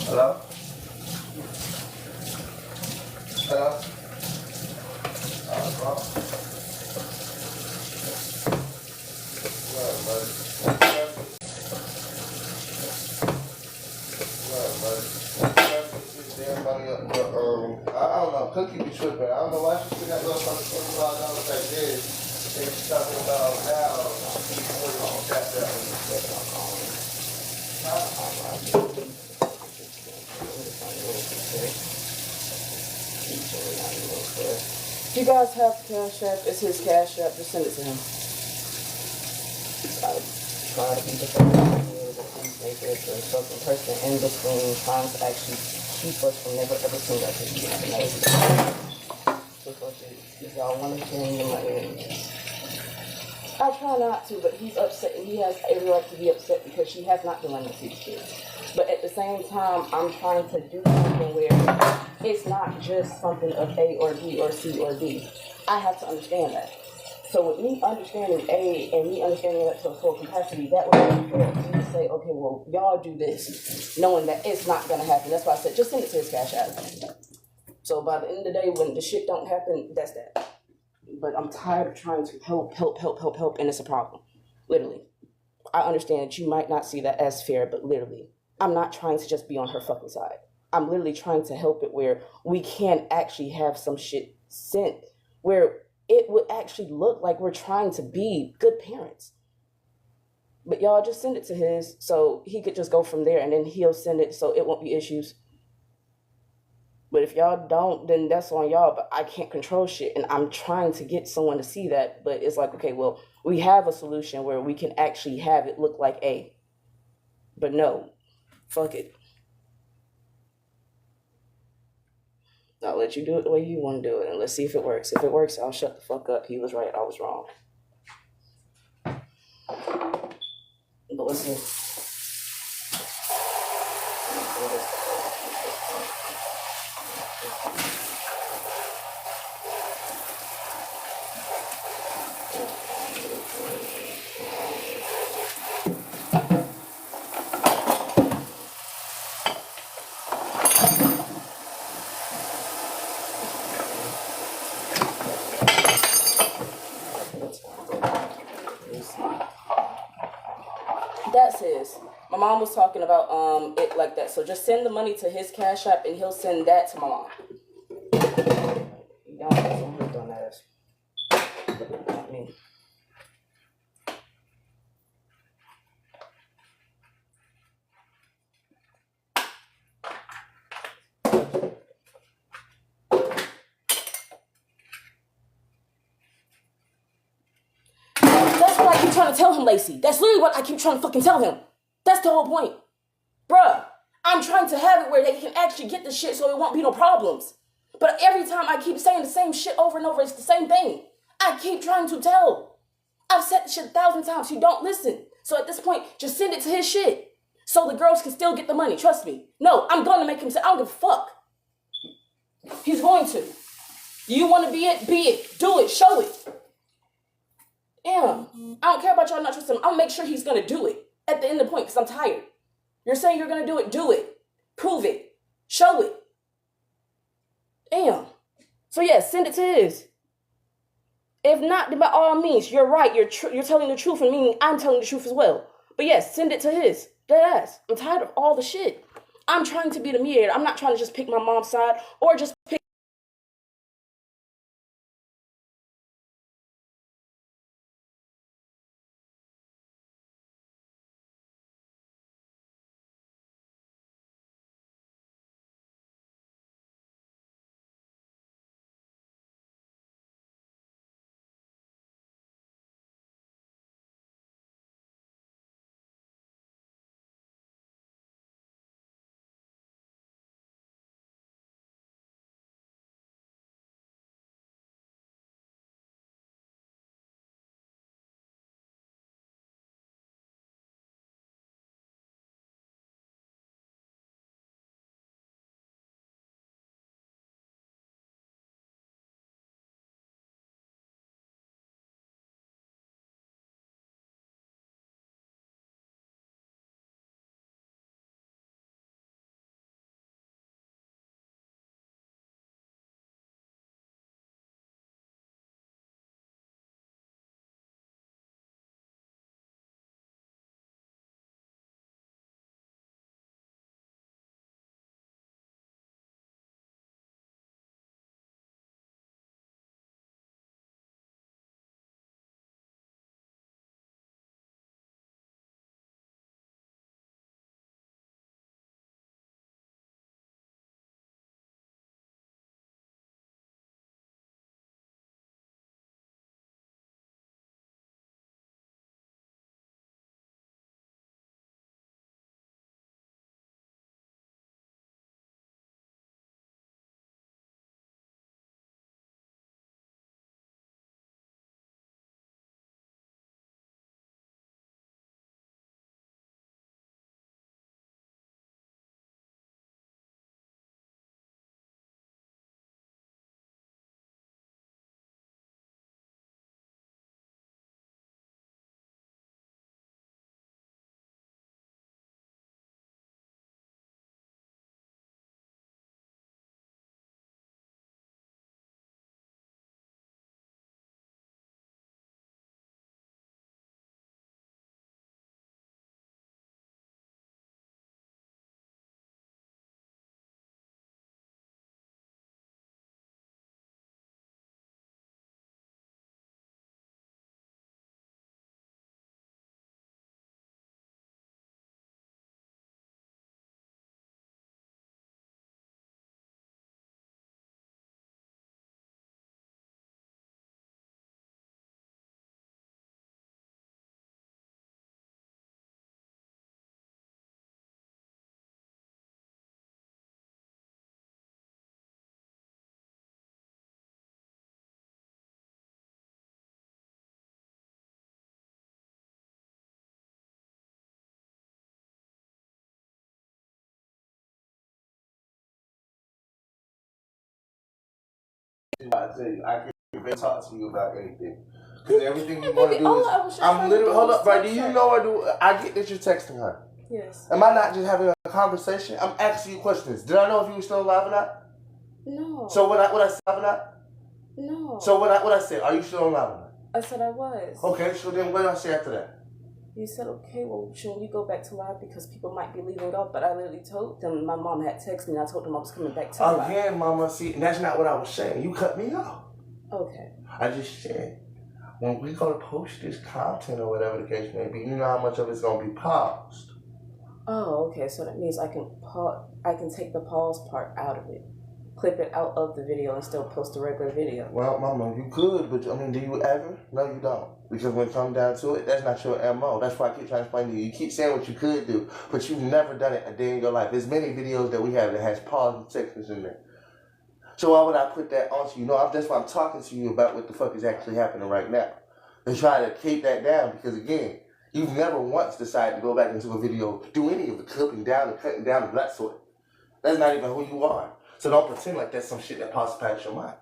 Hello? Hello? Bro. What, buddy? What, buddy? Damn money up, I don't know. Cookie be tripping. I don't know why she still got those $25 like this. And she's talking about now. If you guys have Cash App, it's his Cash App, just send it to him. I try to be the peacemaker, the fucking person in between, trying to actually keep us from never ever seeing that thing. So fuck it. If y'all want to send the money, I try not to, but he's upset, and he has every right to be upset because she has not been letting me see the kids. But at the same time, I'm trying to do something where it's not just something of A or B or C or D. I have to understand that. So with me understanding A and me understanding that to a full capacity, that would be fair for me to say, okay, well, y'all do this, knowing that it's not going to happen. That's why I said, just send it to his Cash App. So by the end of the day, when the shit don't happen, that's that. But I'm tired of trying to help, and it's a problem. Literally. I understand that you might not see that as fair, but literally, I'm not trying to just be on her fucking side. I'm literally trying to help it where we can actually have some shit sent where it would actually look like we're trying to be good parents. But y'all just send it to his so he could just go from there, and then he'll send it so it won't be issues. But if y'all don't, then that's on y'all. But I can't control shit, and I'm trying to get someone to see that. But it's like, okay, well, we have a solution where we can actually have it look like A. But no, fuck it. I'll let you do it the way you want to do it, and let's see if it works. If it works, I'll shut the fuck up. He was right, I was wrong. But let's see. That's his. My mom was talking about it like that. So just send the money to his Cash App, and he'll send that to my mom. Y'all have some hooked on that. Not me. That's what I keep trying to tell him, Lacey. That's literally what I keep trying to fucking tell him. That's the whole point. Bruh, I'm trying to have it where they can actually get the shit so it won't be no problems. But every time I keep saying the same shit over and over, it's the same thing. I keep trying to tell. I've said the shit 1,000 times. He don't listen. So at this point, just send it to his shit. So the girls can still get the money. Trust me. No, I'm going to make him say, I don't give a fuck. He's going to. You want to be it? Be it. Do it. Show it. I don't care about y'all not trusting him. I'll make sure he's going to do it at the end of the point because I'm tired. You're saying you're going to do it. Do it. Prove it. Show it. So yeah, send it to his. If not, then by all means, you're right. You're telling the truth, and meaning I'm telling the truth as well. But yes, send it to his. Dead ass. I'm tired of all the shit. I'm trying to be the mediator. I'm not trying to just pick my mom's side or just pick I tell you, I can talk to you about anything. Because everything you Hey, want to baby, do all is. I was just I'm trying literally. to Hold do up, was bro. Do text you her. know I get that you're texting her. Yes. Am I not just having a conversation? I'm asking you questions. Did I know if you were still alive or not? No. So what I said or not? No. So what I said, are you still alive or not? I said I was. Okay, so then what did I say after that? You said, okay, well, shouldn't you go back to live because people might be leaving off? But I literally told them my mom had texted me and I told them I was coming back to live. Again, mama, see, that's not what I was saying. You cut me off. Okay. I just said, when we go to post this content or whatever the case may be, you know how much of it's going to be paused. Oh, okay. So that means I can take the pause part out of it. Clip it out of the video and still post a regular video. Well, mama, you could, but I mean, do you ever? No, you don't. Because when it comes down to it, that's not your MO. That's why I keep trying to explain to you. You keep saying what you could do, but you've never done it a day in your life. There's many videos that we have that has pause and sections in there. So why would I put that onto you? No, that's why I'm talking to you about what the fuck is actually happening right now. And try to keep that down because, again, you've never once decided to go back into a video, do any of the clipping down and cutting down of that sort. That's not even who you are. So don't pretend like that's some shit that pops past your mind.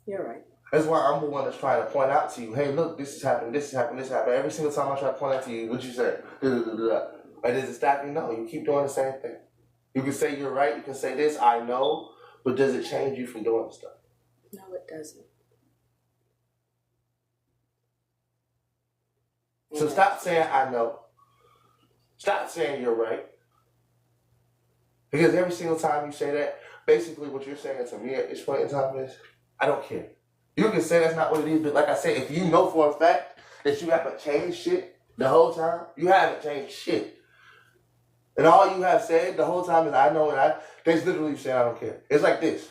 You're right. That's why I'm the one that's trying to point out to you, hey, look, this is happening, this is happening, this is happening. Every single time I try to point out to you, what you say? And does it stop you? No, you keep doing the same thing. You can say you're right, you can say this, I know, but does it change you from doing stuff? No, it doesn't. So stop saying I know. Stop saying you're right. Because every single time you say that, basically what you're saying to me at this point in time is, I don't care. You can say that's not what it is, but like I said, if you know for a fact that you haven't changed shit the whole time, you haven't changed shit. And all you have said the whole time is I know and that's literally you saying I don't care. It's like this.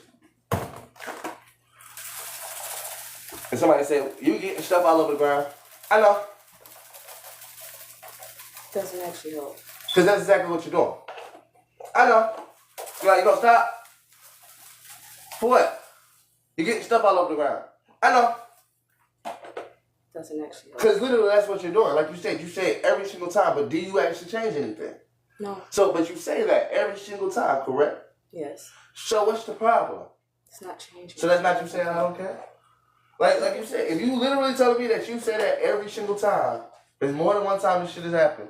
And somebody said, you getting stuff all over the ground. I know. Doesn't actually help. Because that's exactly what you're doing. I know. You're like, you gonna stop? For what? You're getting stuff all over the ground. I know. Doesn't actually help. Because literally that's what you're doing. Like you say it every single time, but do you actually change anything? No. So, but you say that every single time, correct? Yes. So what's the problem? It's not changing. So that's not you saying I don't care? Like you said, if you literally telling me that you say that every single time, there's more than one time this shit has happened.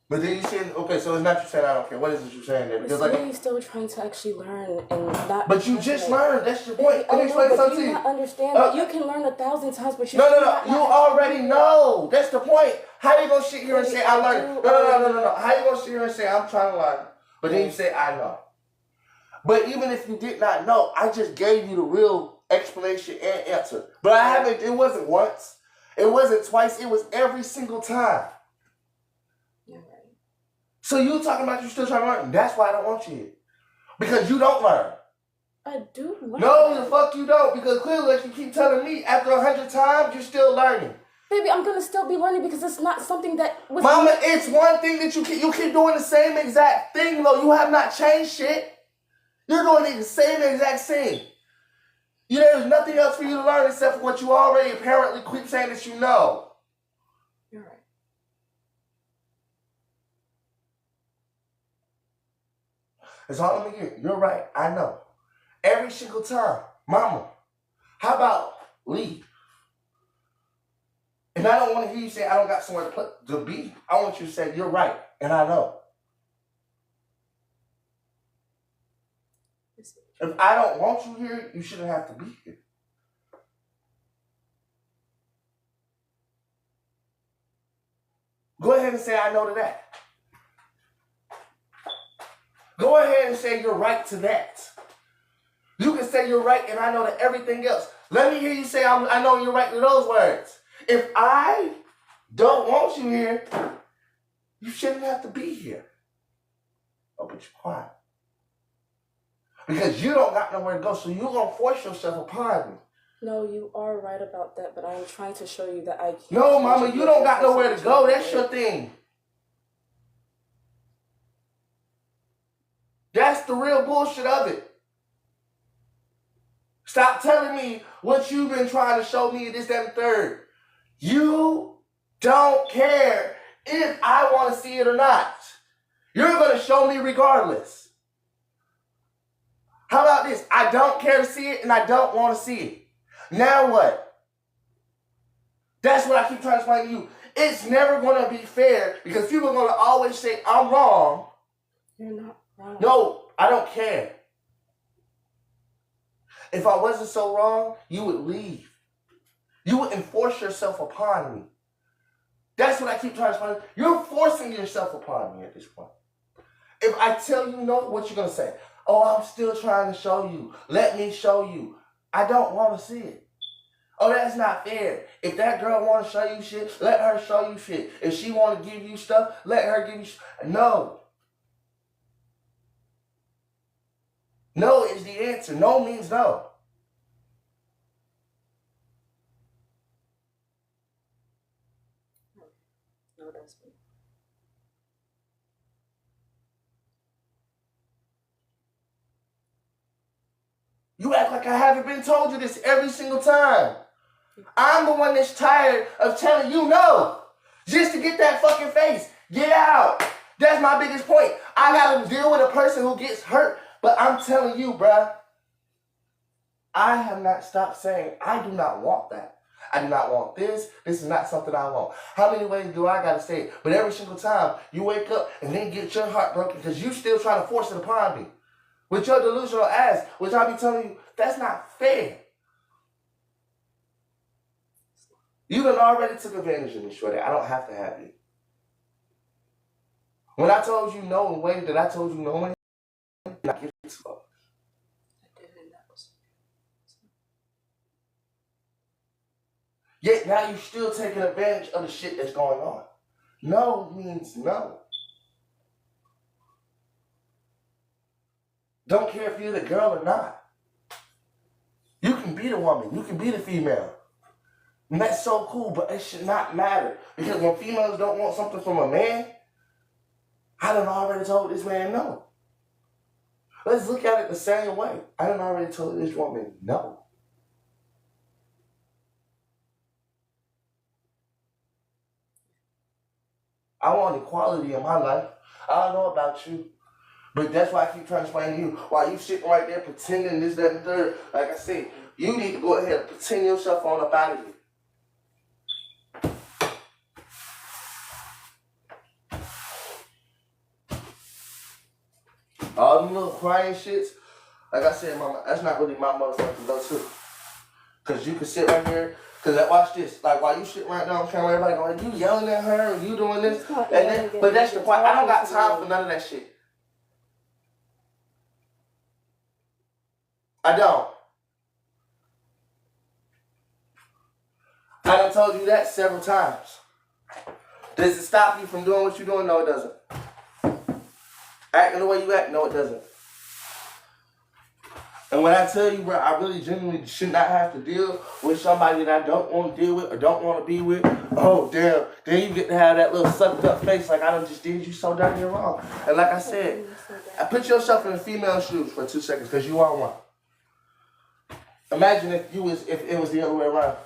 But then you said, okay, so it's not you saying I don't care. What is it you saying there? Because like, still trying to actually learn and not. But you just learned. That's your point. Let me explain something to you. You not understand that you can learn 1,000 times, but you No. You already know. That's the point. How you gonna sit here and say I learned? No. How you gonna sit here and say I'm trying to learn, but then you say I know? But even if you did not know, I just gave you the real explanation and answer. But I haven't. It wasn't once. It wasn't twice. It was every single time. So you talking about you still trying to learn? That's why I don't want you here. Because you don't learn. I do learn. No, the fuck you don't. Because clearly, like you keep telling me, after 100 times, you're still learning. Baby, I'm gonna still be learning because it's not something that was. Mama, it's one thing that you keep doing the same exact thing though. You have not changed shit. You're doing the same exact thing. There's nothing else for you to learn except for what you already apparently keep saying that you know. You're right. That's all I'm hearing. You're right. I know. Every single time. Mama, how about leave? And I don't want to hear you say I don't got somewhere to be. I want you to say you're right, and I know. If I don't want you here, you shouldn't have to be here. Go ahead and say I know to that. Go ahead and say you're right to that. You can say you're right and I know to everything else. Let me hear you say I know you're right to those words. If I don't want you here, you shouldn't have to be here. Oh, but you're quiet. Because you don't got nowhere to go, so you're going to force yourself upon me. No, you are right about that, but I'm trying to show you that I can't. No, Mama, you don't got nowhere to go. That's your thing. That's the real bullshit of it. Stop telling me what you've been trying to show me, this, that, and third. You don't care if I want to see it or not. You're going to show me regardless. How about this? I don't care to see it and I don't want to see it. Now what? That's what I keep trying to explain to you. It's never going to be fair because people are going to always say, I'm wrong. You're not wrong. No, I don't care. If I wasn't so wrong, you would leave. You would enforce yourself upon me. That's what I keep trying to explain. You're forcing yourself upon me at this point. If I tell you no, what you going to say? Oh, I'm still trying to show you. Let me show you. I don't want to see it. Oh, that's not fair. If that girl want to show you shit, let her show you shit. If she want to give you stuff, let her give you No. No is the answer. No means no. No, that's me. You act like I haven't been told you this every single time. I'm the one that's tired of telling you no. Just to get that fucking face. Get out. That's my biggest point. I gotta deal with a person who gets hurt. But I'm telling you, bruh, I have not stopped saying I do not want that. I do not want this. This is not something I want. How many ways do I gotta say it? But every single time you wake up and then get your heart broken because you still trying to force it upon me. With your delusional ass, which I be telling you, that's not fair. You done already took advantage of me, shorty. I don't have to have you. When I told you no in the way that I told you no, not give a fuck. Yet now you're still taking advantage of the shit that's going on. No means no. Don't care if you're the girl or not. You can be the woman. You can be the female. And that's so cool, but it should not matter. Because when females don't want something from a man, I done already told this man no. Let's look at it the same way. I done already told this woman no. I want equality in my life. I don't know about you. But that's why I keep trying to explain to you. While you sitting right there pretending this, that, and third, like I said, you need to go ahead and pretend yourself on up out of here. All them little crying shits, like I said, mama, that's not really my motherfucking go-to. Because you can sit right here, because watch this, like while you sitting right now on camera, everybody going, you yelling at her, or you doing this, and then, but that's the point. I don't got time for none of that shit. I don't. I done told you that several times. Does it stop you from doing what you're doing? No, it doesn't. Acting the way you act? No, it doesn't. And when I tell you, bro, I really genuinely should not have to deal with somebody that I don't want to deal with or don't want to be with. Oh, damn. Then you get to have that little sucked up face like I done just did you so damn wrong. And like I said, put yourself in the female shoes for 2 seconds because you are one. Imagine if it was the other way around.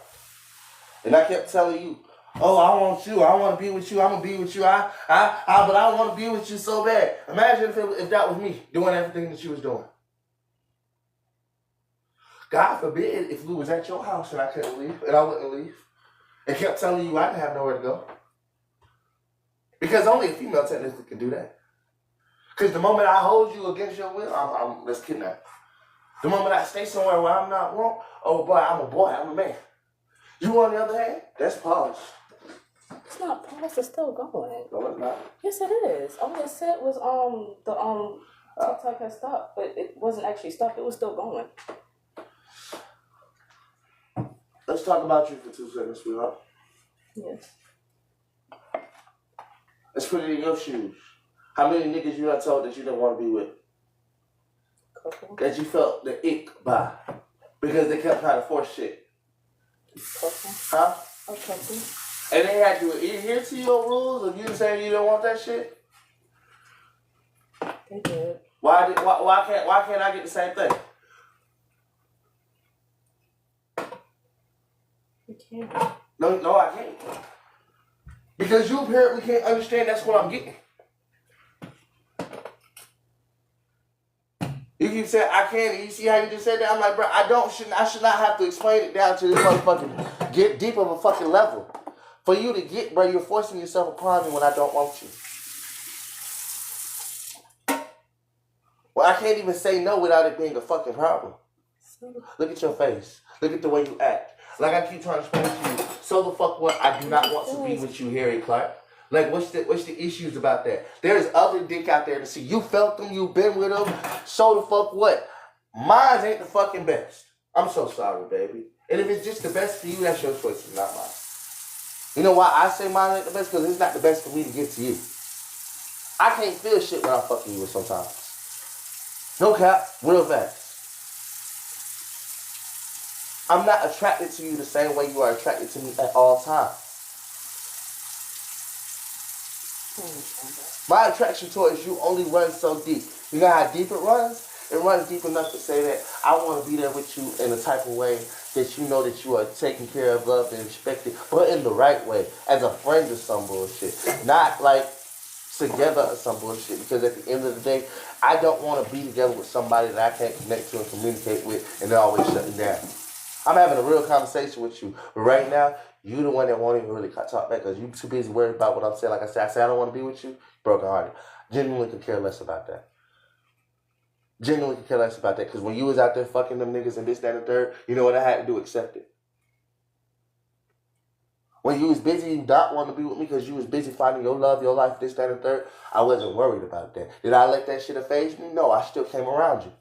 And I kept telling you, oh, I want you. I want to be with you. I'm going to be with you. But I want to be with you so bad. Imagine if that was me doing everything that you was doing. God forbid if we was at your house and I couldn't leave and I wouldn't leave. And kept telling you I didn't have nowhere to go. Because only a female technically can do that. Because the moment I hold you against your will, let's kidnap. The moment I stay somewhere where I'm not want, oh boy, I'm a boy, I'm a man. You on the other hand, that's polished. It's not polished, it's still going. No, it's not. Yes, it is. All it said was the TikTok had stopped, but it wasn't actually stopped, it was still going. Let's talk about you for 2 seconds, sweetheart. Yes. Let's put it in your shoes. How many niggas you done told that you didn't want to be with? Couple. That you felt the ick by? Because they kept trying to force shit. Couple. Huh? A couple. And they had to adhere to your rules of you saying you don't want that shit? They did. Why can't I get the same thing? You can't. No, I can't. Because you apparently can't understand that's what I'm getting. You keep saying I can't. You see how you just said that? I'm like, bro, I should not have to explain it down to this motherfucking get deep of a fucking level. For you to get, bro, you're forcing yourself upon me when I don't want you. Well, I can't even say no without it being a fucking problem. Look at your face. Look at the way you act. Like I keep trying to explain to you. So the fuck what? I do not want to be with you, Harry Clark. Like what's the issues about that? There's other dick out there to see. You felt them. You've been with them. So the fuck what? Mine ain't the fucking best. I'm so sorry, baby. And if it's just the best for you, that's your choice, it's not mine. You know why I say mine ain't the best? Because it's not the best for me to give to you. I can't feel shit when I'm fucking you sometimes. No cap, real facts. I'm not attracted to you the same way you are attracted to me at all times. My attraction towards you only runs so deep. You know how deep it runs? It runs deep enough to say that I want to be there with you in a type of way that you know that you are taken care of, loved, and respected, but in the right way, as a friend or some bullshit. Not like together or some bullshit, because at the end of the day, I don't want to be together with somebody that I can't connect to and communicate with, and they're always shutting down. I'm having a real conversation with you, but right now, you the one that won't even really talk back because you too busy worried about what I'm saying. Like I said, I don't want to be with you, broken hearted. Genuinely could care less about that. Genuinely could care less about that, because when you was out there fucking them niggas and this, that, and the third, you know what I had to do? Accept it. When you was busy not wanting to be with me because you was busy finding your love, your life, this, that, and the third, I wasn't worried about that. Did I let that shit affect me? No, I still came around you.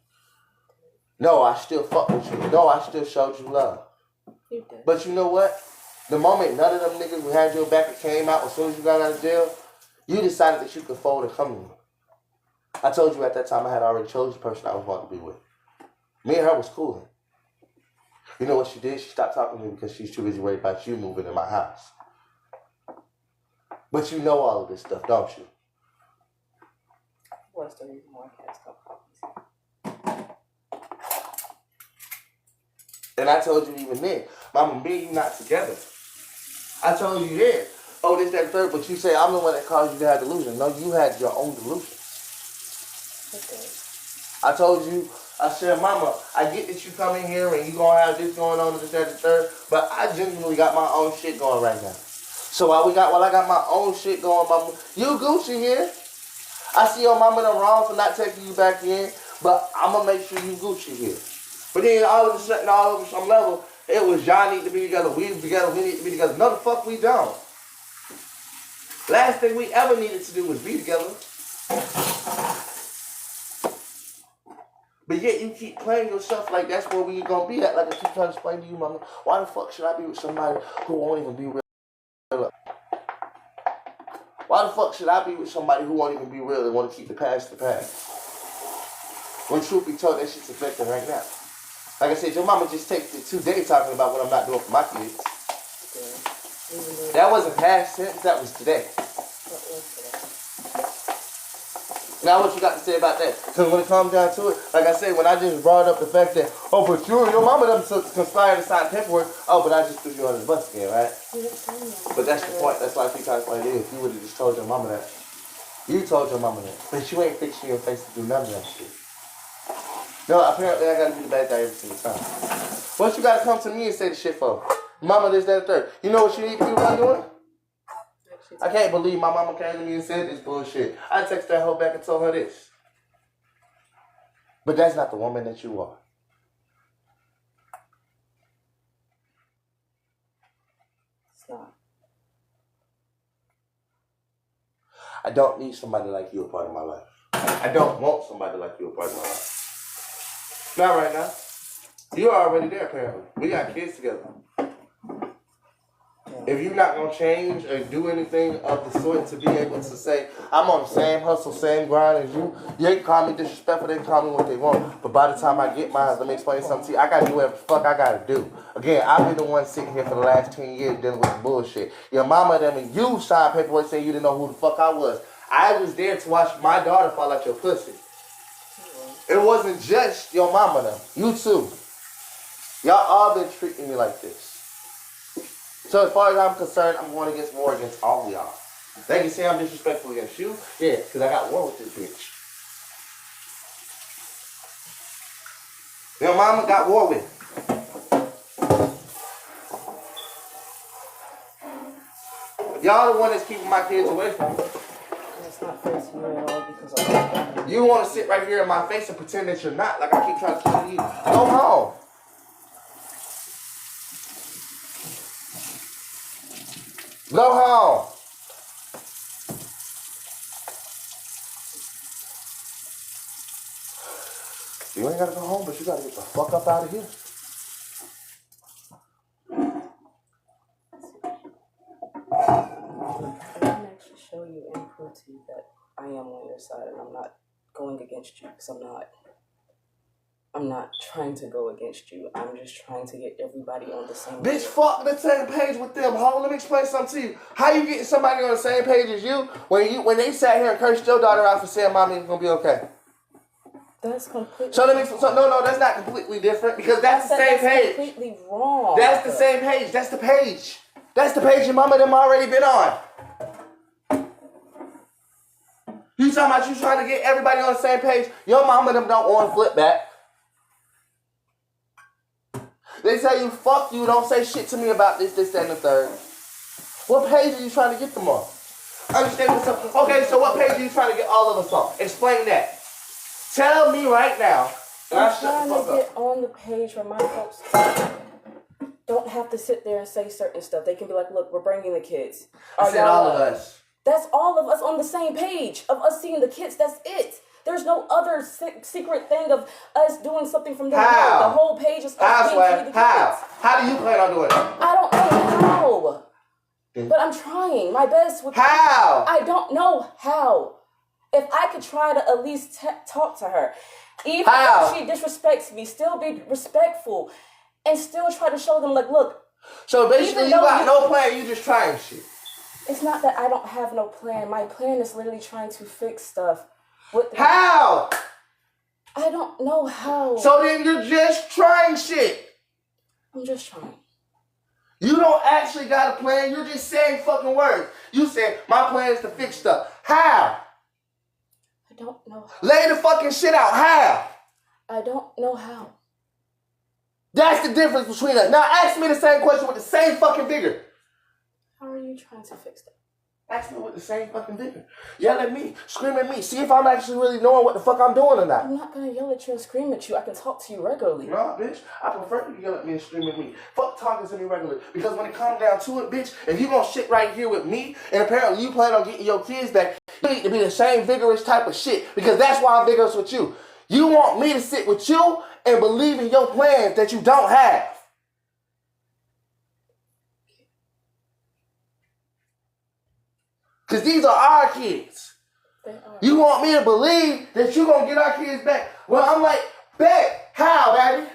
No, I still fucked with you. No, I still showed you love. You did. But you know what? The moment none of them niggas who had your back and came out as soon as you got out of jail, you decided that you could fold and come to me. I told you at that time I had already chosen the person I was wanting to be with. Me and her was cool. You know what she did? She stopped talking to me because she's too busy worried about you moving in my house. But you know all of this stuff, don't you? What's the reason why I can't stop talking? And I told you even then, Mama, me and you not together. I told you then, oh, this, that, third, but you say I'm the one that caused you to have delusions. No, you had your own delusions. Okay. I told you, I said, Mama, I get that you come in here and you gonna have this going on, this, that, the third, but I genuinely got my own shit going right now. So while I got my own shit going, Mama, you Gucci here. I see your mama done wrong for not taking you back in, but I'm gonna make sure you Gucci here. But then all of a sudden, all over some level, it was y'all need to be together, we need to be together. No, the fuck we don't. Last thing we ever needed to do was be together. But yet you keep playing yourself like that's where we gonna be at. Like I keep trying to explain to you, Mama, why the fuck should I be with somebody who won't even be real? Why the fuck should I be with somebody who won't even be real and want to keep the past the past? When truth be told, that shit's affecting right now. Like I said, your mama just takes it 2 days talking about what I'm not doing for my kids. Okay. That wasn't past tense, that was today. Now what you got to say about that? Because when it comes down to it, like I said, when I just brought up the fact that, oh, but you and your mama done conspired to sign paperwork, oh, but I just threw you under the bus again, right? But that's the point. That's why I keep trying to explain it. If you would have just told your mama that. You told your mama that. But you ain't fixing your face to do none of that shit. No, apparently I gotta be the bad guy every single time. What you gotta come to me and say the shit for? Mama this, that, and third. You know what you need to do by doing? I can't believe my mama came to me and said this bullshit. I texted that hoe back and told her this. But that's not the woman that you are. It's not. I don't need somebody like you a part of my life. I don't want somebody like you a part of my life. Not right now. You're already there, apparently. We got kids together. If you're not going to change or do anything of the sort to be able to say, I'm on the same hustle, same grind as you, they can call me disrespectful, they can call me what they want. But by the time I get mine, let me explain something to you. I got to do whatever the fuck I got to do. Again, I've been the one sitting here for the last 10 years dealing with bullshit. Your mama them and you signed paperwork saying you didn't know who the fuck I was. I was there to watch my daughter fall out your pussy. It wasn't just your mama them. You too. Y'all all been treating me like this. So as far as I'm concerned, I'm going against war against all of y'all. They can say I'm disrespectful against you. Yeah, because I got war with this bitch. Your mama got war with. Y'all the one that's keeping my kids away from me. It's not fair to you at all because I'm You want to sit right here in my face and pretend that you're not, like I keep trying to tell you. Go home. Go home. You ain't gotta go home, but you gotta get the fuck up out of here. I can actually show you and prove to you that I am on your side and I'm not going against you because I'm not trying to go against you. I'm just trying to get everybody on the same Bitch, fuck the same page with them. Hold on, let me explain something to you. How you getting somebody on the same page as you when they sat here and cursed your daughter out for saying mommy's gonna be okay? That's completely So no, that's not completely different because that's the same page. Completely wrong. That's the same page. That's the page. That's the page your mama them already been on. You talking about you trying to get everybody on the same page? Your mama them don't want to flip back. They tell you, fuck you, don't say shit to me about this, that, and the third. What page are you trying to get them on? Understand what's up? Okay, so what page are you trying to get all of us on? Explain that. Tell me right now. I'm trying to get on the page where my folks don't have to sit there and say certain stuff. They can be like, look, we're bringing the kids. I said all of us. That's all of us on the same page of us seeing the kids. That's it. There's no other secret thing of us doing something from there. How? The whole page is us being the kids. How do you plan on doing it? I don't know how. But I'm trying my best with how? I don't know how. If I could try to at least talk to her, even if she disrespects me, still be respectful, and still try to show them, like, look. So basically, you got no plan. You just trying shit. It's not that I don't have no plan. My plan is literally trying to fix stuff. How? I don't know how. So then you're just trying shit. I'm just trying. You don't actually got a plan. You're just saying fucking words. You said my plan is to fix stuff. How? I don't know how. Lay the fucking shit out. How? I don't know how. That's the difference between us. Now ask me the same question with the same fucking vigor. How are you trying to fix that? Ask me with the same fucking vigor. Yell at me. Scream at me. See if I'm actually really knowing what the fuck I'm doing or not. I'm not gonna yell at you and scream at you. I can talk to you regularly. Nah, bitch. I prefer you to yell at me and scream at me. Fuck talking to me regularly. Because when it comes down to it, bitch, if you gonna shit right here with me, and apparently you plan on getting your kids back, you need to be the same vigorous type of shit. Because that's why I'm vigorous with you. You want me to sit with you and believe in your plans that you don't have. Because these are our kids. You want me to believe that you're going to get our kids back. Well, I'm like, bet. How, baby?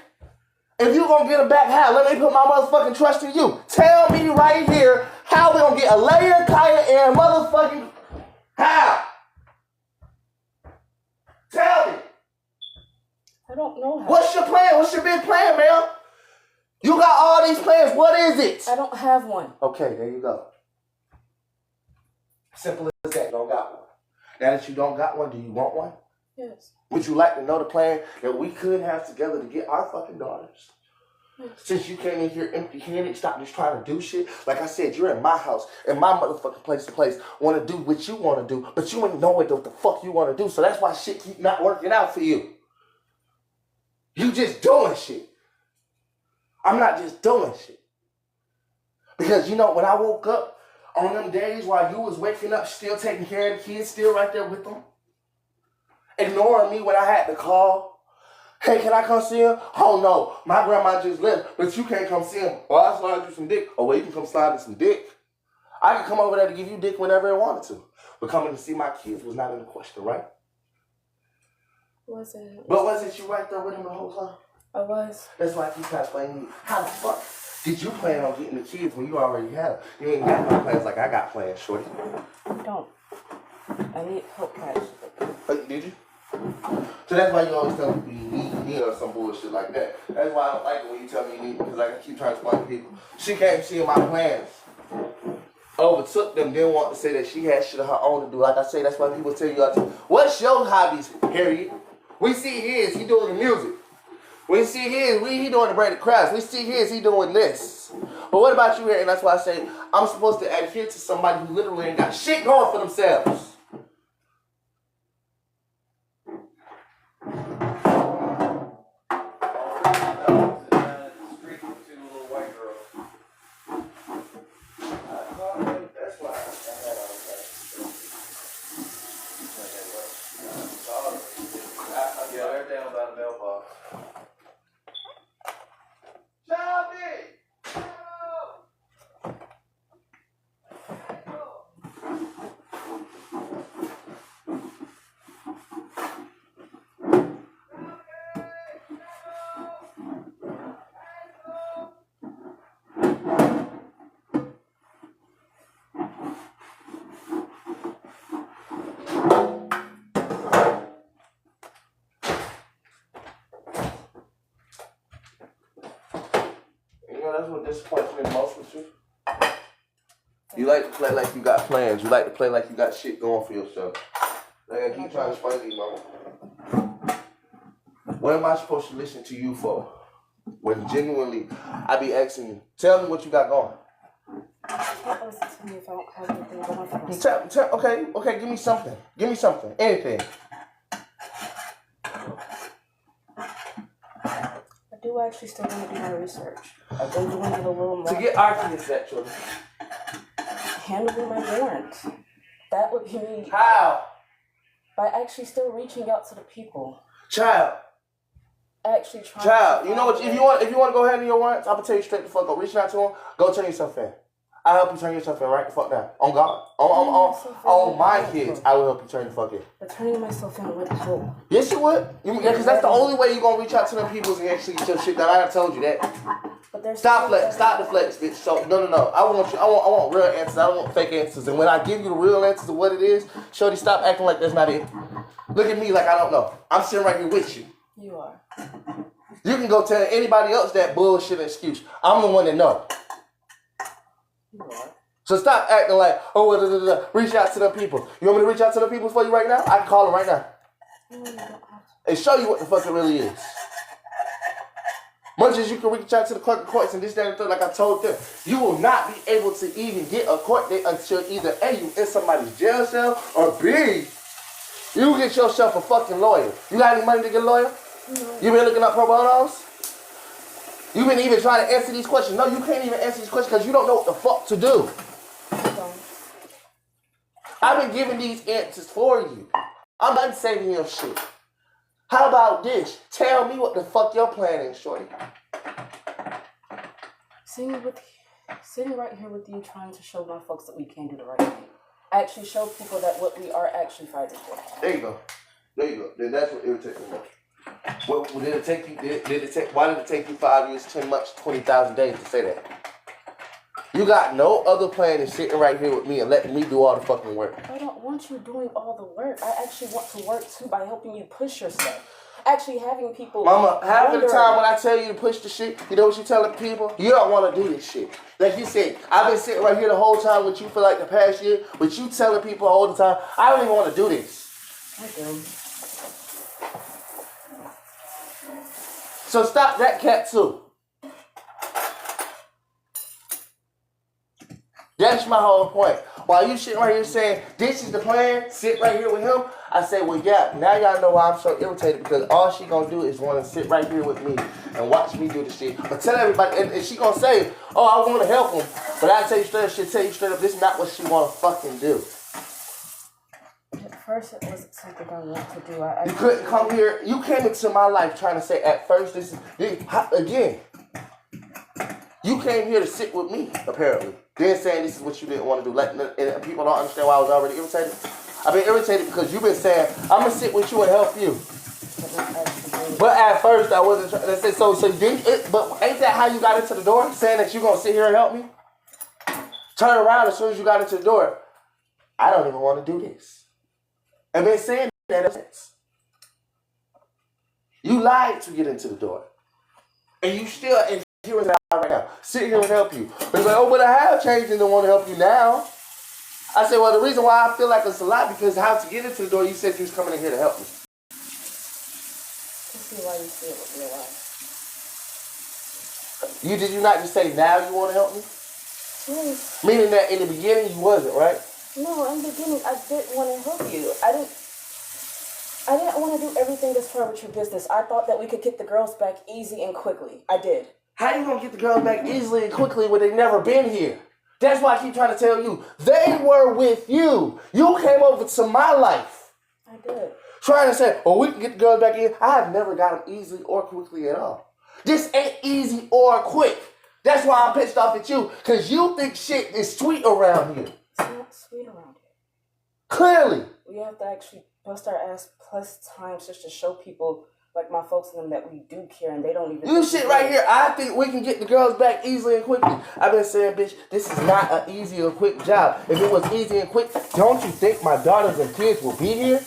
If you're going to get them back, how? Let me put my motherfucking trust in you. Tell me right here how we going to get Alea, Kaya, and motherfucking... How? Tell me. I don't know how. What's your plan? What's your big plan, man? You got all these plans. What is it? I don't have one. Okay, there you go. Simple as that. You don't got one. Now that you don't got one, do you want one? Yes. Would you like to know the plan that we could have together to get our fucking daughters? Yes. Since you came in here empty-handed, stop just trying to do shit. Like I said, you're in my house, in my motherfucking place to place. Want to do what you want to do, but you ain't know what the fuck you want to do. So that's why shit keep not working out for you. You just doing shit. I'm not just doing shit. Because, you know, when I woke up, on them days while you was waking up, still taking care of the kids, still right there with them, ignoring me when I had to call. Hey, can I come see him? Oh no, my grandma just left, but you can't come see him. Or I'll slide you some dick. Oh, well, you can come slide me some dick. I can come over there to give you dick whenever I wanted to. But coming to see my kids was not in the question, right? Wasn't. But wasn't you right there with him the whole time? I was. That's why I keep trying to explain to you. How the fuck did you plan on getting the kids when you already had them? You ain't got no plans like I got plans, shorty. I don't. I need help, actually. Did you? So that's why you always tell me you need or some bullshit like that. That's why I don't like it when you tell me you need, because I keep trying to explain to people. She came seeing my plans. Overtook them, didn't want to say that she had shit of her own to do. Like I say, that's why people tell you, what's your hobbies, Harriet? We see his, he doing the music. We see his, he doing the Brandon Krause. We see his, he doing this. But what about you here? And that's why I say I'm supposed to adhere to somebody who literally ain't got shit going for themselves. That's what disappoints me most with you. You like to play like you got plans. You like to play like you got shit going for yourself. Like I keep trying to explain to you, mama. What am I supposed to listen to you for? When genuinely, I be asking you, tell me what you got going. Don't listen to me if I don't have anything going for myself. Okay, give me something. Give me something. Anything. I do actually still want to do my research. I've been doing it a little more. To get our kids that children. Handling my warrants. That would be me. How? By actually still reaching out to the people. Child. Actually trying Child, you know what? If you want to go ahead and your warrants, I'm gonna tell you straight the fuck up. Reaching out to them, go turn yourself in. I'll help you turn yourself in right the fuck now. On God. On my kids, I will help you turn the fuck in. But turning myself in wouldn't help. Yes, you would. Because that's the only way you're going to reach out to them people and actually get your shit done. I told you that. But Stop the flex, bitch. So, no. I want real answers. I don't want fake answers. And when I give you the real answers of what it is, shorty, stop acting like that's not it. Look at me like I don't know. I'm sitting right here with you. You are. You can go tell anybody else that bullshit excuse. I'm the one that know. So stop acting like, reach out to the people. You want me to reach out to the people for you right now? I can call them right now. And show you what the fuck it really is. Much as you can reach out to the clerk of courts and this, that, and third, like I told them, you will not be able to even get a court date until either A, you in somebody's jail cell, or B, you get yourself a fucking lawyer. You got any money to get a lawyer? No. You been looking up pro bonos? You been even trying to answer these questions? No, you can't even answer these questions because you don't know what the fuck to do. I've been giving these answers for you. I'm not saving your shit. How about this? Tell me what the fuck your plan is, shorty. Sitting right here with you, trying to show my folks that we can do the right thing. Actually show people that what we are actually fighting for. There you go. Then that's what irritates me most. What did it take you? Why did it take you 5 years, 10 months, 20,000 days to say that? You got no other plan than sitting right here with me and letting me do all the fucking work. I don't want you doing all the work. I actually want to work too by helping you push yourself. Actually having people... Mama, half of the time when I tell you to push the shit, you know what you telling people? You don't want to do this shit. Like you said, I've been sitting right here the whole time with you for like the past year, but you telling people all the time, I don't even want to do this. I do. So stop that cat too. That's my whole point. While you sitting right here saying, this is the plan, sit right here with him, I say, well, yeah, now y'all know why I'm so irritated, because all she gonna do is want to sit right here with me and watch me do the shit. But tell everybody, and she gonna say, oh, I want to help him, but I tell you straight up, she'll tell you straight up, this is not what she want to fucking do. At first, it wasn't something I wanted to do. You couldn't come here, you came into my life trying to say, at first, again, you came here to sit with me, apparently. Then saying this is what you didn't want to do. And people don't understand why I was already irritated. I've been irritated because you've been saying, I'm going to sit with you and help you. But at first, I wasn't trying to say, but ain't that how you got into the door? Saying that you're going to sit here and help me? Turn around as soon as you got into the door. I don't even want to do this. I've been saying that since. You lied to get into the door. And you still... here and now, right now. Sit here and help you. But he's like, oh, but I have changed and don't want to help you now. I said, well, the reason why I feel like it's a lot because how to get into the door, you said you was coming in here to help me. Let's see why you see it with your life. Did you not just say now you want to help me? Yes. Meaning that in the beginning you wasn't, right? No, in the beginning I did want to help you. I didn't want to do everything that's far with your business. I thought that we could get the girls back easy and quickly. I did. How you gonna get the girls back easily and quickly when they never been here? That's why I keep trying to tell you. They were with you. You came over to my life. I did. Trying to say, oh, we can get the girls back in. I have never got them easily or quickly at all. This ain't easy or quick. That's why I'm pissed off at you, because you think shit is sweet around here. It's not sweet around here. Clearly. We have to actually bust our ass plus times just to show people, like my folks and them, that we do care, and they don't even... You shit right here. I think we can get the girls back easily and quickly. I've been saying, bitch, this is not an easy or quick job. If it was easy and quick, don't you think my daughters and kids will be here?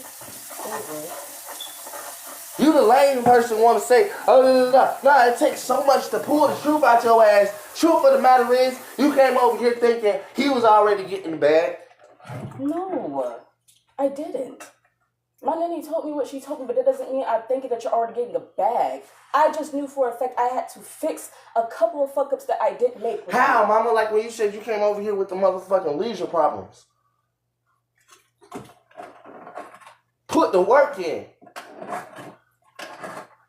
You the lame person want to say, oh, no. Nah, it takes so much to pull the truth out your ass. Truth of the matter is, you came over here thinking he was already getting the bag. No, I didn't. My nanny told me what she told me, but that doesn't mean I'm thinking that you're already getting the bag. I just knew for a fact I had to fix a couple of fuck-ups that I did make. How, mama? Like when you said you came over here with the motherfucking leisure problems. Put the work in.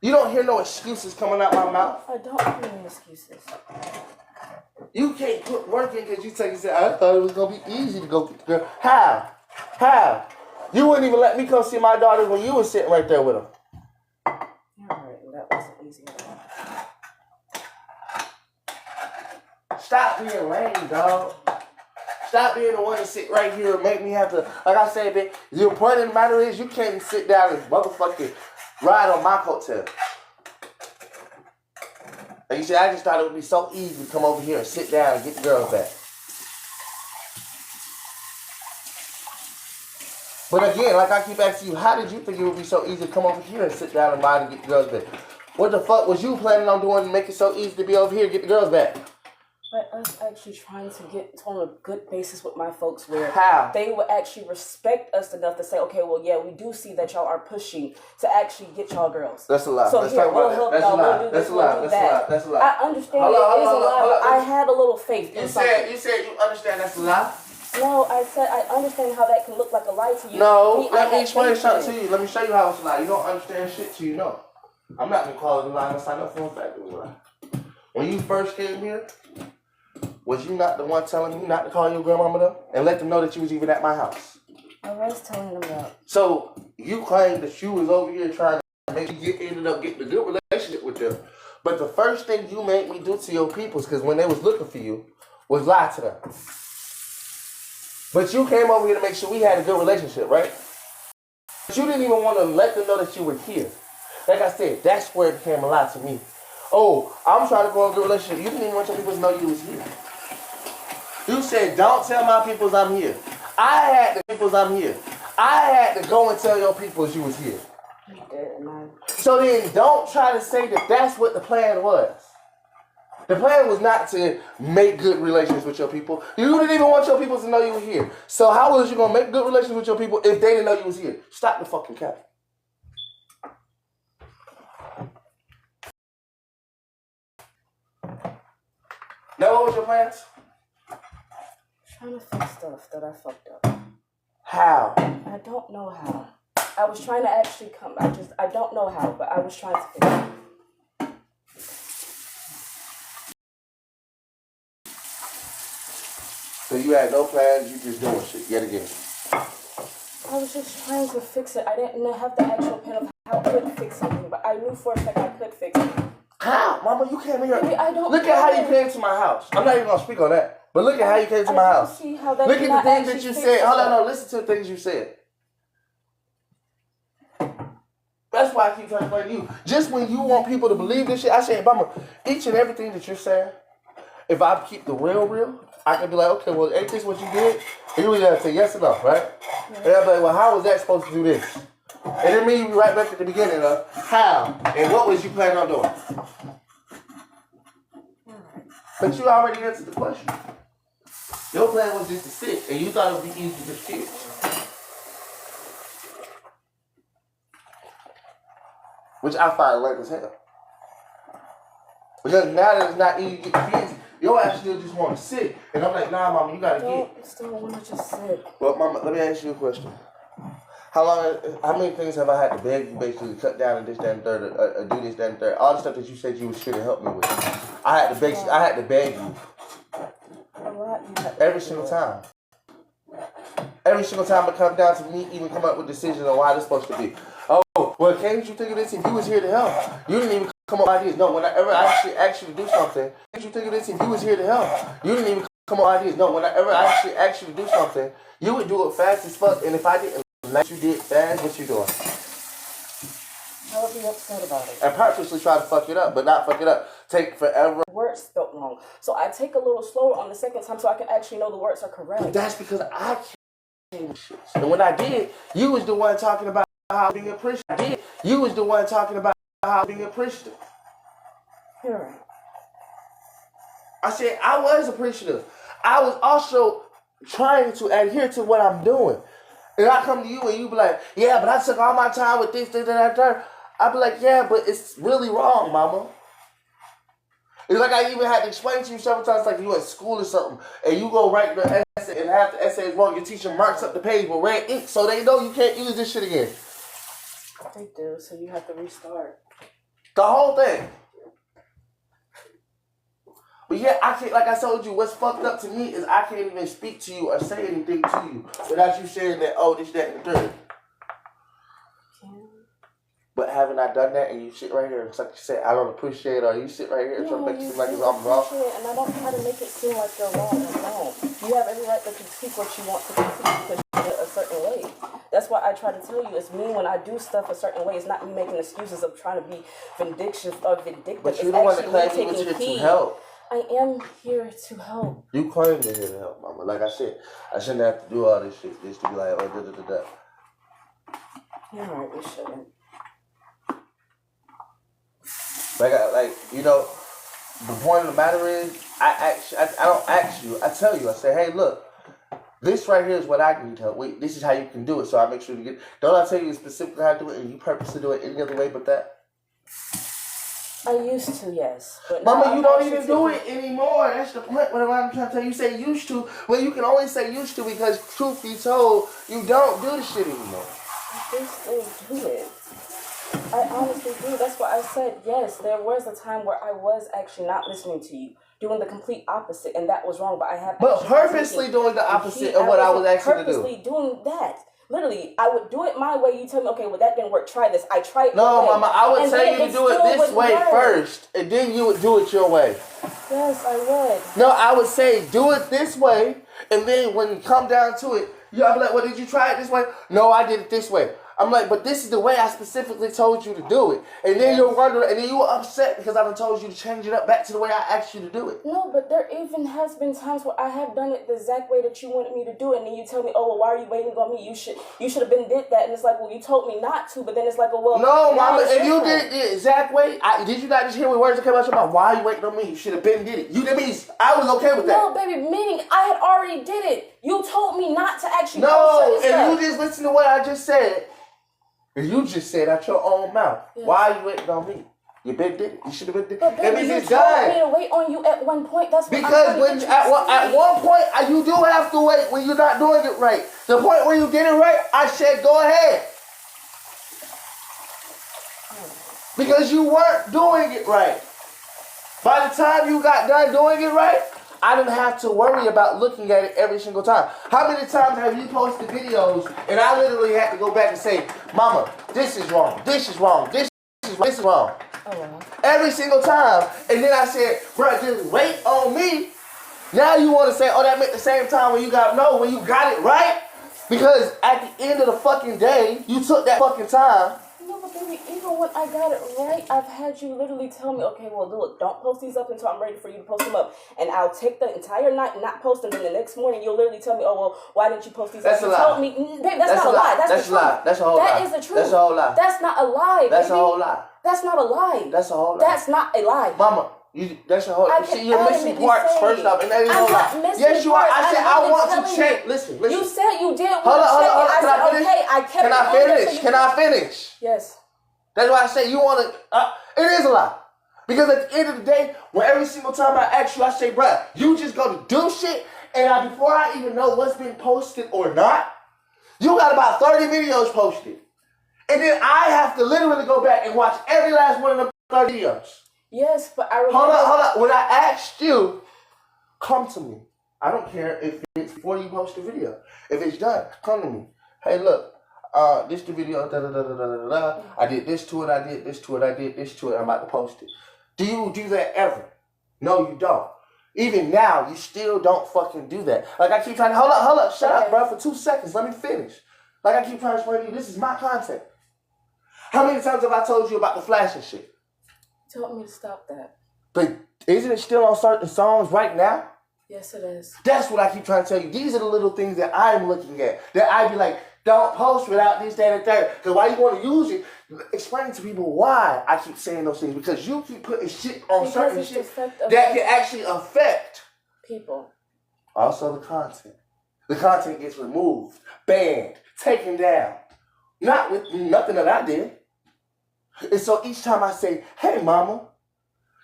You don't hear no excuses coming out my mouth. I don't hear any excuses. You can't put work in because you said, I thought it was going to be easy to go get the girl. How? How? You wouldn't even let me come see my daughters when you were sitting right there with them. You're right, that wasn't easy at all. Stop being lame, dog. Stop being the one to sit right here and make me have to, like I said, bitch, the point of the matter is you can't sit down and motherfucking ride on my coattail. And you said, I just thought it would be so easy to come over here and sit down and get the girls back. But again, like I keep asking you, how did you think it would be so easy to come over here and sit down and ride and get the girls back? What the fuck was you planning on doing to make it so easy to be over here and get the girls back? But us actually trying to get on a good basis with my folks where How? they would actually respect us enough to say, okay, well, yeah, we do see that y'all are pushing to actually get y'all girls. That's a lie. So Let's here, talk we'll about help that. y'all, we'll do this, we'll do that. That's a lie. I understand it is a lie, but I had a little faith in something. You said you understand that's a lie? No, I said I understand how that can look like a lie to you. No, let me explain something to you. Let me show you how it's a lie. You don't understand shit till you know. I'm not going to call it a lie unless I know for a fact it was a lie. When you first came here, was you not the one telling me not to call your grandmama though? And let them know that you was even at my house? I was telling them that. So, you claimed that you was over here trying to make you ended up getting a good relationship with them. But the first thing you made me do to your peoples, because when they was looking for you, was lie to them. But you came over here to make sure we had a good relationship, right? But you didn't even want to let them know that you were here. Like I said, that's where it became a lie to me. Oh, I'm trying to go in a good relationship. You didn't even want your people to know you was here. You said, don't tell my peoples I'm here. I had the peoples I'm here. I had to go and tell your peoples you was here. You did, man. So then don't try to say that that's what the plan was. The plan was not to make good relations with your people. You didn't even want your people to know you were here. So how was you going to make good relations with your people if they didn't know you was here? Stop the fucking cap. Now what was your plans? Trying to fix stuff that I fucked up. How? I don't know how. I was trying to actually come. I don't know how, but I was trying to fix it. So you had no plans, you just doing shit yet again. I was just trying to fix it. I didn't have the actual pen of how I could fix something, but I knew for a fact I could fix it. How? Mama, you came here. Maybe I don't look at how you came to my house. I'm not even going to speak on that. But look at how you came to my house. See how that look at the things that you said. Hold on, no, listen to the things you said. That's why I keep trying to explain to you. Just when you want people to believe this shit, I say, Mama, each and everything that you're saying, if I keep the real, I can be like, okay, well, ain't this what you did? And you gotta say yes or no, right? Yeah. And I'll be like, well, how was that supposed to do this? And then me, you be right back at the beginning of how and what was you planning on doing? But you already answered the question. Your plan was just to sit, and you thought it would be easy to shit. Which I find lame as hell. Because now that it's not easy to get busy, your ass still just want to sit. And I'm like, nah, mama, you gotta I still want to just sit. Well, mama, let me ask you a question. How many things have I had to beg you basically to cut down and this, that, and third, do this, that, and third? All the stuff that you said you was here to help me with. I had to beg you. A lot you had Every single time. Every single time it comes down to me even come up with decisions on why this supposed to be. Oh, well, can't you think of this if you was here to help? You didn't even come up with ideas. No, whenever I actually asked you to do something, can't you think of this if you was here to help? You didn't even come up with ideas. No, whenever I actually asked you to do something, you would do it fast as fuck. And if I didn't like you did fast, what you doing? I would be upset about it. And purposely try to fuck it up, but not fuck it up. Take forever. Words spelt wrong. So I take a little slower on the second time so I can actually know the words are correct. But that's because I can't shit. And when I did, you was the one talking about how being appreciative. You was the one talking about how being appreciative. You're right. I said I was appreciative. I was also trying to adhere to what I'm doing. And I come to you and you be like, yeah, but I took all my time with this, that. I be like, yeah, but it's really wrong, mama. It's like I even had to explain to you several times, like you at school or something, and you go write the essay, and half the essay is wrong. Your teacher marks up the page with red ink, so they know you can't use this shit again. They do, so you have to restart. The whole thing. But yeah, I can't, like I told you, what's fucked up to me is I can't even speak to you or say anything to you without you saying that, oh, this, that, and the third. But haven't I done that and you sit right here? It's like you said, I don't appreciate it, or you sit right here trying to make it seem like I'm wrong. And I don't try to make it seem like you're wrong. No. You have every right to critique what you want to critique because you do it a certain way. That's why I try to tell you, it's me when I do stuff a certain way. It's not me making excuses of trying to be vindictive or vindictive. But you don't want to claim you was here to help. I am here to help. You claim you're here to help, mama. Like I said, I shouldn't have to do all this shit just to be like, oh, da-da-da-da. You're right, we shouldn't. Like, you know, the point of the matter is, I don't ask you. I tell you. I say, hey, look, this right here is what I need help with. This is how you can do it. So I make sure to get. Don't I tell you specifically how to do it, and you purposely do it any other way but that? I used to, yes. But mama, you don't even do it anymore. That's the point. What I'm trying to tell you, you say used to. Well, you can only say used to because, truth be told, you don't do the shit anymore. I do still do it. I honestly do. That's why I said, yes, there was a time where I was actually not listening to you, doing the complete opposite, and that was wrong, but I have... But purposely doing the opposite of what I was asking to do. Purposely doing that. Literally, I would do it my way. You tell me, okay, well, that didn't work. Try this. I tried it. No, mama, I would tell you to do it this way first, and then you would do it your way. Yes, I would. No, I would say do it this way, and then when you come down to it, I'll be like, well, did you try it this way? No, I did it this way. I'm like, but this is the way I specifically told you to do it. And then you're wondering, and then you were upset because I done told you to change it up back to the way I asked you to do it. No, but there even has been times where I have done it the exact way that you wanted me to do it, and then you tell me, oh, well, why are you waiting on me? You should have been did that. And it's like, well, you told me not to, but then it's like, oh, well. No, mama, if you did it the exact way, did you not just hear the words that came out your mouth? Why are you waiting on me? You should have been did it. That means I was okay with that. No, baby, meaning I had already did it. You told me not to actually No, and you just listen to what I just said. You just said out your own mouth. Yes. Why are you waiting on me? You been did it. You should have been did it. But baby, you told me to wait on you at one point. That's what because when at one point you do have to wait when you're not doing it right. The point where you did it right, I said go ahead. Because you weren't doing it right. By the time you got done doing it right, I didn't have to worry about looking at it every single time. How many times have you posted videos and I literally had to go back and say, Mama, this is wrong, this is wrong, this is wrong. Oh, wow. Every single time. And then I said, bro, just wait on me. Now you want to say, oh, that meant the same time when you got it right. Because at the end of the fucking day, you took that fucking time. No, but baby, even when I got it right, I've had you literally tell me, okay, well, look, don't post these up until I'm ready for you to post them up. And I'll take the entire night and not post them. And the next morning, you'll literally tell me, oh, well, why didn't you post these up? You told me, babe, that's not a lie. That's the truth. That's a whole lie. That is the truth. That's a whole lie. That's not a lie, baby. That's a whole lie. That's not a lie. That's a whole lie. That's not a lie. Mama, that's a whole lie. See, you're missing parts first off, and that is a whole lie. Yes, you are. I said, I want to check. Listen. You said you did want to check it. Can I finish? Okay, I kept Can I finish? Can I finish? Yes. That's why I say you want to. It is a lie. Because at the end of the day, when every single time I ask you, I say, bruh, you just go to do shit, and before I even know what's been posted or not, you got about 30 videos posted. And then I have to literally go back and watch every last one of them 30 videos. Yes, but I remember. Hold up. When I asked you, come to me. I don't care if it's before you post the video. If it's done, come to me. Hey, look, this the video, da-da-da-da-da-da-da. I did this to it, I did this to it, I did this to it, I'm about to post it. Do you do that ever? No, you don't. Even now, you still don't fucking do that. Like I keep trying to, hold up, shut up, bro, for 2 seconds, let me finish. Like I keep trying to explain to you, this is my content. How many times have I told you about the flashing shit? You told me to stop that. But isn't it still on certain songs right now? Yes, it is. That's what I keep trying to tell you. These are the little things that I'm looking at. That I be like, don't post without this, that, and that. Because why you want to use it? Explain to people why I keep saying those things. Because you keep putting shit on certain shit that can actually affect people. Also the content. The content gets removed, banned, taken down. Not with nothing that I did. And so each time I say, hey mama,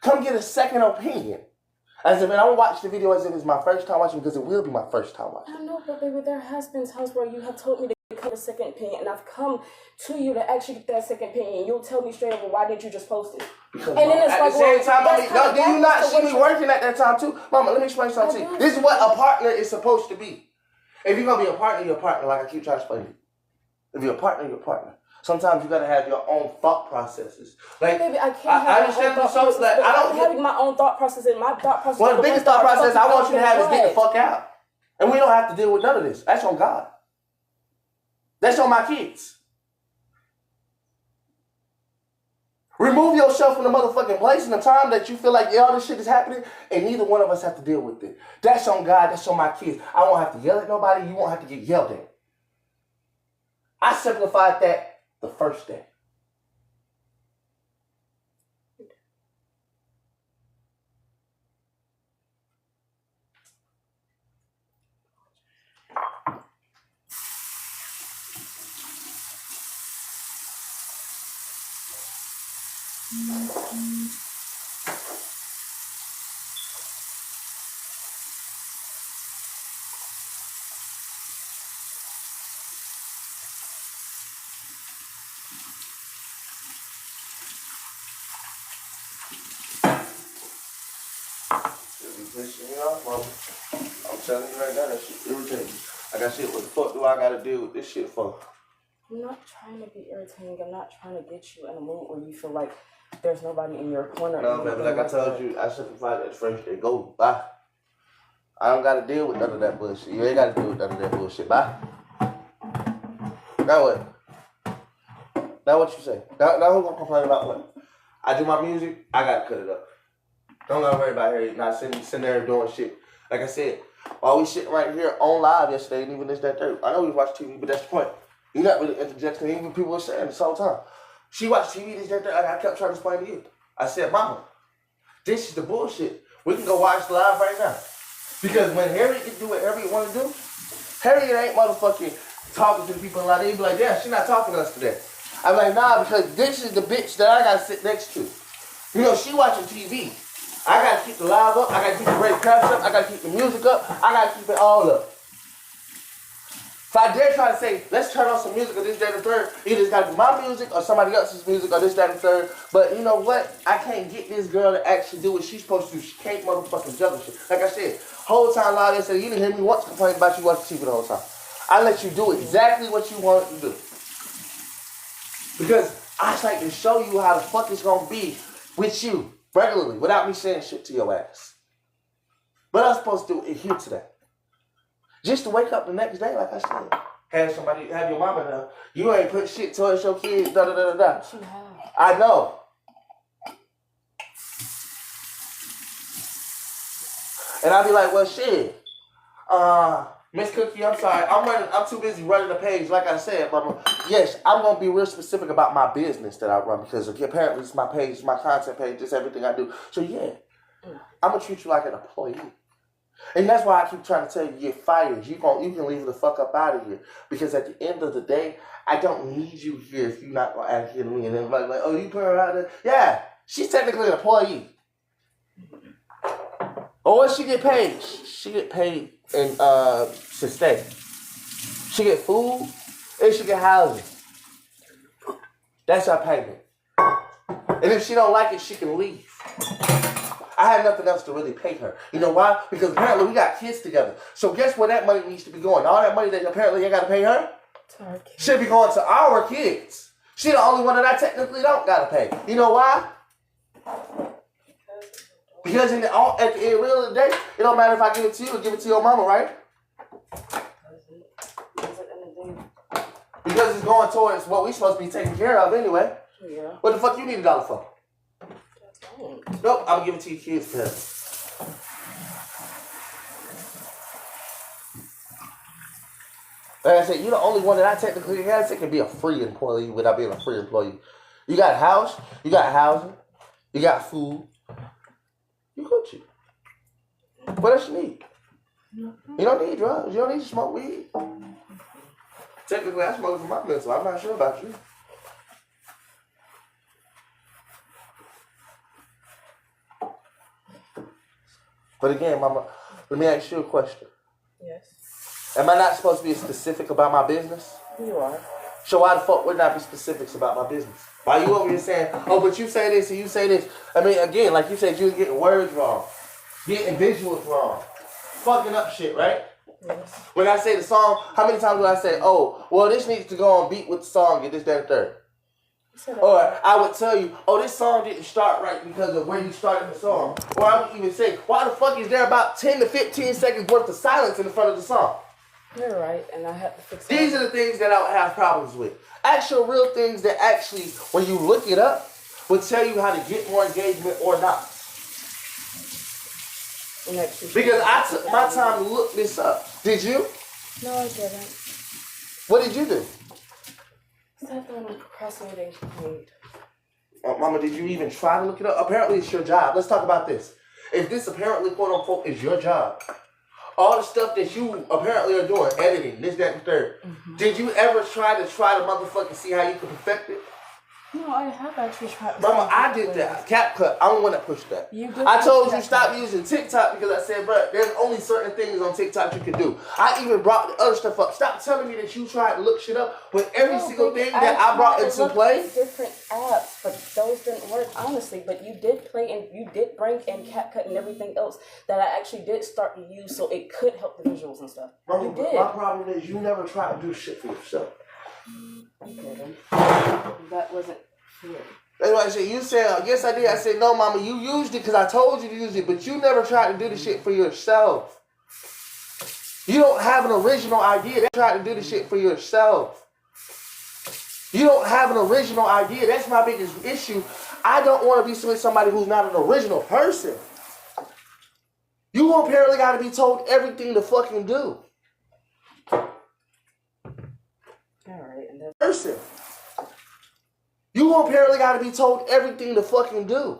come get a second opinion. As if, and I don't watch the video as if it's my first time watching, because it will be my first time watching. I know, but baby, there has been times where you have told me to come a second opinion, and I've come to you to actually get that second opinion, and you'll tell me straight up, well, why didn't you just post it? Because and then it's at like, the same time, well, do you not see me working at that time too? Mama, let me explain something to you. This is what a partner is supposed to be. If you're going to be a partner, you're a partner, like I keep trying to explain to you. If you're a partner, you're a partner. Sometimes you gotta have your own thought processes. Like, baby, I can't have I understand the songs. Like, I don't having my own thought process, and my thought process. One of the biggest thought process I want you to have is get the fuck out, and we don't have to deal with none of this. That's on God. That's on my kids. Remove yourself from the motherfucking place in the time that you feel like all this shit is happening, and neither one of us have to deal with it. That's on God. That's on my kids. I won't have to yell at nobody. You won't have to get yelled at. I simplified that the first day. Pissing me off, mama. I'm telling you right now, that shit irritating. Like I said, what the fuck do I gotta deal with this shit for? I'm not trying to be irritating. I'm not trying to get you in a mood where you feel like there's nobody in your corner. No, baby, like I told you, I simplified that first day. Go, bye. I don't gotta deal with none of that bullshit. You ain't gotta deal with none of that bullshit. Bye. Now what? Now what you say? Now who gonna complain about what? I do my music, I gotta cut it up. Don't gotta worry about her not sitting there doing shit. Like I said, while we sitting right here on live yesterday, and even this, that, third. I know we watch TV, but that's the point. You're not really interjecting. Even people were saying this whole time. She watched TV, this, that, third. I kept trying to explain to you. I said, mama, this is the bullshit. We can go watch live right now. Because when Harry can do what Harry want to do, Harry ain't motherfucking talking to the people in live. They be like, yeah, she not talking to us today. I'm like, nah, because this is the bitch that I gotta sit next to. You know, she watching TV. I gotta keep the live up. I gotta keep the great crafts up. I gotta keep the music up. I gotta keep it all up. If I dare try to say, let's turn on some music or this, that, and third, either it's gotta be my music or somebody else's music or this, that, and third. But you know what? I can't get this girl to actually do what she's supposed to do. She can't motherfucking juggle shit. Like I said, whole time live, they said, you didn't hear me once complain about you watching TV the whole time. I let you do exactly what you wanted to do. Because I just like to show you how the fuck it's gonna be with you. Regularly, without me saying shit to your ass. But I'm supposed to do it here today. Just to wake up the next day, like I said. Have your mama know. You ain't put shit towards your kids, da da da da da. She have. I know. And I'll be like, well, shit. Miss Cookie, I'm sorry. I'm too busy running the page. Like I said, mama. Yes, I'm going to be real specific about my business that I run because apparently it's my page, it's my content page, it's everything I do. So, yeah, I'm going to treat you like an employee. And that's why I keep trying to tell you, you're fired. You can leave the fuck up out of here. Because at the end of the day, I don't need you here if you're not going to adhere to me. And then like, oh, you put her out there? Yeah. She's technically an employee. Or what she get paid? She get paid and to stay. She get food and she get housing. That's her payment. And if she don't like it, she can leave. I had nothing else to really pay her. You know why? Because apparently we got kids together. So guess where that money needs to be going? All that money that apparently I gotta pay her should be going to our kids. She the only one that I technically don't gotta pay. You know why? Because at the end of the day, it don't matter if I give it to you or give it to your mama, right? Because it's going towards what we supposed to be taking care of anyway. Yeah. What the fuck you need $1 for? Nope, I'm gonna give it to your kids because. Like I said, you're the only one that I technically have that can be a free employee without being a free employee. You got a house, you got housing, you got food. You Gucci. What else you need? You don't need drugs. You don't need to smoke weed. Technically, I smoke for my mental. I'm not sure about you. But again, mama, let me ask you a question. Yes. Am I not supposed to be specific about my business? You are. So why the fuck would I be specifics about my business? Why you over here saying, oh, but you say this and you say this? I mean, again, like you said, you was getting words wrong. Getting visuals wrong. Fucking up shit, right? Yes. When I say the song, how many times do I say, oh, well, this needs to go on beat with the song, get this, that, and third? Or I would tell you, oh, this song didn't start right because of where you started the song. Or I would even say, why the fuck is there about 10 to 15 seconds worth of silence in the front of the song? You're right, and I have to fix These are the things that I would have problems with. Actual real things that actually, when you look it up, will tell you how to get more engagement or not. Because I took my time to look this up. Did you? No, I didn't. What did you do? Stop doing procrastinating. Mama, did you even try to look it up? Apparently it's your job. Let's talk about this. If this apparently, quote unquote, is your job, all the stuff that you apparently are doing, editing, this, that, and third, did you ever try to motherfucking see how you could perfect it? No, I have actually tried. Mama, I did that. CapCut, I'm the one that pushed that. I told you stop using TikTok because I said, bro, there's only certain things on TikTok you can do. I even brought the other stuff up. Stop telling me that you tried to look shit up when every single thing that I brought into play. Different apps, but those didn't work, honestly. But you did play and you did bring in CapCut and everything else that I actually did start to use so it could help the visuals and stuff. Mama, You did. my problem is you never try to do shit for yourself. Okay, that wasn't fair. That's why I said, you said, yes I did. I said, no mama, you used it because I told you to use it, but you never tried to do the shit for yourself. You don't have an original idea. They tried to do the shit for yourself. You don't have an original idea. That's my biggest issue. I don't want to be with somebody who's not an original person. You apparently got to be told everything to fucking do. Alright, and that's Person. You apparently got to be told everything to fucking do.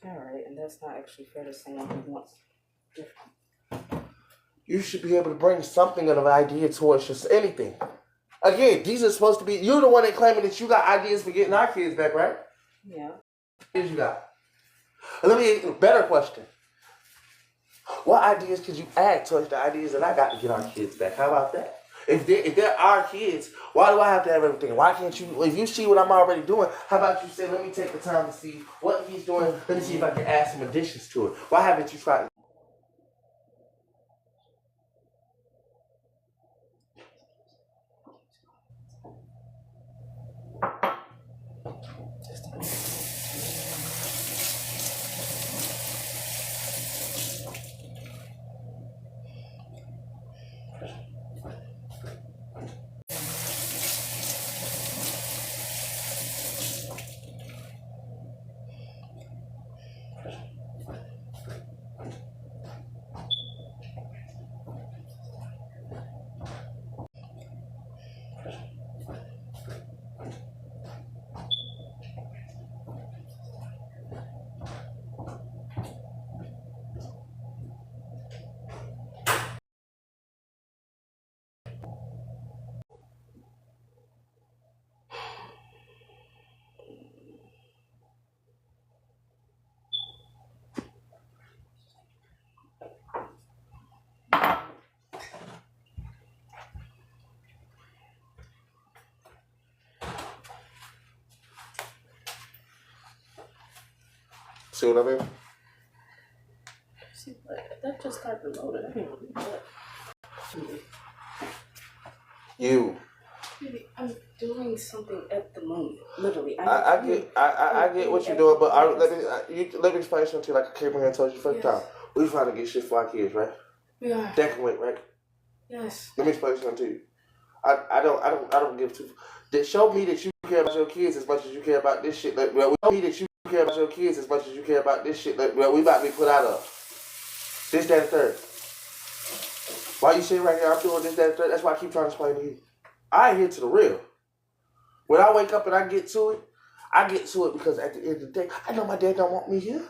alright, and that's not actually fair to someone who wants different. You should be able to bring something of an idea towards just anything. Again, these are supposed to be, you're the one that claiming that you got ideas for getting our kids back, right? Yeah. What you got? Let me ask you a better question. What ideas could you add towards the ideas that I got to get our kids back? How about that? If they're our kids, why do I have to have everything? Why can't you, if you see what I'm already doing, how about you say, let me take the time to see what he's doing, let me see if I can add some additions to it. Why haven't you tried? See what I mean? See, that just started loading. I didn't really know that. You. Baby, I'm doing something at the moment. Literally. I get what you're doing, but let me explain something to you like I came here and told you first time. We trying to get shit for our kids, right? Yeah. That can wait, right? Yes. Let me explain something to you. I don't give two. Show me that you care about your kids as much as you care about this shit. Show me that you care about your kids as much as you care about this shit. We about to be put out of this, that, and third. Why you sitting right here? I'm doing this, that, and third. That's why I keep trying to explain to you. I ain't here to the real. When I wake up and I get to it because at the end of the day, I know my dad don't want me here.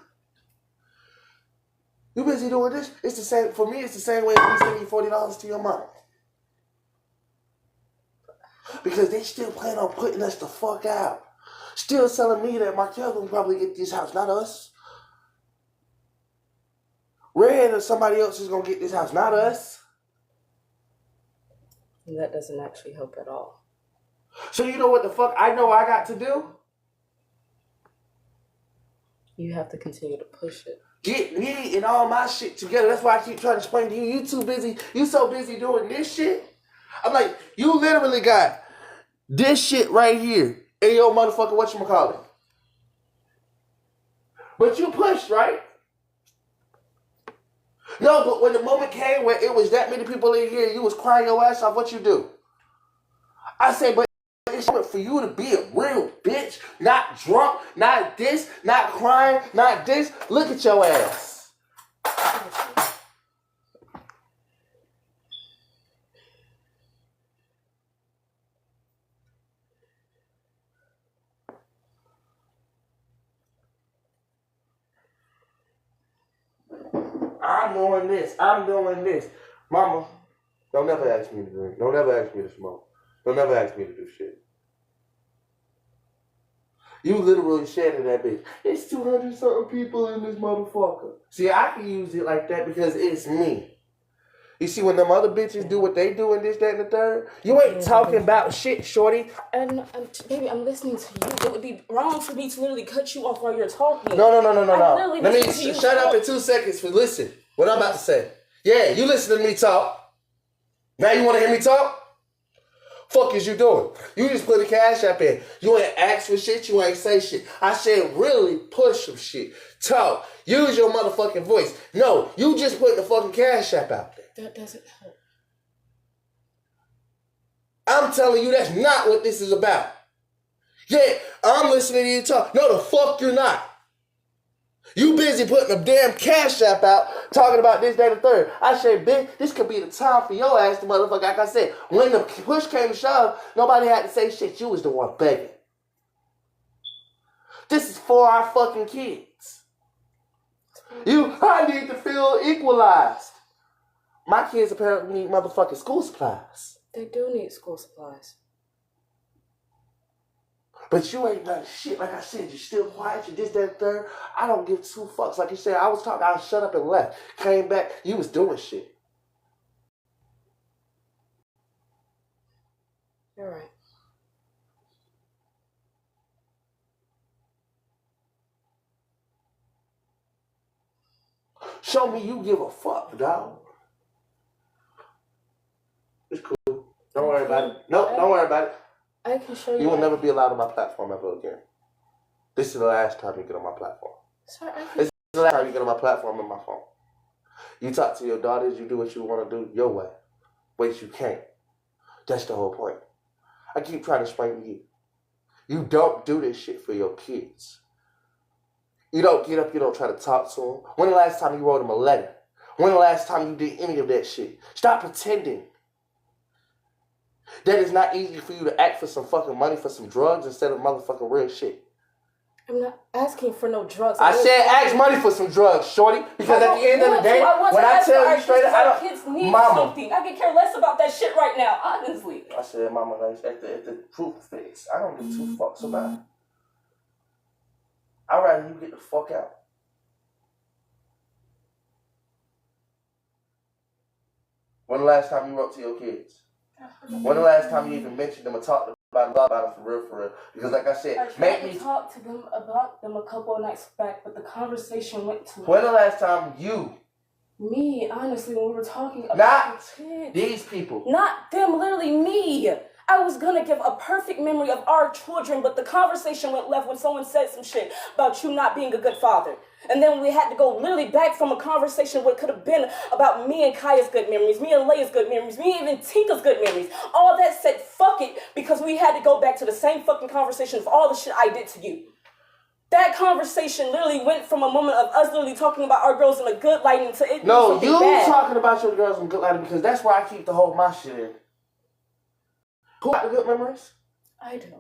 You busy doing this? It's the same for me. It's the same way as me sending $40 to your mom. Because they still plan on putting us the fuck out. Still telling me that Markel will probably get this house, not us. Red or somebody else is gonna get this house, not us. And that doesn't actually help at all. So you know what the fuck I know I got to do? You have to continue to push it. Get me and all my shit together. That's why I keep trying to explain to you. You too busy. You so busy doing this shit. I'm like, you literally got this shit right here in your motherfucker whatchamacallit. But you pushed, right? No, but when the moment came where it was that many people in here, you was crying your ass off, what you do? I say, but it's for you to be a real bitch, not drunk, not this, not crying, not this. Look at your ass. I'm doing this. Mama, don't never ask me to drink. Don't never ask me to smoke. Don't never ask me to do shit. You literally said to that bitch, it's 200 something people in this motherfucker. See, I can use it like that because it's me. You see, when them other bitches do what they do and this, that, and the third, you ain't talking about shit, shorty. And baby, I'm listening to you. It would be wrong for me to literally cut you off while you're talking. No. Let me shut up in 2 seconds for listen. What I'm about to say. Yeah, you listen to me talk. Now you want to hear me talk? Fuck is you doing? You just put a cash app in. You ain't ask for shit. You ain't say shit. I said really push some shit. Talk. Use your motherfucking voice. No, you just put the fucking cash app out there. That doesn't help. I'm telling you that's not what this is about. Yeah, I'm listening to you talk. No, the fuck you're not. You busy putting a damn cash app out, talking about this, that, and the third. I say, bitch, this could be the time for your ass to motherfucker. Like I said, when the push came to shove, nobody had to say shit. You was the one begging. This is for our fucking kids. I need to feel equalized. My kids apparently need motherfucking school supplies. They do need school supplies. But you ain't done shit. Like I said, you're still quiet. You this, that, and third. I don't give two fucks. Like you said, I was talking. I shut up and left. Came back. You was doing shit. You're right. Show me you give a fuck, dog. It's cool. Don't worry about it. No, don't worry about it. I can show you. You will never be allowed on my platform ever again. This is the last time you get on my platform. Sir, This is the last time you get on my platform and my phone. You talk to your daughters, you do what you want to do your way. Wait, you can't. That's the whole point. I keep trying to explain to you. You don't do this shit for your kids. You don't get up, you don't try to talk to them. When the last time you wrote them a letter? When the last time you did any of that shit? Stop pretending. That is not easy for you to act for some fucking money for some drugs instead of motherfucking real shit. I'm not asking for no drugs. I said ask money for some drugs, shorty. Because at the end of the day, when I tell you straight up, I don't. Kids need Mama. something. I could care less about that shit right now, honestly. I said, Mama, if the proof fits, I don't give two fucks about it. I'd rather you get the fuck out. When the last time you wrote to your kids? When the last time you even mentioned them or talked to them? about it for real. Because like I said, I tried to talk to them about them a couple of nights back, but the conversation went to when the last time you... Me, honestly, when we were talking about Not the kids. these people. Not them, literally me. I was gonna give a perfect memory of our children, but the conversation went left when someone said some shit about you not being a good father. And then we had to go literally back from a conversation what could have been about me and Kaya's good memories, me and Leia's good memories, me and even Tinka's good memories. All that said, fuck it, because we had to go back to the same fucking conversation of all the shit I did to you. That conversation literally went from a moment of us literally talking about our girls in a good light into it. No, you bad. talking about your girls in good light because that's where I keep the whole my shit in. Who got the good memories? I do.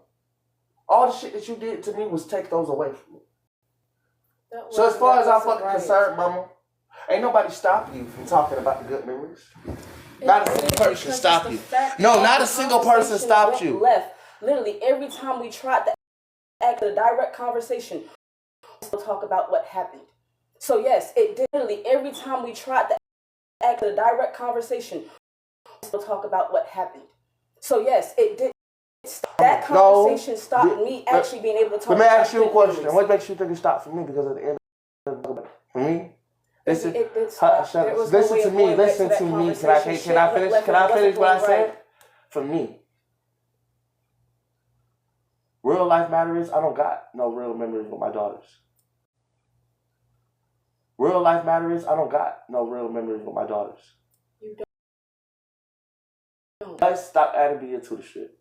All the shit that you did to me was take those away from me. So as That far as I'm wasn't fucking right. concerned, mama, ain't nobody stopping you from talking about the good memories. Not a single person stopped you. No, not a single person stopped you. Left. Literally, every time we tried to act a direct conversation, we'll talk about what happened. So yes, it did. Literally, every time we tried to act a direct conversation, we'll talk about what happened. So yes, it did. That conversation stopped me actually being able to talk. Let me about ask you a question. memories. What makes you think it stopped for me? Because at the end of the day, for me, listen, It did stop. There was no way listen to of me. going back Listen that to me. conversation. Can I finish? Can I finish what I Right. said? For me, real life matters. I don't got no real memories with my daughters. Real life matters. I don't got no real memories with my daughters. You don't. Let's stop adding me into the shit.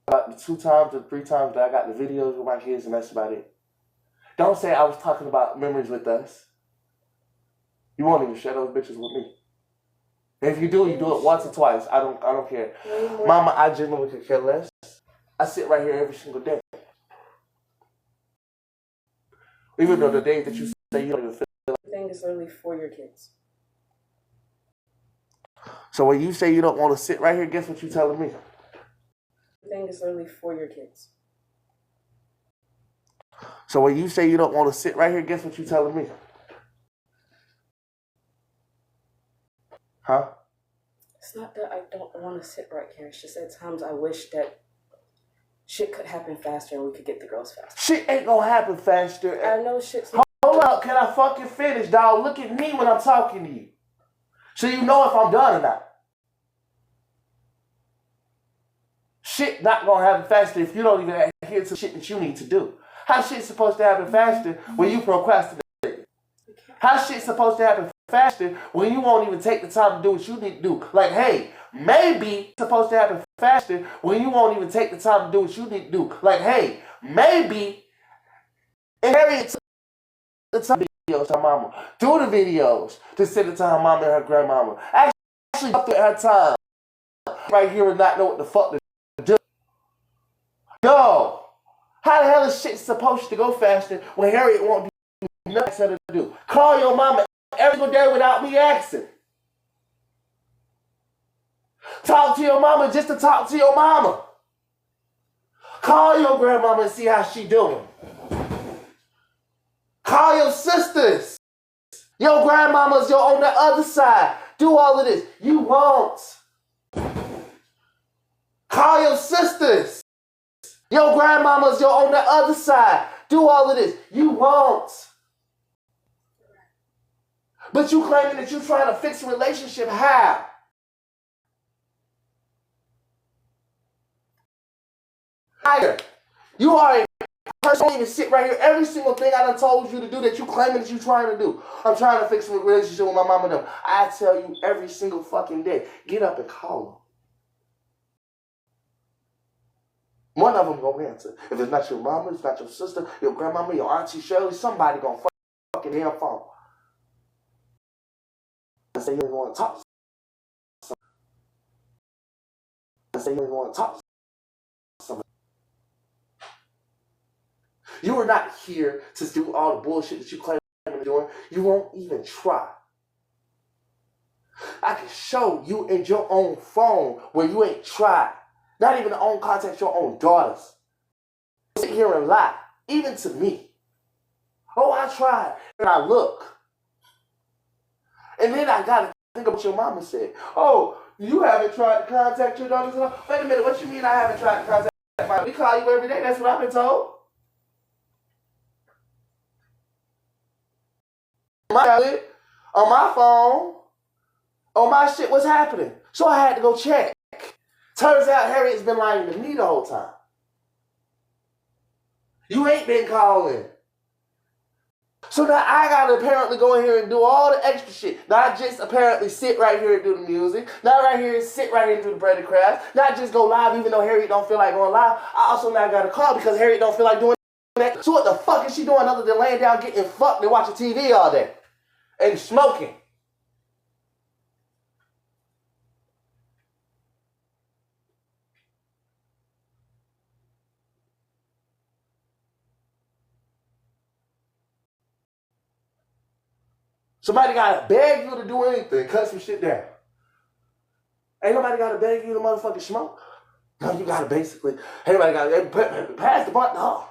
About the 2 times or 3 times that I got the videos with my kids, and that's about it. Don't say I was talking about memories with us. You won't even share those bitches with me. If you do, you do it once or twice. I don't care. Mama, I genuinely could care less. I sit right here every single day. Even though the days that you say you don't even feel like. Everything is literally for your kids. So when you say you don't want to sit right here, guess what you're telling me? Everything is literally for your kids. So when you say you don't want to sit right here, guess what you're telling me? Huh? It's not that I don't want to sit right here. It's just at times I wish that shit could happen faster and we could get the girls faster. Shit ain't gonna happen faster. I know shit's... Hold up, can I fucking finish, dog? Look at me when I'm talking to you. So you know if I'm done or not. Shit not gonna happen faster if you don't even adhere to shit that you need to do. How shit's supposed to happen faster when you procrastinate? How shit's supposed to happen faster when you won't even take the time to do what you need to do? Like, hey, maybe it's supposed to happen faster when you won't even take the time to do what you need to do. Like, hey, maybe Harriet took the time to videos to her mama. Do the videos to send it to her mama and her grandmama. Actually, up at her time right here and not know what the fuck to do. Yo, how the hell is shit supposed to go faster when Harriet won't do nothing to do? Call your mama every single day without me asking. Talk to your mama just to talk to your mama. Call your grandmama and see how she doing. Call your sisters. Your grandmamas, you're on the other side. Do all of this. You won't. Call your sisters. Your grandmamas, you're on the other side. Do all of this. You won't. But you claiming that you're trying to fix a relationship. How? You are a person who even sit right here. Every single thing I done told you to do that you claiming that you're trying to do. I'm trying to fix a relationship with my mama and them. I tell you every single fucking day. Get up and call them. One of them gonna answer. If it's not your mama, it's not your sister, your grandmama, your auntie Shirley, somebody gonna fucking damn phone. I say you ain't want to talk to somebody. I say you ain't want to talk to somebody. You are not here to do all the bullshit that you claim you're doing. You won't even try. I can show you in your own phone where you ain't tried. Not even to own contact your own daughters. Sit here and lie, even to me. Oh, I tried, and I look. And then I gotta think of what your mama said. Oh, you haven't tried to contact your daughters? Wait a minute, what you mean I haven't tried to contact We call you every day. That's what I've been told. On my phone, on my shit, what's happening? So I had to go check. Turns out Harriet's been lying to me the whole time. You ain't been calling. So now I gotta apparently go in here and do all the extra shit. Not just apparently sit right here and do the music. Not right here and sit right here and do the bread and crafts. Not just go live even though Harriet don't feel like going live. I also now gotta call because Harriet don't feel like doing that. So what the fuck is she doing other than laying down getting fucked and watching TV all day? And smoking? Somebody gotta beg you to do anything, cut some shit down. Ain't nobody gotta beg you to motherfucking smoke. No, you gotta basically, everybody gotta pass the blunt. No.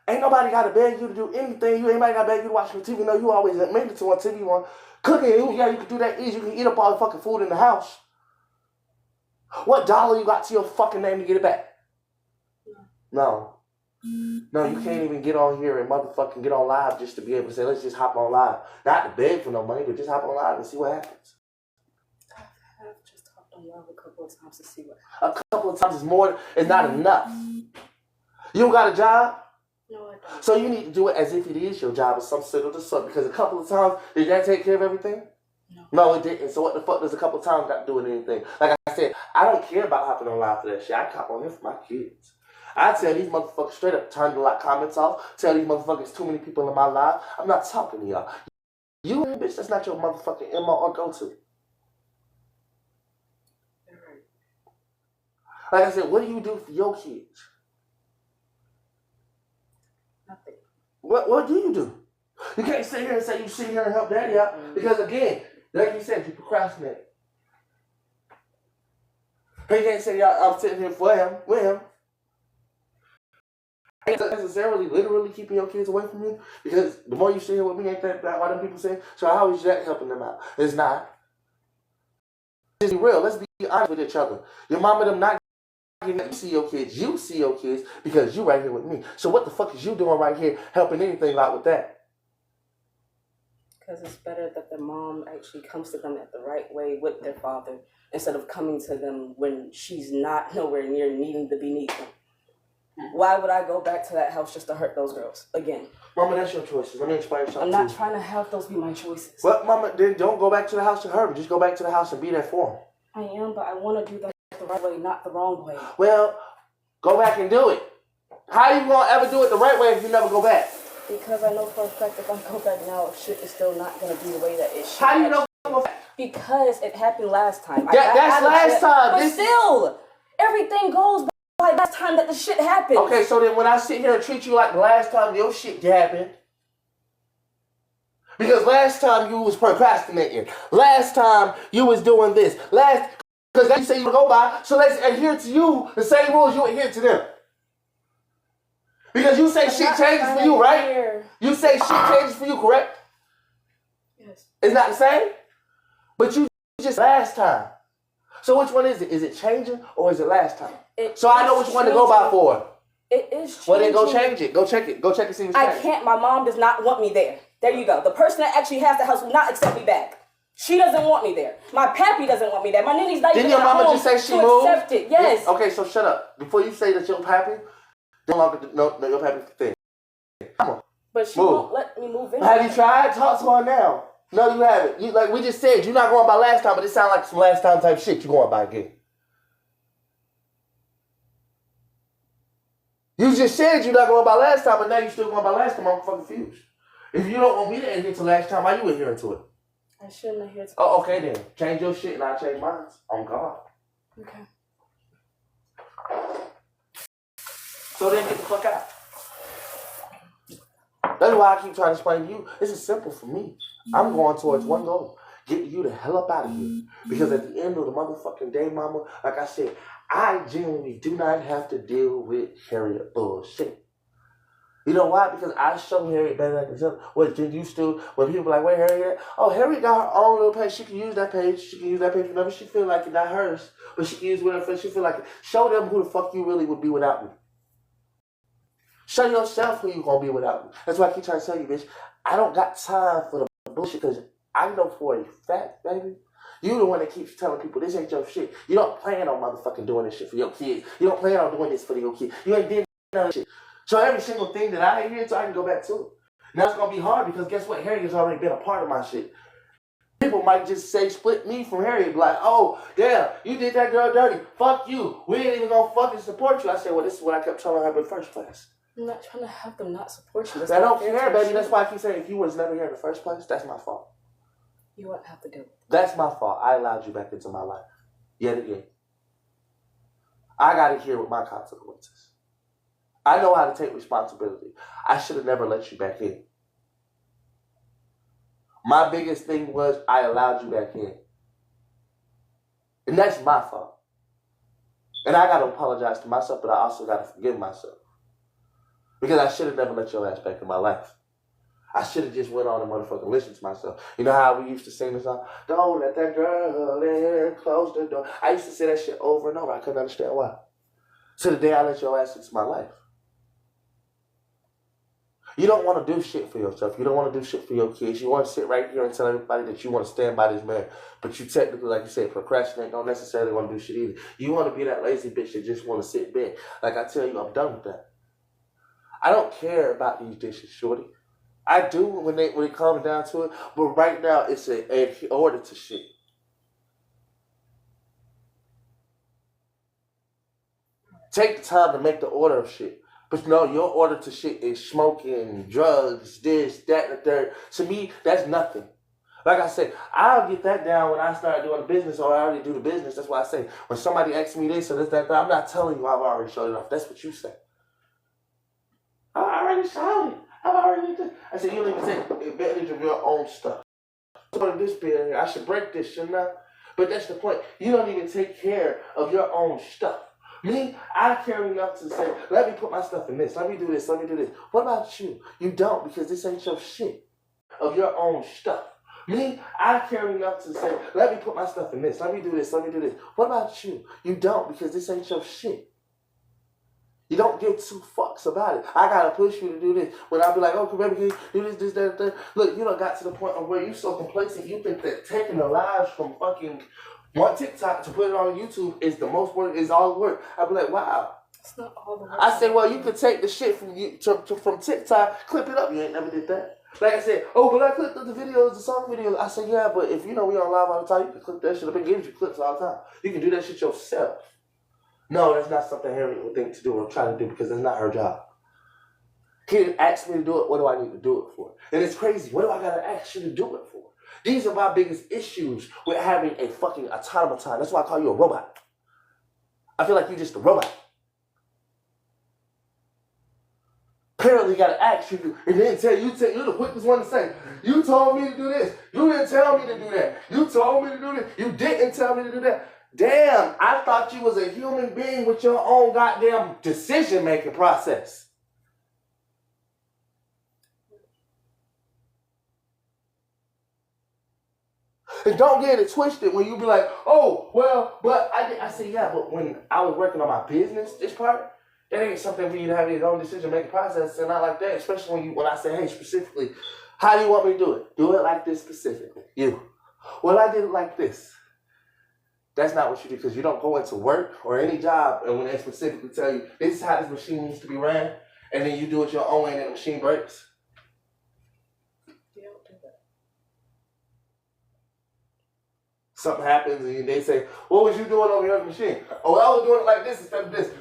Ain't nobody gotta beg you to do anything. You ain't nobody gotta beg you to watch TV. No, you always made it to on TV one. Cooking, yeah, you can do that easy. You can eat up all the fucking food in the house. What dollar you got to your fucking name to get it back? No. No, you can't even get on here and motherfucking get on live just to be able to say, let's just hop on live. Not to beg for no money, but just hop on live and see what happens. I've just hopped on live a couple of times to see what happens. A couple of times is more, it's not enough. You don't got a job? No, I don't. So you need to do it as if it is your job or some sort of the sort, because a couple of times, did that take care of everything? No, it didn't. So what the fuck does a couple of times got to do with anything? Like I said, I don't care about hopping on live for that shit. I hop on here for my kids. I tell these motherfuckers straight up, turn the like comments off. Tell these motherfuckers too many people in my live. I'm not talking to y'all. You bitch, that's not your motherfucking MO or go-to. Like I said, what do you do for your kids? Nothing. What do you do? You can't sit here and say you sit here and help daddy out because again, like you said, you procrastinate. You can't say I'm sitting here for him, with him. Ain't necessarily literally keeping your kids away from you because the more you sit here with me, ain't that why them people say, so how is that helping them out? It's not. Let's be real. Let's be honest with each other. Your mama them not getting you see your kids. You see your kids because you right here with me. So what the fuck is you doing right here helping anything out with that? Because it's better that the mom actually comes to them at the right way with their father instead of coming to them when she's not nowhere near needing to be needed. Why would I go back to that house just to hurt those girls again? Mama, that's your choices. Let me explain something. I'm not trying to have those be my choices. Well, Mama, then don't go back to the house to her. Just go back to the house and be there for him. I am, but I want to do that the right way, not the wrong way. Well, go back and do it. How you gonna ever do it the right way if you never go back? Because I know for a fact if I go back now, shit is still not going to be the way that it should. How do you know for a fact? Because it happened last time. That's last time. But still, everything goes by last time that the shit happened. Okay, so then when I sit here and treat you like the last time your shit happened, because last time you was procrastinating, last time you was doing this, because they say you go by, so let's adhere to you the same rules you adhere to them. Because you say shit changes for you, right? You say shit changes for you, correct? Yes. It's not the same? But you just last time. So which one is it? Is it changing or is it last time? So I know which one to go by for. It is changing. Well, then go change it. Go check it. Go check and see what's changing. I can't. My mom does not want me there. There you go. The person that actually has the house will not accept me back. She doesn't want me there. My pappy doesn't want me there. My nanny's not even Didn't your mama just say she moved? Accept it. Yes. Okay, so shut up. Before you say that your pappy, no longer no your pappy thing. Come on. But she won't let me move in. Have you tried? Talk to her now. No, you haven't. You like we just said, you're not going by last time, but it sounds like some last time type shit you're going by again. You just said you're not going by last time, but now you're still going by last time. I'm fucking confused. If you don't want me to adhere to last time, why you adhering to it? I shouldn't adhere to it. Oh, okay then. Change your shit and I'll change mine. On God. Okay. So then get the fuck out. That's why I keep trying to explain to you. This is simple for me. I'm going towards one goal. Get you the hell up out of here. Because at the end of the motherfucking day, mama, like I said, I genuinely do not have to deal with Harriet bullshit. You know why? Because I show Harriet better than herself. What then you still, when people are like, where Harriet? Oh, Harriet got her own little page. She can use that page. She can use that page whenever she feel like it. Not hers. But she can use whatever she feel like it. Show them who the fuck you really would be without me. Show yourself who you gonna be without me. That's why I keep trying to tell you, bitch. I don't got time for the bullshit because I know for a fact, baby. You the one that keeps telling people this ain't your shit. You don't plan on motherfucking doing this shit for your kids. You don't plan on doing this for your kids. You ain't did none of shit. So every single thing that I hear, so I can go back to it. Now it's gonna be hard because guess what? Harry has already been a part of my shit. People might just say split me from Harry, be like, oh, damn, you did that girl dirty. Fuck you. We ain't even gonna fucking support you. I said, well, this is what I kept telling her in the first place. I'm not trying to have them not support you. I don't care, baby. That's why I keep saying if you was never here in the first place, that's my fault. You wouldn't have to do it. That's my fault. I allowed you back into my life. Yet again. I gotta hear with my consequences. I know how to take responsibility. I should have never let you back in. My biggest thing was I allowed you back in. And that's my fault. And I gotta apologize to myself, but I also gotta forgive myself. Because I should have never let your ass back in my life. I should have just went on and motherfucking listened to myself. You know how we used to sing the song, don't let that girl in, close the door. I used to say that shit over and over. I couldn't understand why. So the day I let your ass into my life. You don't want to do shit for yourself. You don't want to do shit for your kids. You want to sit right here and tell everybody that you want to stand by this man. But you technically, like you said, procrastinate, don't necessarily want to do shit either. You want to be that lazy bitch that just want to sit back. Like I tell you, I'm done with that. I don't care about these dishes, shorty. I do when it comes down to it, but right now it's an order to shit. Take the time to make the order of shit. But no, your order to shit is smoking, drugs, this, that, and the third. To me, that's nothing. Like I said, I'll get that down when I start doing the business or I already do the business. That's why I say, when somebody asks me this or this, that, I'm not telling you I've already showed it off. That's what you say. I already showed it. I've already did this. I said, you don't even take advantage of your own stuff. So this beer here, I should break this, shouldn't I? But that's the point. You don't even take care of your own stuff. Me, I care enough to say, let me put my stuff in this. Let me do this. Let me do this. What about you? You don't, because this ain't your shit. Of your own stuff. Me, I care enough to say, let me put my stuff in this. Let me do this. Let me do this. What about you? You don't, because this ain't your shit. You don't give two fucks about it. I gotta push you to do this. When I be like, oh, baby, can you do this, that, that. Look, you done got to the point of where you so complacent, you think that taking the lives from fucking one TikTok to put it on YouTube is the most work, is all the work. I be like, wow. It's not all the work. I say, well, you could take the shit from TikTok, clip it up. You ain't never did that. Like I said, oh, but I clipped up the videos, the song videos. I said, yeah, but if you know we on live all the time, you can clip that shit up. It gives you clips all the time. You can do that shit yourself. No, that's not something Harriet would think to do or try to do because it's not her job. He asked me to do it. What do I need to do it for? And it's crazy. What do I got to ask you to do it for? These are my biggest issues with having a fucking automaton. That's why I call you a robot. I feel like you're just a robot. Apparently, got to ask you, and then tell you, you're the quickest one to say, you told me to do this. You didn't tell me to do that. You told me to do this. You didn't tell me to do that. Damn, I thought you was a human being with your own goddamn decision-making process. And don't get it twisted when you be like, oh, well, but I say, yeah, but when I was working on my business, this part, that ain't something for you to have your own decision-making process and not like that, especially when I say, hey, specifically, how do you want me to do it? Do it like this specifically. You. Well, I did it like this. That's not what you do because you don't go into work or any job and when they specifically tell you, this is how this machine needs to be ran, and then you do it your own way and the machine breaks. You don't do that. Something happens and they say, what was you doing over here on the machine? Oh, I was doing it like this instead of this.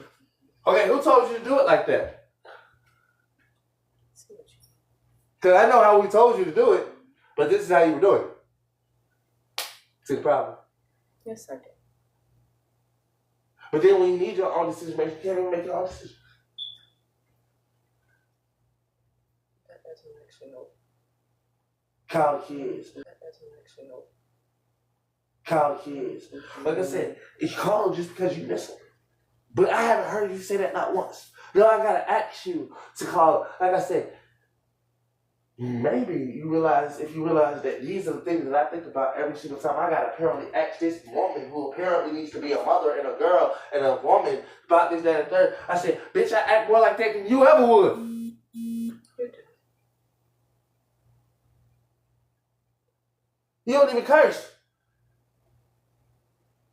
Okay, who told you to do it like that? Because I know how we told you to do it, but this is how you were doing it. See the problem? Yes, I did. But then when you need your own decision making, you can't even make your own decision. That doesn't actually know. Call the kids. That doesn't actually know. Call the kids. Like I said, it's called just because you miss them. But I haven't heard you say that not once. No, I gotta ask you to call. Like I said, Maybe you realize, if you realize that these are the things that I think about every single time I gotta apparently ask this woman who apparently needs to be a mother and a girl and a woman about this, that, and third. I said, bitch, I act more like that than you ever would. You don't even curse.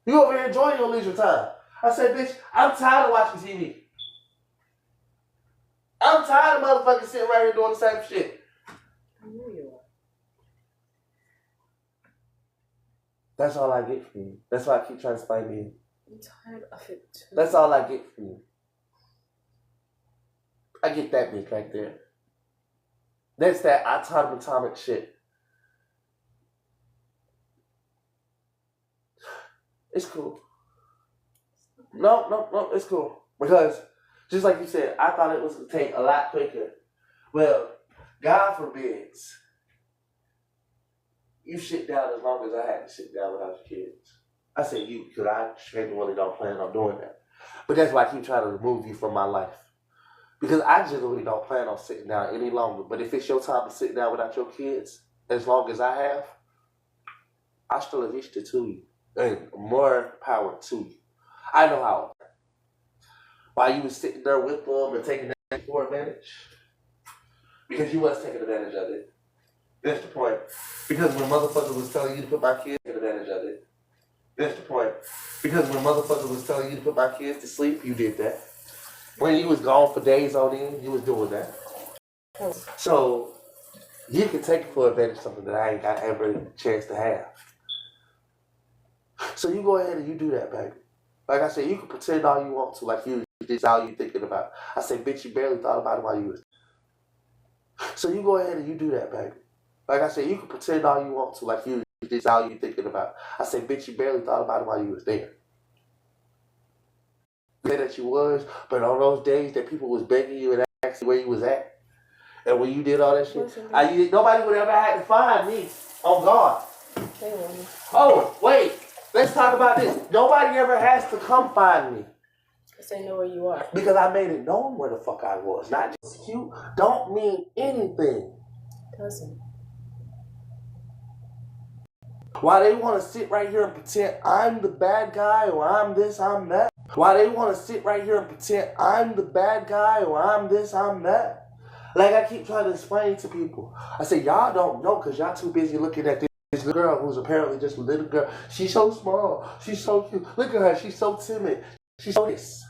You over here enjoying your leisure time. I said, bitch, I'm tired of watching TV. I'm tired of motherfuckers sitting right here doing the same shit. I know you are. That's all I get from you. That's why I keep trying to explain to you. I'm tired of it too. That's all I get from you. I get that bitch right there. That's that atomic shit. It's cool. No, it's cool. Because, just like you said, I thought it was going to take a lot quicker. Well, God forbids you sit down as long as I had to sit down without your kids. I say you, because I genuinely don't plan on doing that. But that's why I keep trying to remove you from my life. Because I genuinely don't plan on sitting down any longer. But if it's your time to sit down without your kids, as long as I have, I still have reached it to you. And more power to you. I know how. While you was sitting there with them and taking that for advantage. Because you was taking advantage of it. That's the point. Because when motherfucker was telling you to put my kids, taking advantage of it. That's the point. Because when motherfucker was telling you to put my kids to sleep, you did that. When you was gone for days on end, you was doing that. So, you can take for advantage of something that I ain't got ever a chance to have. So you go ahead and you do that, baby. Like I said, you can pretend all you want to, like this is all you thinking about. I say, bitch, you barely thought about it while you was. So you go ahead and you do that, baby. Like I said, you can pretend all you want to, like this is all you thinking about. I say, bitch, you barely thought about it while you was there. Say that you was, but on those days that people was begging you and asking where you was at, and when you did all that shit, nobody would ever have to find me on God. Oh, wait. Let's talk about this. Nobody ever has to come find me. Because they know where you are. Because I made it known where the fuck I was. Not just cute. Don't mean anything. Doesn't. Why they want to sit right here and pretend I'm the bad guy or I'm this, I'm that. Why they want to sit right here and pretend I'm the bad guy or I'm this, I'm that. Like I keep trying to explain to people. I say, y'all don't know because y'all too busy looking at this little girl who's apparently just a little girl. She's so small. She's so cute. Look at her. She's so timid. She's so this.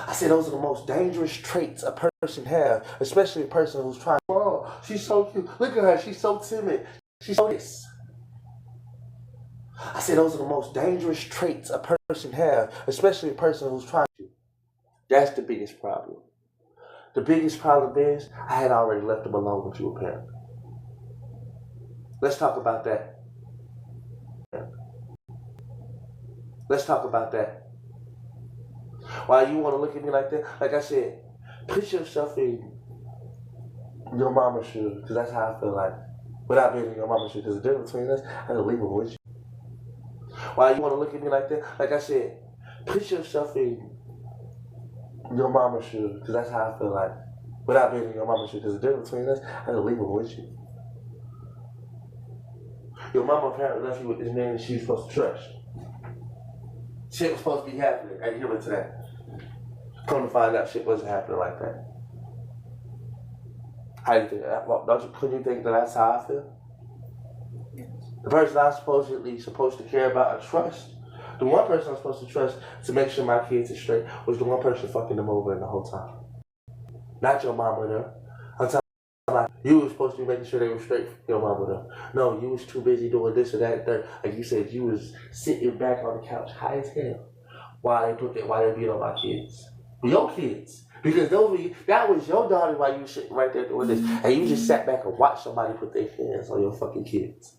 I say those are the most dangerous traits a person has, especially a person who's trying. Small. She's so cute. Look at her. She's so timid. She's so this. I say those are the most dangerous traits a person has, especially a person who's trying to. That's the biggest problem. The biggest problem is I had already left them alone with you apparently. Let's talk about that. Let's talk about that. Why you want to look at me like that? Like I said, put yourself in your mama's shoes, because that's how I feel like. Without being in your mama's shoes, because the difference between us, I had to leave them with you. Why you want to look at me like that? Like I said, put yourself in your mama's shoes, because that's how I feel like. Without being in your mama's shoes, because the difference between us, I had to leave them with you. Your mama apparently left you with this man that she was supposed to trust. Shit was supposed to be happening. I give it to that. Come to find out shit wasn't happening like that. How do you think that? Couldn't you think that that's how I feel? The person I'm supposed to care about and trust, the one person I'm supposed to trust to make sure my kids are straight was the one person fucking them over in the whole time. Not your mama there. I'm talking about you were supposed to be making sure they were straight for your mama there. No, you was too busy doing this or that and that. Like you said, you was sitting back on the couch high as hell while they beat on my kids. Your kids. Because that was your daughter while you were sitting right there doing this. And you just sat back and watched somebody put their hands on your fucking kids.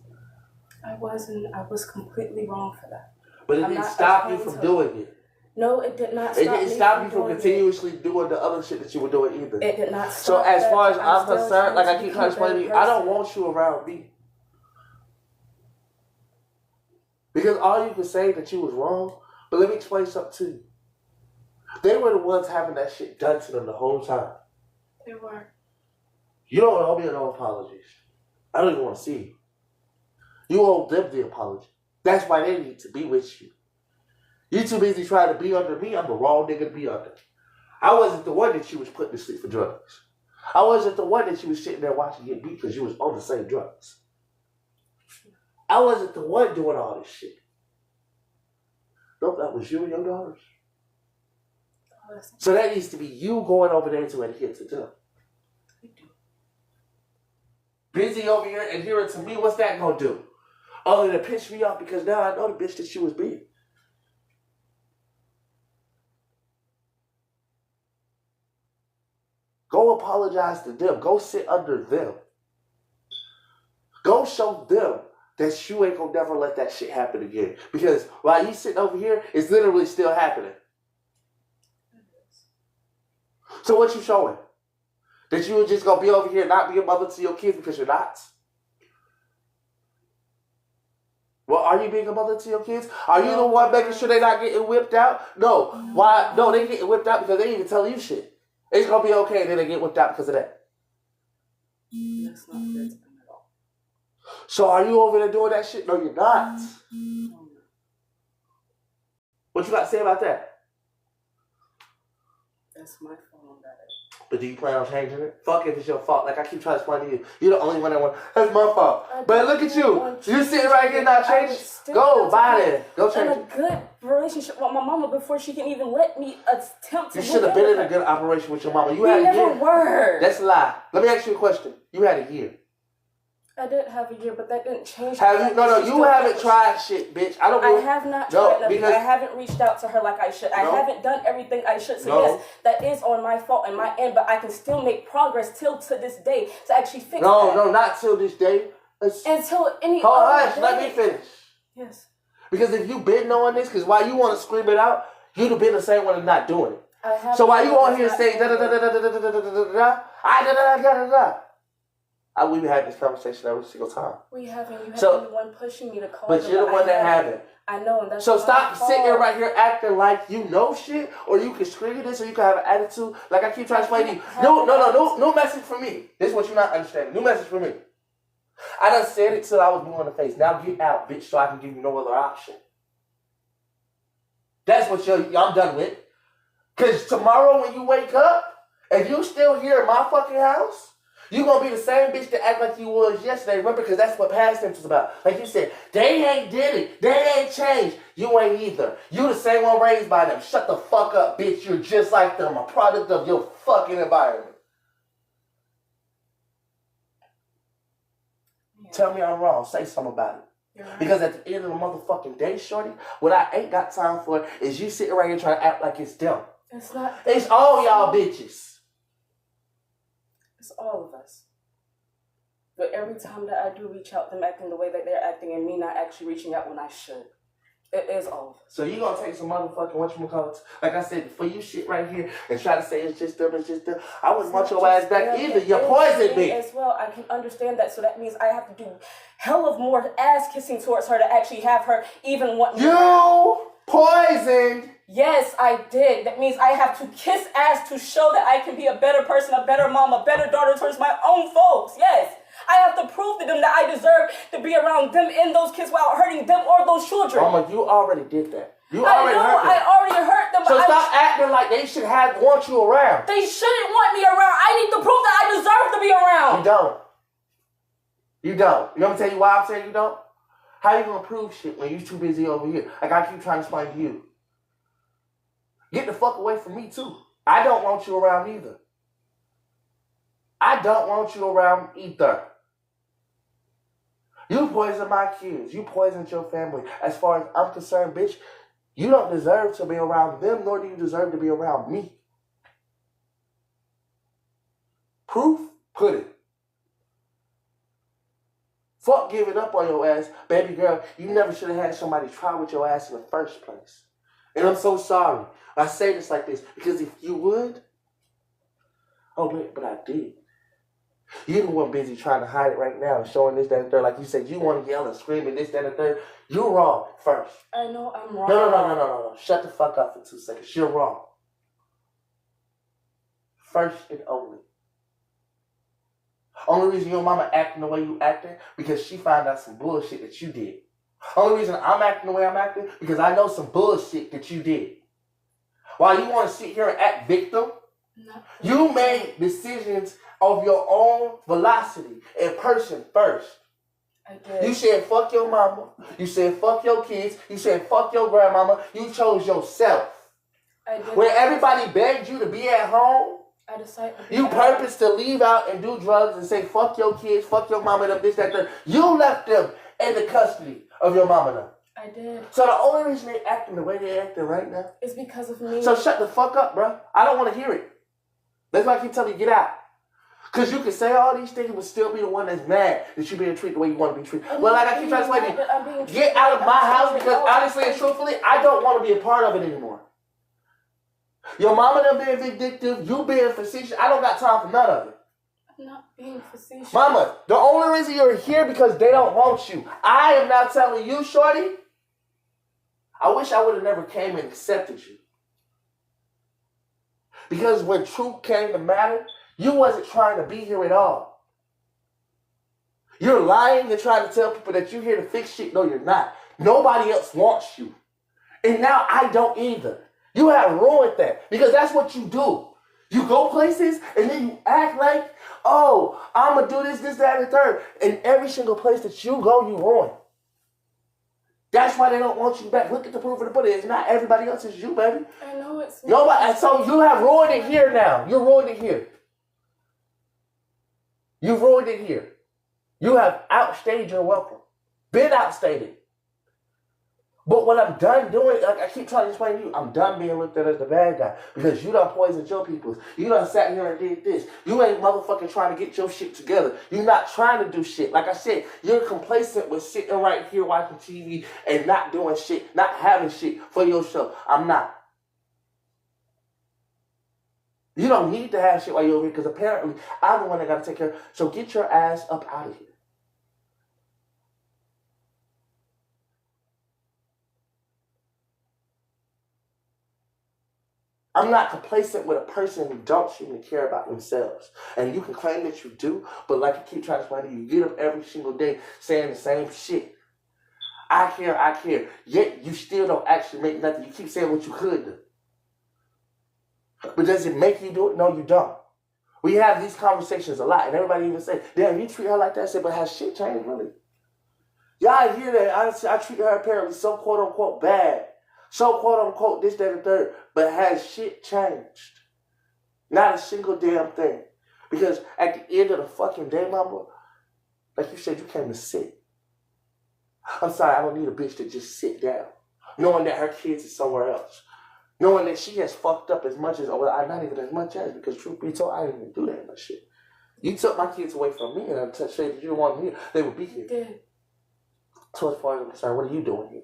I was completely wrong for that. But it didn't stop you from doing it. No, it did not stop It didn't stop you from continuously doing the other shit that you were doing either. It did not stop. So as far as I'm concerned, like I keep trying to explain to you, I don't want you around me. Because all you can say that you was wrong, but let me explain something to you. They were the ones having that shit done to them the whole time. They were. You don't owe me no apologies. I don't even want to see you. You owe them the apology. That's why they need to be with you. You too busy trying to be under me. I'm the wrong nigga to be under. I wasn't the one that you was putting to sleep for drugs. I wasn't the one that you was sitting there watching get beat because you was on the same drugs. I wasn't the one doing all this shit. No, that was you and your daughters. So that needs to be you going over there to adhere to them. Busy over here adhering to me, what's that gonna do? Other than piss me off because now I know the bitch that she was being. Go apologize to them. Go sit under them. Go show them that you ain't gonna never let that shit happen again. Because while you sitting over here, it's literally still happening. So what you showing? That you were just gonna be over here and not be a mother to your kids because you're not? Well, are you being a mother to your kids? Are you the one making sure they're not getting whipped out? No. Why? No, they getting whipped out because they ain't even telling you shit. It's gonna be okay, and then they get whipped out because of that. That's not fair to them at all. So are you over there doing that shit? No, you're not. What you got to say about that? That's my fault on that. But do you plan on changing it? Fuck if it's your fault. Like I keep trying to explain to you. You're the only one that wants. That's my fault. But look at you. You sitting right here not changing. Go buy it. Go change it. In a good relationship with my mama before she can even let me attempt to. You should have been in a good operation with your mama. You had a never year. were. That's a lie. Let me ask you a question. You had a year. I did have a year, but that didn't change. Have you? No. You haven't tried shit, bitch. I have not tried nothing. I haven't reached out to her like I should. I haven't done everything I should. So yes, that is on my fault and my end, but I can still make progress till to this day to actually fix that. No, not till this day. Until any other day. Let me finish. Yes. Because if you been knowing this, because while you want to scream it out, you'd have been the same one and not doing it. So while you on here saying da da da da da da da da da da da da da. We've had this conversation every single time. We haven't. You have been the one pushing me to call. But you're the one that haven't. I know, and that's so stop sitting here right here acting like you know shit, or you can scream this, or you can have an attitude. Like I keep trying to explain to you. No message for me. This is what you're not understanding. New message for me. I done said it till I was blue in the face. Now get out, bitch, so I can give you no other option. That's what I'm done with. Because tomorrow when you wake up, if you still here in my fucking house, you gonna be the same bitch that act like you was yesterday. Remember, because that's what past tense was about. Like you said, they ain't did it. They ain't changed. You ain't either. You the same one raised by them. Shut the fuck up, bitch. You're just like them. A product of your fucking environment. Yeah. Tell me I'm wrong. Say something about it. Right. Because at the end of the motherfucking day, shorty, what I ain't got time for is you sitting right here trying to act like it's them. It's not. It's all y'all bitches. It's all of us. But every time that I do reach out, them acting the way that they're acting and me not actually reaching out when I should. It is all of us. So you gonna take some motherfucking whatchamacallit, like I said, before you shit right here and try to say it's just them, I wouldn't want your ass back either. You poisoned me. As well, I can understand that. So that means I have to do hell of more ass kissing towards her to actually have her even want me. You poisoned. Yes, I did. That means I have to kiss ass to show that I can be a better person, a better mom, a better daughter towards my own folks. Yes. I have to prove to them that I deserve to be around them in those kids without hurting them or those children. Mama, you already did that. I already hurt them. So stop acting like they should want you around. They shouldn't want me around. I need to prove that I deserve to be around. You don't. You don't. You know what I'm telling you why I'm saying you don't? How you gonna prove shit when you too busy over here? Like I keep trying to explain to you. Get the fuck away from me too. I don't want you around either. I don't want you around either. You poisoned my kids. You poisoned your family. As far as I'm concerned, bitch, you don't deserve to be around them, nor do you deserve to be around me. Proof? Put it. Fuck giving up on your ass. Baby girl, you never should have had somebody try with your ass in the first place. And I'm so sorry. I say this like this because if you would, oh man, but I did. You're the one busy trying to hide it right now and showing this, that, and third. Like you said, you want to yell and scream and this, that, and third. You're wrong first. I know I'm wrong. No. Shut the fuck up for 2 seconds. You're wrong. First and only. Only reason your mama acting the way you acting because she found out some bullshit that you did. Only reason I'm acting the way I'm acting because I know some bullshit that you did. While you want to sit here and act victim, you made decisions of your own velocity and person first. I did. You said fuck your mama. You said fuck your kids. You said fuck your grandmama. You chose yourself. I did. When everybody begged you to be at home, I decided to be you purpose to leave out and do drugs and say fuck your kids, fuck your mama, this, that, that. You left them in the custody of your mama now. I did. So the only reason they acting the way they acting right now is because of me. So shut the fuck up, bro. I don't want to hear it. That's why I keep telling you, get out. Because you can say all these things but still be the one that's mad that you're being treated the way you want to be treated. Well, like I keep trying to explain to you, get out of my house because honestly and truthfully, I don't want to be a part of it anymore. Your mama done being vindictive, you being facetious, I don't got time for none of it. I'm not being facetious. Mama, the only reason you're here because they don't want you. I am not telling you, shorty. I wish I would have never came and accepted you. Because when truth came to matter, you wasn't trying to be here at all. You're lying and trying to tell people that you're here to fix shit. No, you're not. Nobody else wants you. And now I don't either. You have ruined that because that's what you do. You go places and then you act like, oh, I'm going to do this, that, and the third. And every single place that you go, you ruin. That's why they don't want you back. Look at the proof of the pudding. It's not everybody else, it's you, baby. I know it's me. Nobody. So you have ruined it here now. You ruined it here. You ruined it here. You have outstayed your welcome. Been outstated. But what I'm done doing, like I keep trying to explain to you, I'm done being looked at as the bad guy. Because you done poisoned your people. You done sat here and did this. You ain't motherfucking trying to get your shit together. You're not trying to do shit. Like I said, you're complacent with sitting right here watching TV and not doing shit, not having shit for your show. I'm not. You don't need to have shit while you're over here because apparently I'm the one that got to take care of. So get your ass up out of here. I'm not complacent with a person who don't seem to care about themselves. And you can claim that you do, but like I keep trying to explain to you, you get up every single day saying the same shit. I care. Yet you still don't actually make nothing. You keep saying what you could do. But does it make you do it? No, you don't. We have these conversations a lot, and everybody even say, damn, you treat her like that. I say, but has shit changed, really? Y'all hear that? I treat her apparently so quote-unquote bad. So quote-unquote this, that, and third. But has shit changed? Not a single damn thing. Because at the end of the fucking day, mama, like you said, you came to sit. I'm sorry, I don't need a bitch to just sit down. Knowing that her kids is somewhere else. Knowing that she has fucked up as much as, well, not even as much as, because truth be told, I didn't even do that much shit. You took my kids away from me, and I said that you didn't want them here. They would be here. Did. So as far as I'm concerned, what are you doing here?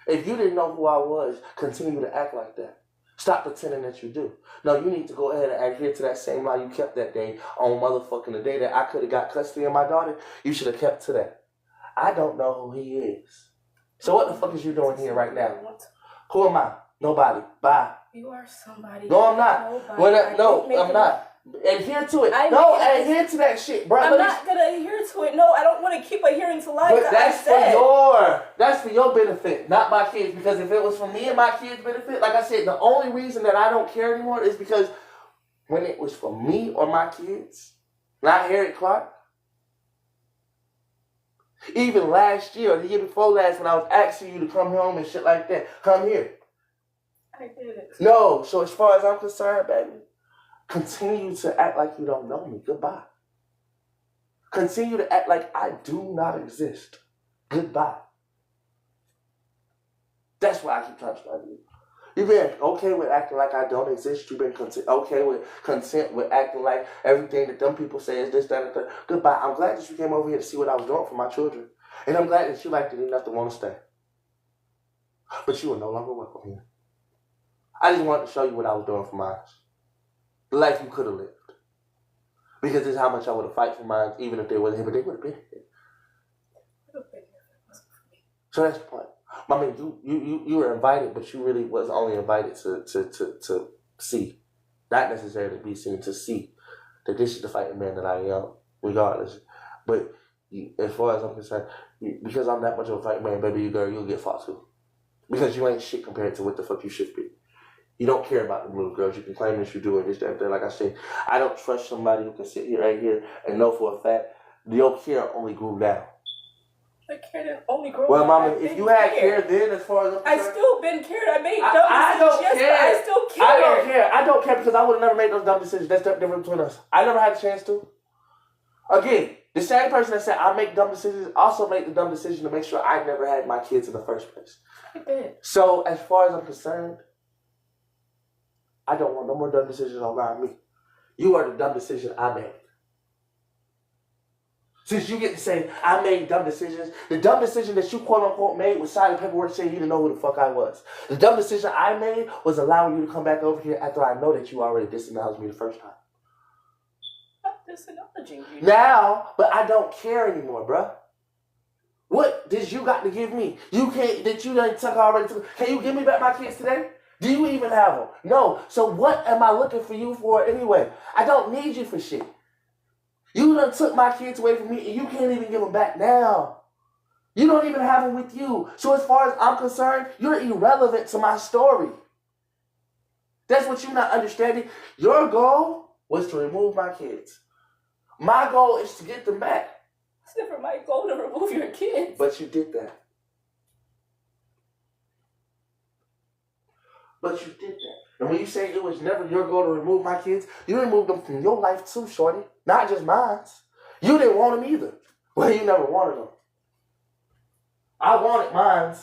If you didn't know who I was, continue to act like that. Stop pretending that you do. No, you need to go ahead and adhere to that same lie you kept that day on motherfucking the day that I could have got custody of my daughter. You should have kept to that. I don't know who he is. So what the fuck is you doing here right now? Who am I? Nobody. Bye. You are somebody. No, I'm not. No, I'm not. Adhere to it. Adhere to that shit, bro. I'm not gonna adhere to it. No, I don't want to keep adhering to lies. But that's for your benefit, not my kids. Because if it was for me and my kids' benefit, like I said, the only reason that I don't care anymore is because when it was for me or my kids, not Harriet Clark. Even last year or the year before last, when I was asking you to come home and shit like that, come here. I did it. No, so as far as I'm concerned, baby, continue to act like you don't know me. Goodbye. Continue to act like I do not exist. Goodbye. That's why I keep trying to explain to you. You've been okay with acting like I don't exist. You've been okay with content with acting like everything that them people say is this, that, and that. Goodbye. I'm glad that you came over here to see what I was doing for my children. And I'm glad that you liked it enough to want to stay. But you are no longer welcome here. I just wanted to show you what I was doing for mine. The life you could have lived. Because this is how much I would have fight for mine, even if they wasn't here, but they would have been here. So that's the point. I mean, you were invited, but you really was only invited to see. Not necessarily be seen, to see that this is the fighting man that I am. regardless. But as far as I'm concerned, because I'm that much of a fight man, baby girl, you'll get fought too. Because you ain't shit compared to what the fuck you should be. You don't care about the little girls. You can claim that you do it, this, that, that. Like I said, I don't trust somebody who can sit here right here and know for a fact your care only grew down. The care didn't only grow. Well, mama, if you had care then, as far as I'm concerned, I still been cared. I made dumb I don't decisions, care. but I still care. I don't care. I don't care because I would have never made those dumb decisions. That's the difference between us. I never had a chance to. Again, the same person that said I make dumb decisions also made the dumb decision to make sure I never had my kids in the first place. I did. So, as far as I'm concerned, I don't want no more dumb decisions around me. You are the dumb decision I made. Since you get to say, I made dumb decisions, the dumb decision that you quote-unquote made was signing paperwork saying you didn't know who the fuck I was. The dumb decision I made was allowing you to come back over here after I know that you already disacknowledged me the first time. Not disacknowledging you. Now, but I don't care anymore, bruh. What did you got to give me? You can't, that you done took already took. Can you give me back my kids today? Do you even have them? No. So what am I looking for you for anyway? I don't need you for shit. You done took my kids away from me and you can't even give them back now. You don't even have them with you. So as far as I'm concerned, you're irrelevant to my story. That's what you're not understanding. Your goal was to remove my kids. My goal is to get them back. It's never my goal to remove your kids. But you did that. But you did that. And when you say it was never your goal to remove my kids, you removed them from your life too, shorty. Not just mine. You didn't want them either. Well, you never wanted them. I wanted mine.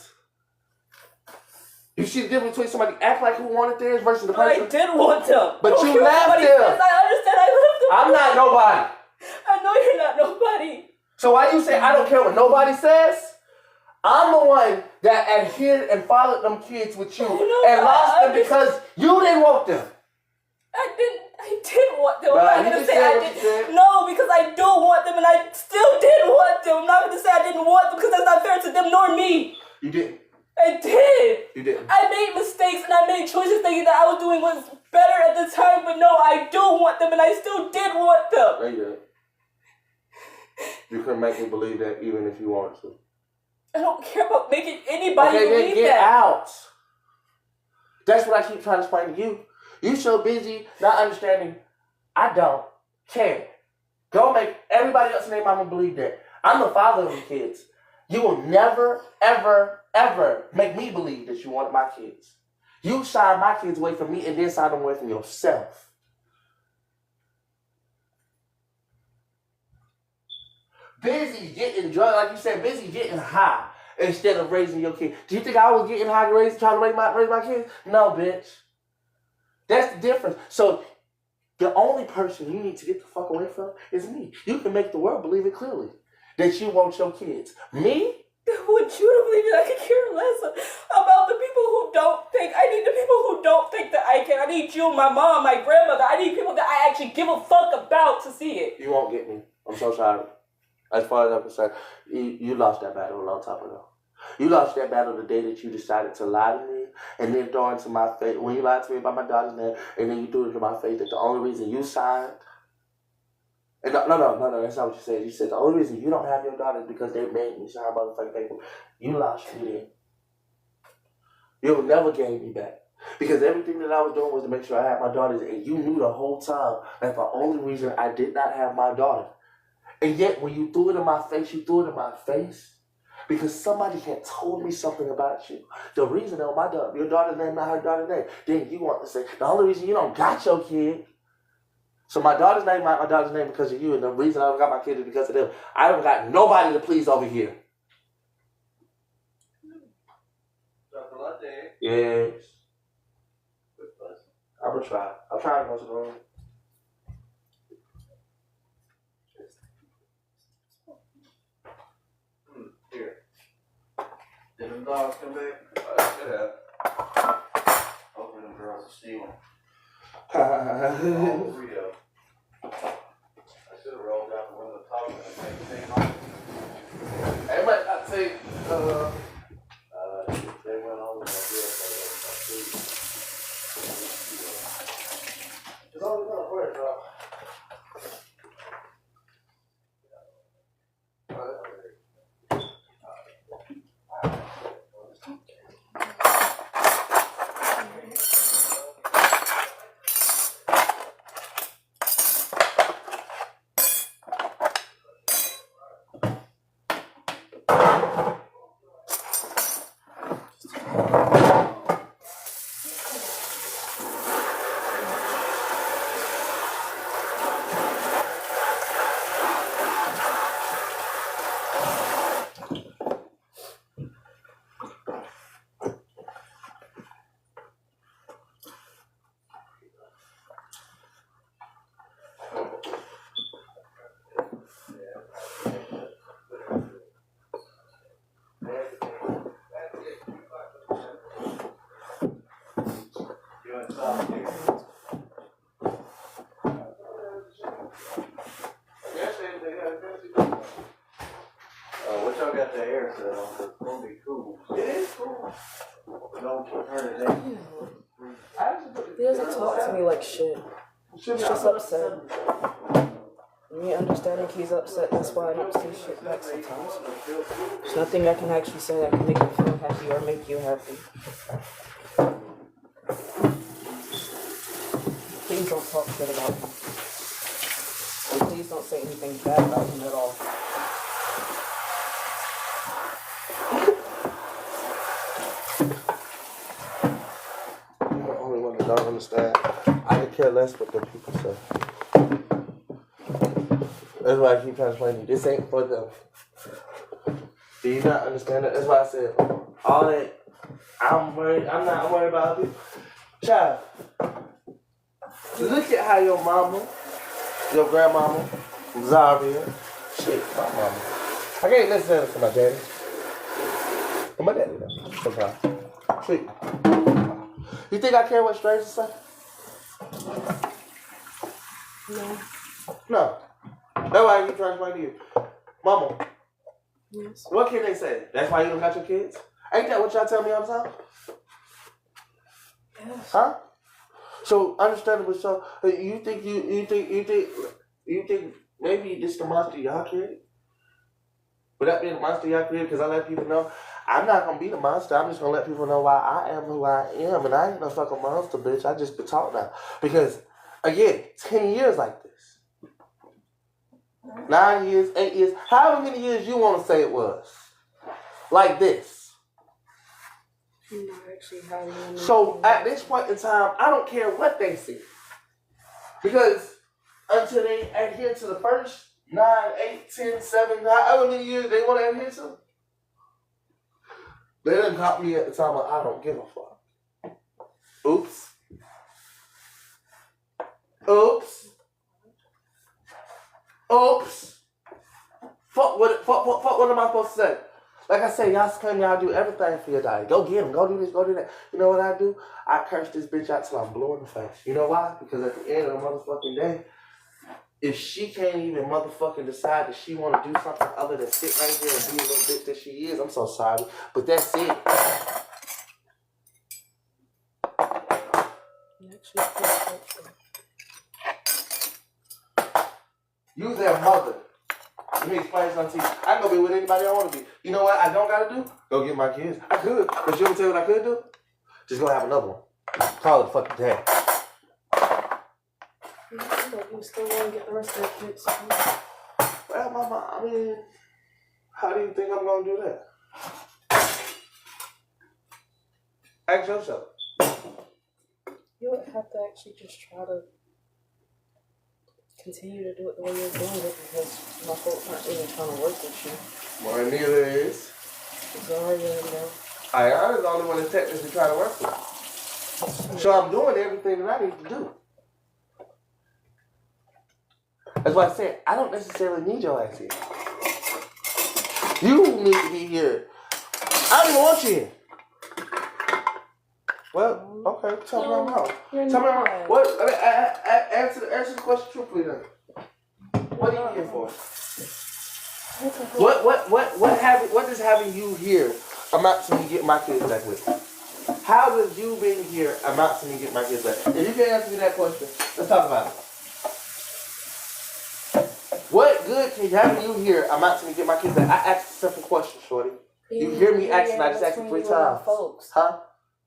You see the difference between somebody act like who wanted theirs versus the person? I did want them. But you left them. I understand. I left them. I'm not nobody. I know you're not nobody. So why you say I don't care what nobody says? I'm the one that adhered and followed them kids with you and lost them because you didn't want them. I did want them. Nah, I'm not going to say I did. No, because I do want them and I still did want them. I'm not going to say I didn't want them because that's not fair to them nor me. You didn't. I did. You didn't. I made mistakes and I made choices thinking that I was doing was better at the time, but no, I do want them and I still did want them. No, you didn't. You couldn't make me believe that even if you wanted to. I don't care about making anybody okay, believe then get that. out. That's what I keep trying to explain to you. You so busy not understanding. I don't care. Go make everybody else in their mama believe that. I'm the father of the kids. You will never, ever, ever make me believe that you wanted my kids. You shied my kids away from me and then shied them away from yourself. Busy getting drunk, like you said, busy getting high instead of raising your kid. Do you think I was getting high to trying to raise my kids? No, bitch. That's the difference. So the only person you need to get the fuck away from is me. You can make the world believe it clearly that you want your kids. Me? I want you to believe that I could care less about the people who don't think. I need the people who don't think that I can. I need you, my mom, my grandmother. I need people that I actually give a fuck about to see it. You won't get me. I'm so sorry. As far as I'm concerned, you lost that battle a long time ago. You lost that battle the day that you decided to lie to me and then throw into my face. When you lied to me about my daughter's name and then you threw it into my face that the only reason you signed. And no, that's not what you said. You said the only reason you don't have your daughter is because they made me sign motherfucking paper. You lost me then. You'll never gain me back. Because everything that I was doing was to make sure I had my daughters, and you knew the whole time that the only reason I did not have my daughter. And yet, when you threw it in my face, you threw it in my face because somebody had told me something about you. The reason that my daughter, your daughter's name, not her daughter's name, then you want to say, the only reason you don't got your kid. So my daughter's name, my daughter's name because of you, and the reason I don't got my kid is because of them. I don't got nobody to please over here. Yes. I'm going to try. I'm trying to go to the room. Here. Did them dogs come back? Should have. Hopefully them girls will steal them. All 3 of them. I should have rolled out the window talking and take the thing off. Hey, but I think, They went on with that deal for it's only going to work, bro. joint stop here. What y'all got the air set on? 'Cause it's gonna be cool. It is cool. Don't turn it down. He doesn't talk to me like shit. He's just upset. Me understanding he's upset, that's why I don't say shit back sometimes. There's nothing I can actually say that can make you feel happy or make you happy. Please don't talk shit about him. And please don't say anything bad about him at all. You're the only one that don't understand. I could care less what the people say. That's why I keep trying to explain to you. This ain't for them. Do you not understand that? That's why I said all that. I'm not worried about people. Child, look at how your mama, your grandmama, Zaria, shit, my mama. I can't listen to my daddy. But my daddy though, sometimes. Sweet. You think I care what strangers say? No. No. That's why I keep trying to explain to you. Mama, Yes. what can they say? That's why you don't got your kids? Ain't that what y'all tell me all the time? Yes. Huh? So understandable. So you think maybe this the monster y'all created? Without being the monster y'all created, because I let people know I'm not gonna be the monster. I'm just gonna let people know why I am who I am, and I ain't no fucking monster, bitch. I just been taught now. Because again, 10 years like this. 9 years, 8 years, however many years you want to say it was. Like this. I'm not actually having any. So at this point in time, I don't care what they say. Because until they adhere to the first 9, 8, 10, 7, however many years they want to adhere to, they didn't caught me at the time of I don't give a fuck. Oops. Oops. Oops. Fuck what am I supposed to say? Like I say, y'all claim y'all do everything for your daddy. Go get him. Go do this. Go do that. You know what I do? I curse this bitch out till I'm blue in the face. You know why? Because at the end of the motherfucking day, if she can't even motherfucking decide that she want to do something other than sit right here and be a little bitch that she is, I'm so sorry. But that's it. You their mother. Let me explain something to you. I can go be with anybody I want to be. You know what I don't got to do? Go get my kids. I could. But you want to tell me what I could do? Just go have another one. Call it fucking dad. You still want to get the rest of the kids? Well, mama, I mean, how do you think I'm going to do that? Ask yourself. You would have to actually just try to continue to do it the way you're doing it because my folks aren't even trying to work with you. Well, neither is. Zaria, you know. I am the only one that's technically trying to work with. So I'm doing everything that I need to do. That's why I said I don't necessarily need your ass here. You need to be here. I don't even want you here. Well, okay, tell me I'm wrong. Tell me I'm wrong. What? Answer the question truthfully then. What are you here for? What does having you here amount to me getting my kids back with? How does you being here amount to me getting my kids back? If you can't answer me that question, let's talk about it. What good can having you here amount to me getting my kids back? I asked a simple question, shorty. You hear me asking, I just asked you 3 times. Folks. Huh?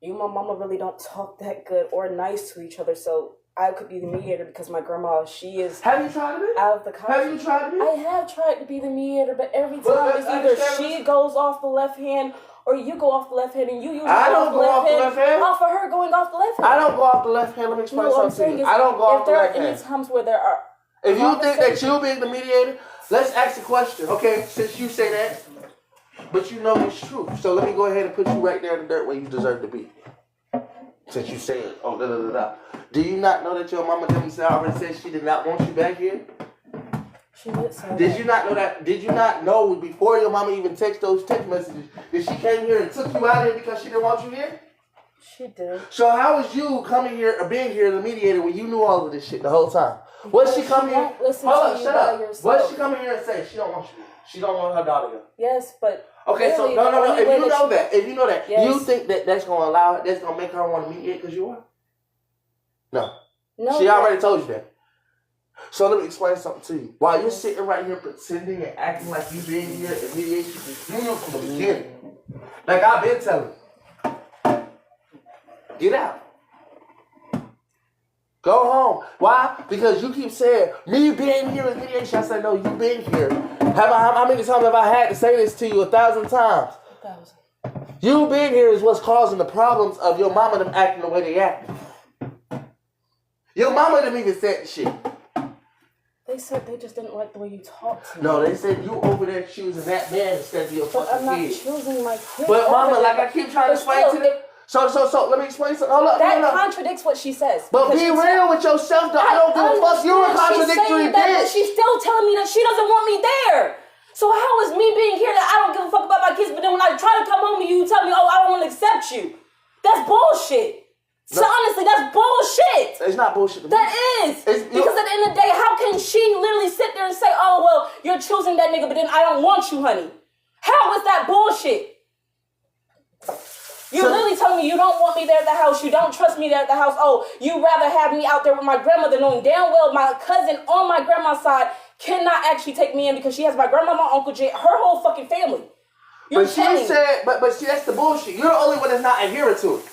You and my mama really don't talk that good or nice to each other, so I could be the mediator because my grandma, she is Have you tried to be? out of the country. Have you tried to be? I have tried to be the mediator, but every Well, time it's either understand she goes off the left hand or you go off the left hand and you usually I go don't off go off the left hand. off of her going off the left hand. I don't go off the left hand. Let me explain No, what I'm something saying to you. is I don't go off if the there left are any hand. times where there are If you think that you being the mediator, let's ask the question. Okay, since you say that, but you know it's true. So let me go ahead and put you right there in the dirt where you deserve to be. Since you said, oh, da da da da. Do you not know that your mama already said she did not want you back here? She did say Did that. you not know that? Did you not know before your mama even text those text messages that she came here and took you out here because she didn't want you here? She did. So how was you coming here or being here the mediator when you knew all of this shit the whole time? What's she coming here? Won't listen Hold to up, you shut by up. yourself. What's she coming here and say? She don't want you. She don't want her daughter here. Yes, but Okay, so really, no. the only If way you know that that, if you know that, Yes. you think that that's gonna allow, that's gonna make her want to mediate because you are? No. no, She already told you that. So let me explain something to you. While you're sitting right here pretending and acting like you being here in mediation, you knew from the beginning. Like I've been telling you. Get out. Go home. Why? Because you keep saying, me being here in mediation. I said, no, you been here. How many times have I had to say this to you 1,000 times? 1,000. You being here is what's causing the problems of your mama them acting the way they act. Your mama them even said shit. They said they just didn't like the way you talked to me. No, they said you over there choosing that man instead of your But I'm fucking not kid. choosing my kid. But mama, over like them. I keep trying to But explain still, to them. So, let me explain something. Hold up, That hold up. contradicts what she says. But Because be she real with yourself, though. I don't give a fuck. You're a understand she's contradictory saying that, but bitch. she's still telling me that she doesn't want me there. So how is me being here that I don't give a fuck about my kids, but then when I try to come home to you, you tell me, oh, I don't want to accept you. That's bullshit. So honestly, that's bullshit. It's not bullshit to me. That is. Because at the end of the day, how can she literally sit there and say, oh, well, you're choosing that nigga, but then I don't want you, honey? How is that bullshit? You're literally telling me you don't want me there at the house. You don't trust me there at the house. Oh, you'd rather have me out there with my grandmother, knowing damn well my cousin on my grandma's side cannot actually take me in because she has my grandmama, Uncle Jay, her whole fucking family. But she said, but see, that's the bullshit. You're the only one that's not adhering to it.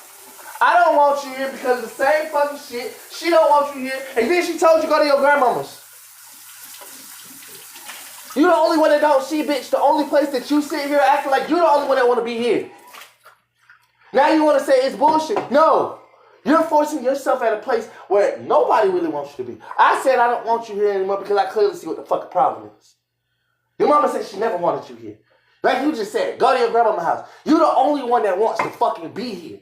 I don't want you here because of the same fucking shit. She don't want you here. And then she told you go to your grandmama's. You're the only one that don't see, bitch. The only place that you sit here acting like you're the only one that want to be here. Now you want to say it's bullshit. No. You're forcing yourself at a place where nobody really wants you to be. I said I don't want you here anymore because I clearly see what the fucking problem is. Your mama said she never wanted you here. Like you just said, go to your grandmama's house. You're the only one that wants to fucking be here.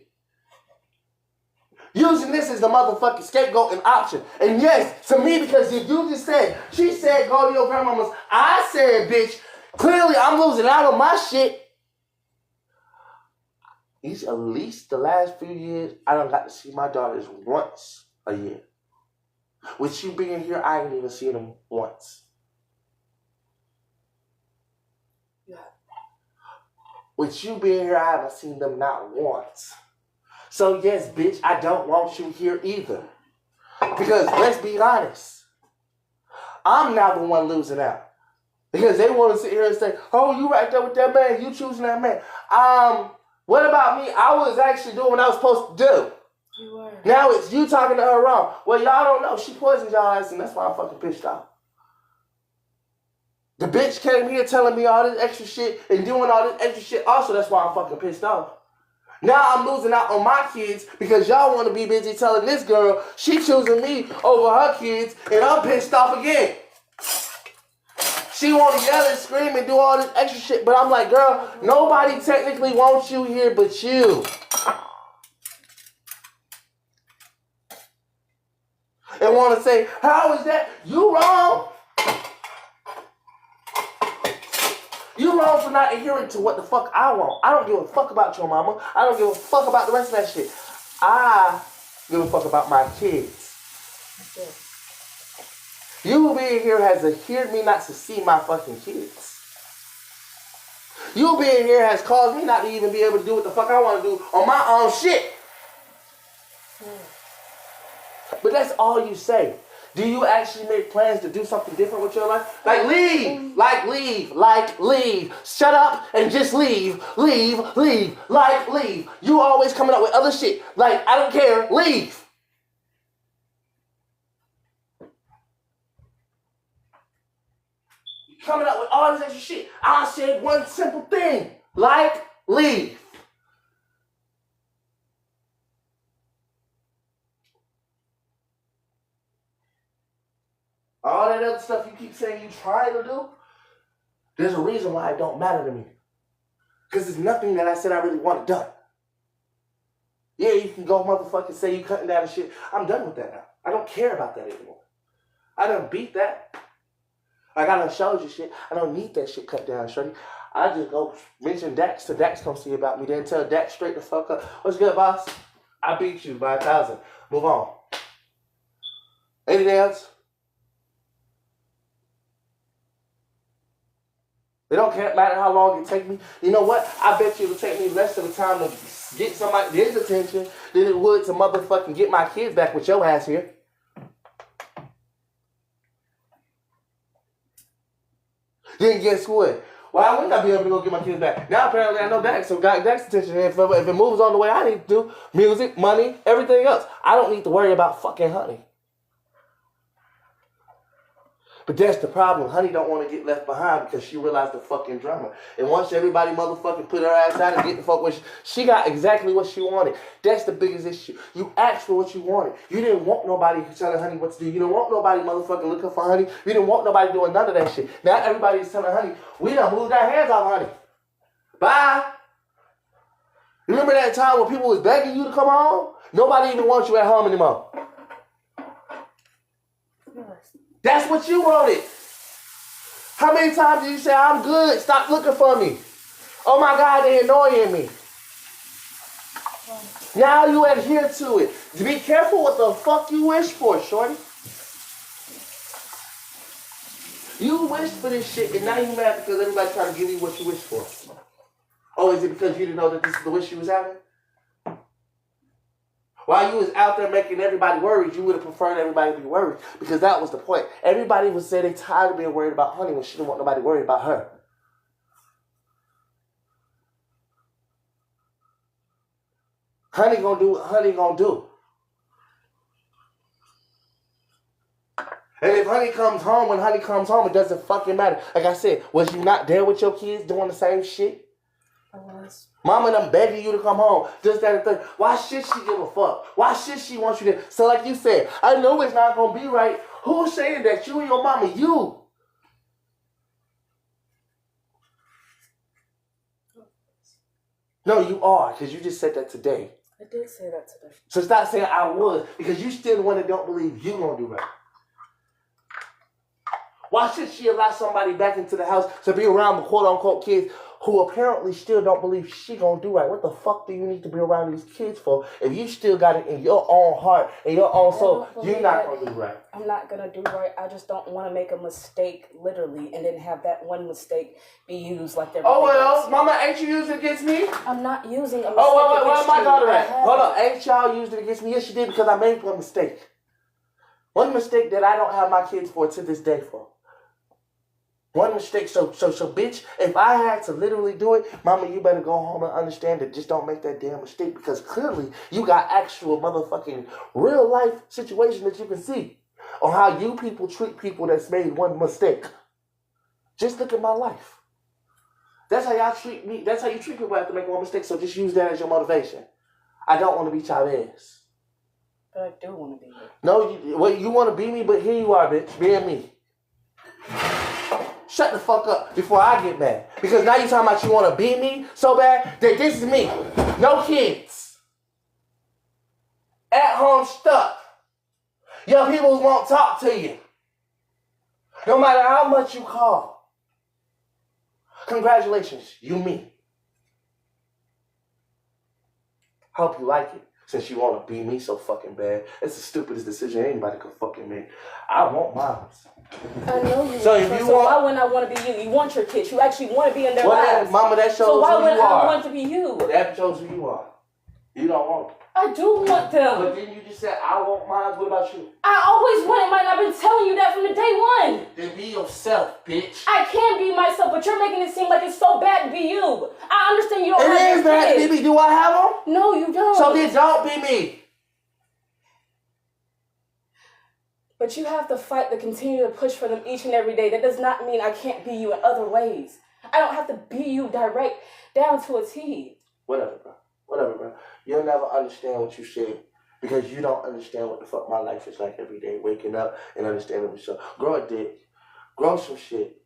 Using this as the motherfucking scapegoat and option. And yes, to me, because if you just said, she said go to your grandmama's, I said, bitch, clearly I'm losing out on my shit. At least the last few years, I done got to see my daughters once a year. With you being here, I ain't even seen them once. Yeah. With you being here, I haven't seen them not once. So yes, bitch, I don't want you here either. Because let's be honest, I'm now the one losing out. Because they want to sit here and say, oh, you right there with that man, you choosing that man. What about me? I was actually doing what I was supposed to do. You were. Now it's you talking to her wrong. Well, y'all don't know. She poisoned y'all ass, and that's why I'm fucking pissed off. The bitch came here telling me all this extra shit and doing all this extra shit. Also, that's why I'm fucking pissed off. Now I'm losing out on my kids because y'all want to be busy telling this girl she choosing me over her kids, and I'm pissed off again. She want to yell and scream and do all this extra shit, but I'm like, girl, nobody technically wants you here but you. And want to say, how is that? You wrong. You wrong for not adhering to what the fuck I want. I don't give a fuck about your mama. I don't give a fuck about the rest of that shit. I give a fuck about my kids. Yeah. You being here has adhered me not to see my fucking kids. You being here has caused me not to even be able to do what the fuck I want to do on my own shit. But that's all you say. Do you actually make plans to do something different with your life? Like leave, leave. Shut up and just leave, leave. You always coming up with other shit. Like, I don't care, leave. Coming up with all this extra shit. I said one simple thing. Like, leave. All that other stuff you keep saying you trying to do, there's a reason why it don't matter to me. Because there's nothing that I said I really want done. Yeah, you can go motherfucking say you cutting down and shit. I'm done with that now. I don't care about that anymore. I done beat that. Like I done showed you shit. I don't need that shit cut down, shorty. I just go mention Dax till Dax come see about me, then tell Dax straight the fuck up. What's good, boss? I beat you by 1,000. Move on. Anything else? It don't matter how long it take me. You know what? I bet you it'll take me less of a time to get somebody's attention than it would to motherfucking get my kids back with your ass here. Then guess what? Why wouldn't I be able to go get my kids back? Now apparently I know Dax, so got Dax's attention. If it moves on the way I need to do, music, money, everything else, I don't need to worry about fucking Honey. But that's the problem. Honey don't want to get left behind because she realized the fucking drama. And once everybody motherfucking put her ass out and get the fuck with she got exactly what she wanted. That's the biggest issue. You asked for what you wanted. You didn't want nobody telling Honey what to do. You didn't want nobody motherfucking looking for Honey. You didn't want nobody doing none of that shit. Now everybody's telling Honey, we done moved our hands off Honey. Bye. Remember that time when people was begging you to come home? Nobody even wants you at home anymore. That's what you wanted. How many times did you say, I'm good, stop looking for me? Oh my God, they're annoying me. Now you adhere to it. Be careful what the fuck you wish for, shorty. You wished for this shit and now you mad because everybody's trying to give you what you wish for. Oh, is it because you didn't know that this is the wish you was having? While you was out there making everybody worried, you would have preferred everybody to be worried because that was the point. Everybody would say they tired of being worried about Honey when she didn't want nobody worried about her. Honey gonna do what Honey gonna do. And if Honey comes home, when Honey comes home, it doesn't fucking matter. Like I said, was you not there with your kids doing the same shit? I was. Mama and them begging you to come home. Just that and thing. Why should she give a fuck? Why should she want you there? So like you said, I know it's not going to be right. Who's saying that? You and your mama, you. No, you are, because you just said that today. I did say that today. So stop saying I was, because you still the one that don't believe you going to do right. Why should she allow somebody back into the house to be around the quote-unquote kids who apparently still don't believe she gonna do right? What the fuck do you need to be around these kids for if you still got it in your own heart and your own soul? You're not gonna do right. I'm not gonna do right. I just don't want to make a mistake, literally, and then have that one mistake be used like they're. Oh well, mama, ain't you using it against me? I'm not using a mistake. Oh wait, where my daughter at? Hold Hold on, ain't y'all used it against me? Yes, she did because I made one mistake. One mistake that I don't have my kids for to this day for. One mistake, so bitch, if I had to literally do it, mama, you better go home and understand that just don't make that damn mistake because clearly you got actual motherfucking real life situation that you can see on how you people treat people that's made one mistake. Just look at my life. That's how y'all treat me. That's how you treat people after making one mistake, so just use that as your motivation. I don't want to be Chavez. But I do want to be you. No, you want to be me, but here you are, bitch, being me. Shut the fuck up before I get mad. Because now you talking about you want to be me so bad that this is me. No kids. At home stuck. Your people won't talk to you. No matter how much you call. Congratulations, you me. Hope you like it. Since you want to be me so fucking bad. It's the stupidest decision anybody could fucking make. I want mine. I know you. So if you want, why wouldn't I want to be you? You want your kids. You actually want to be in their lives. Mama, that shows so why who would you are. I want to be you? That shows who you are. You don't want it. I do want them. But then you just said, I want mine. What about you? I always wanted mine. I've been telling you that from the day one. Then be yourself, bitch. I can be myself, but you're making it seem like it's so bad to be you. I understand you don't have It is bad to be me. Do I have them? No, you don't. So then don't be me. But you have to fight to continue to push for them each and every day. That does not mean I can't be you in other ways. I don't have to be you direct down to a T. Whatever, bro. You'll never understand what you said because you don't understand what the fuck my life is like every day. Waking up and understanding myself. Grow a dick. Grow some shit.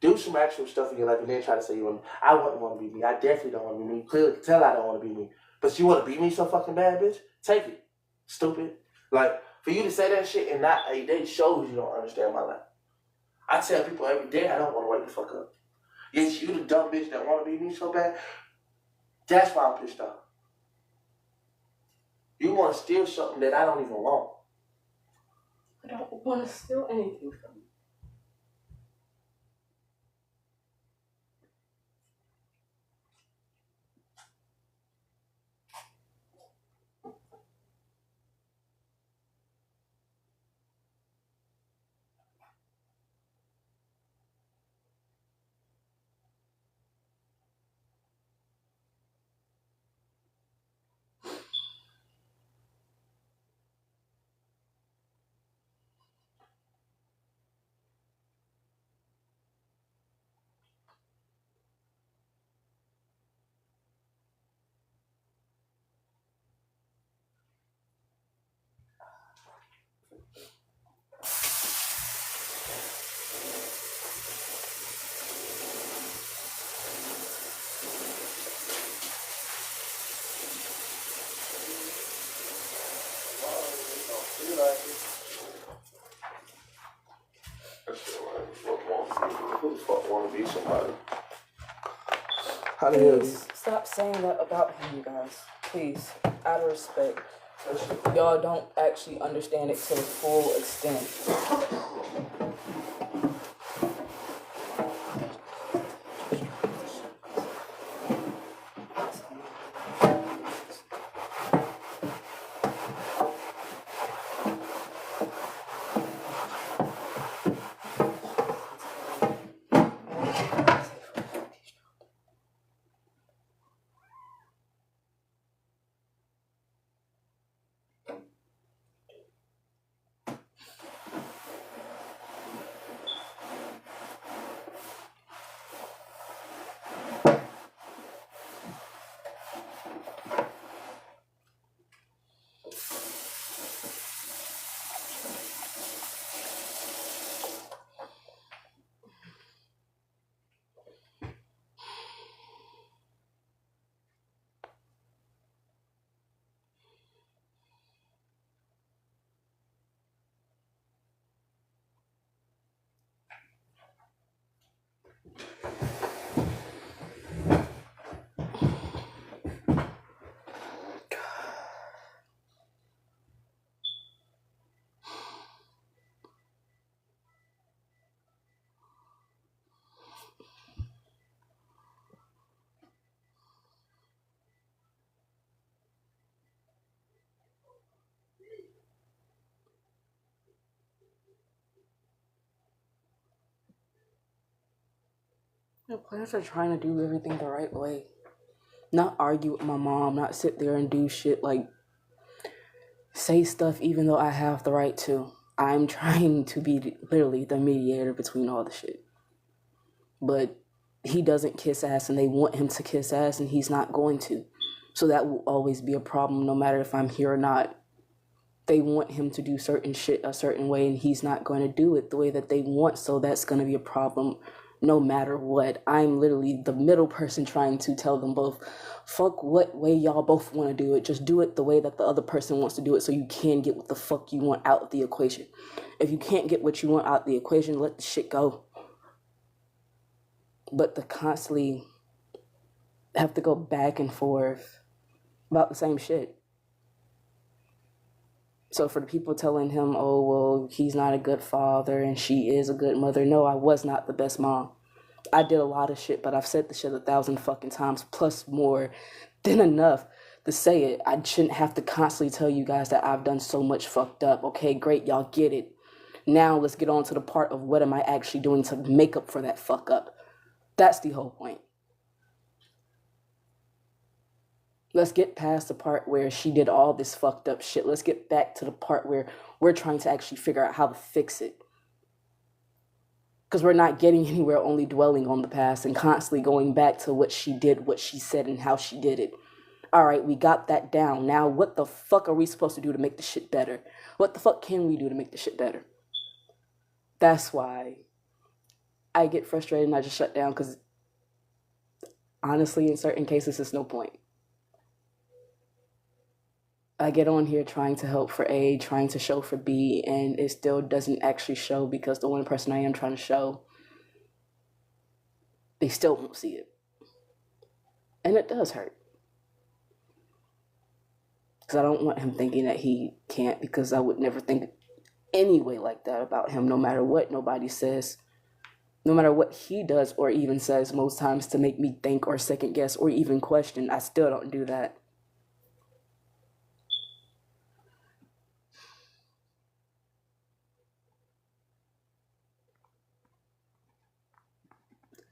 Do some actual stuff in your life and then try to say you want me. I wouldn't want to be me. I definitely don't want to be me. Clearly can tell I don't want to be me. But you want to be me so fucking bad, bitch? Take it. Stupid. Like, for you to say that shit and not, that shows you don't understand my life. I tell people every day I don't want to wake the fuck up. Yes, you the dumb bitch that want to be me so bad. That's why I'm pissed off. You want to steal something that I don't even want. I don't want to steal anything from you. Who the fuck want to be somebody? How the hell? Please stop saying that about him, you guys. Please, out of respect. Y'all don't actually understand it to the full extent. My plans are trying to do everything the right way. Not argue with my mom, not sit there and do shit like say stuff even though I have the right to. I'm trying to be literally the mediator between all the shit. But he doesn't kiss ass and they want him to kiss ass and he's not going to. So that will always be a problem no matter if I'm here or not. They want him to do certain shit a certain way and he's not going to do it the way that they want. So that's going to be a problem no matter what. I'm literally the middle person trying to tell them both, fuck what way y'all both want to do it. Just do it the way that the other person wants to do it so you can get what the fuck you want out of the equation. If you can't get what you want out of the equation, let the shit go. But to constantly have to go back and forth about the same shit. So for the people telling him, oh, well, he's not a good father and she is a good mother. No, I was not the best mom. I did a lot of shit, but I've said the shit 1,000 fucking times, plus more than enough to say it. I shouldn't have to constantly tell you guys that I've done so much fucked up. Okay, great, y'all get it. Now let's get on to the part of what am I actually doing to make up for that fuck up. That's the whole point. Let's get past the part where she did all this fucked up shit. Let's get back to the part where we're trying to actually figure out how to fix it. Because we're not getting anywhere only dwelling on the past and constantly going back to what she did, what she said, and how she did it. All right, we got that down. Now, what the fuck are we supposed to do to make the shit better? What the fuck can we do to make the shit better? That's why I get frustrated and I just shut down because honestly, in certain cases, it's no point. I get on here trying to help for A, trying to show for B, and it still doesn't actually show because the one person I am trying to show, they still won't see it. And it does hurt. Because I don't want him thinking that he can't, because I would never think any way like that about him, no matter what nobody says, no matter what he does or even says most times to make me think or second guess or even question. I still don't do that.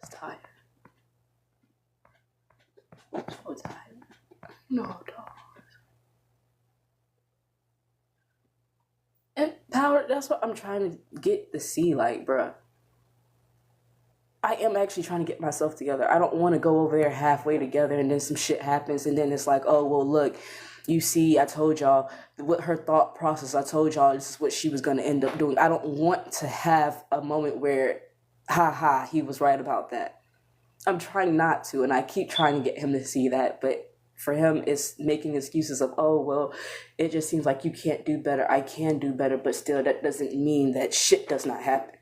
It's tired. So tired. No, dog. And power, that's what I'm trying to get to see, like, bruh. I am actually trying to get myself together. I don't want to go over there halfway together and then some shit happens and then it's like, oh, well, look, you see, I told y'all what her thought process, I told y'all this is what she was going to end up doing. I don't want to have a moment where, he was right about that. I'm trying not to, and I keep trying to get him to see that, but for him, it's making excuses of, oh, well, it just seems like you can't do better. I can do better, but still that doesn't mean that shit does not happen.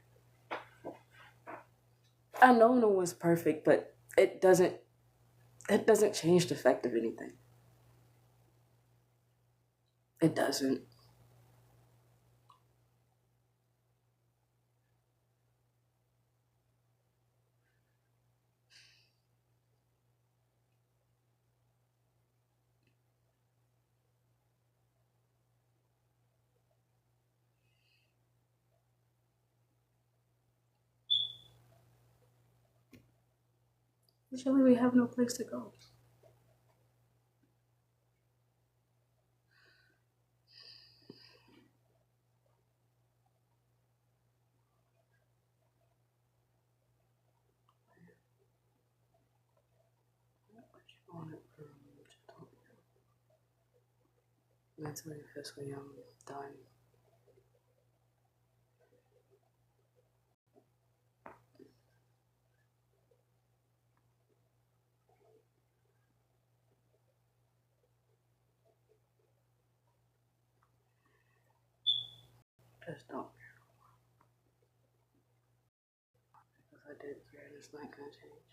I know no one's perfect, but it doesn't change the fact of anything. It doesn't. Usually we have no place to go. Mentally, physically, I'm done. Just don't care. Because I did care, and it's not gonna change.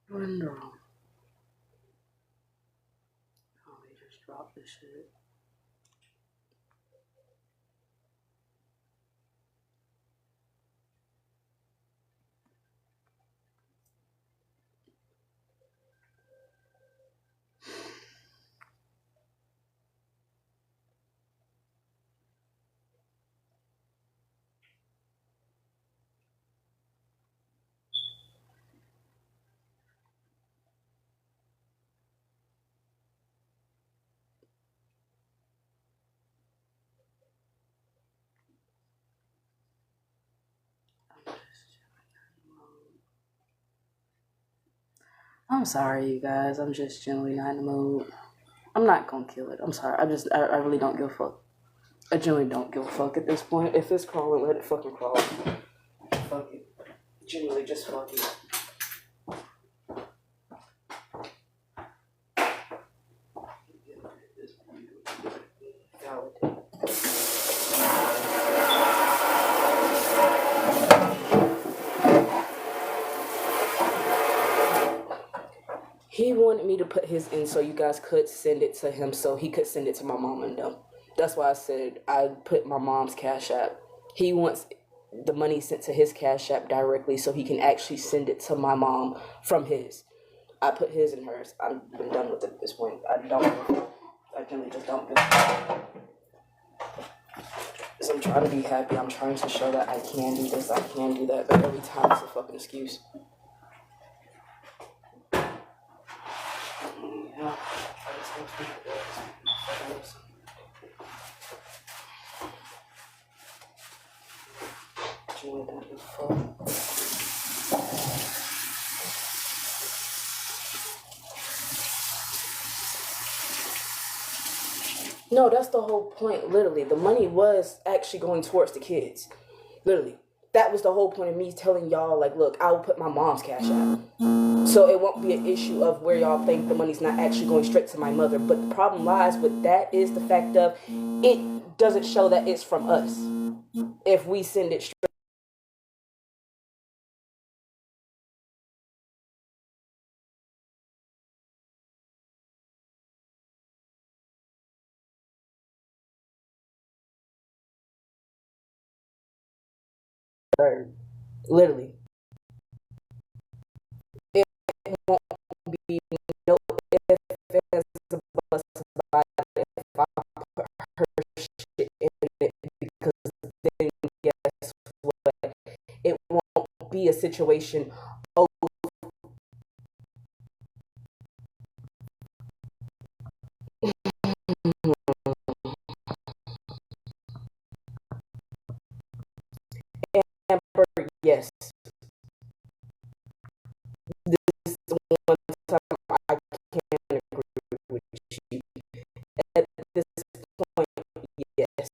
You're in the wrong. Oh, they just dropped this shit. I'm sorry, you guys. I'm just generally not in the mood. I'm not gonna kill it. I'm sorry. I really don't give a fuck. I genuinely don't give a fuck at this point. If it's crawling, let it fucking crawl. Fuck it. Genuinely, just fuck it. He wanted me to put his in so you guys could send it to him so he could send it to my mom and them. That's why I said I put my mom's Cash App. He wants the money sent to his Cash App directly so he can actually send it to my mom from his. I put his and hers. I've been done with it at this point. I generally just don't. Because I'm trying to be happy. I'm trying to show that I can do this, I can do that. But every time it's a fucking excuse. Yeah. I just want to be good. No, that's the whole point, literally. The money was actually going towards the kids. Literally. That was the whole point of me telling y'all, like, look, I will put my mom's cash out. So it won't be an issue of where y'all think the money's not actually going straight to my mother. But the problem lies with that is the fact of it doesn't show that it's from us. If we send it straight. Literally. It won't be no if as a bus about it if I put her shit in it, because then guess what? It won't be a situation. Oh, Amber, yes. This is the one time I can agree with you. At this point, yes.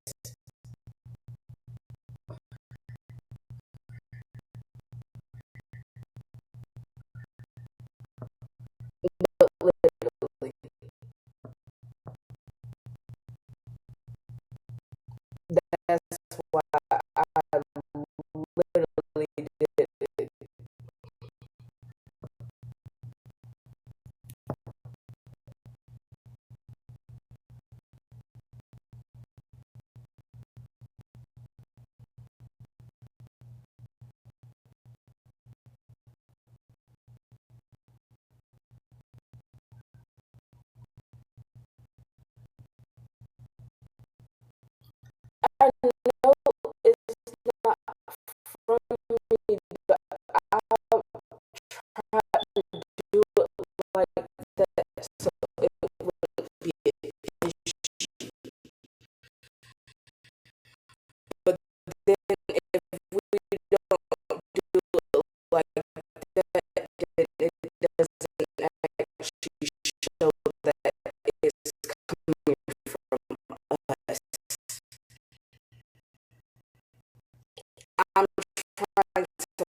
But literally, that's why I literally did it. I know it's not from me, but I'll try to do it like that so it wouldn't be an issue. But then if we don't do it like that, then it doesn't actually show that it's coming from us. I'm trying to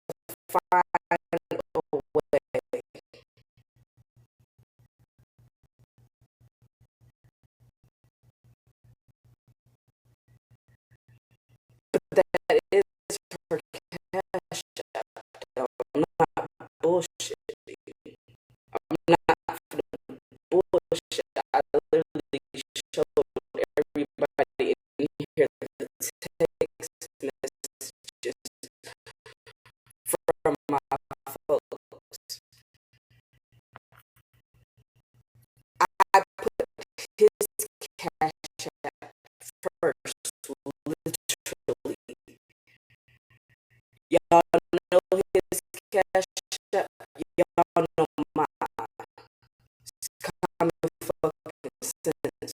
find a way. But that is her cash app, though. I'm not bullshitting. I'm not for the bullshit. I literally showed everybody in here the text messages from my folks. I put his cash app first, literally. Y'all know his cash app. Y'all know mine. It's common fucking sense.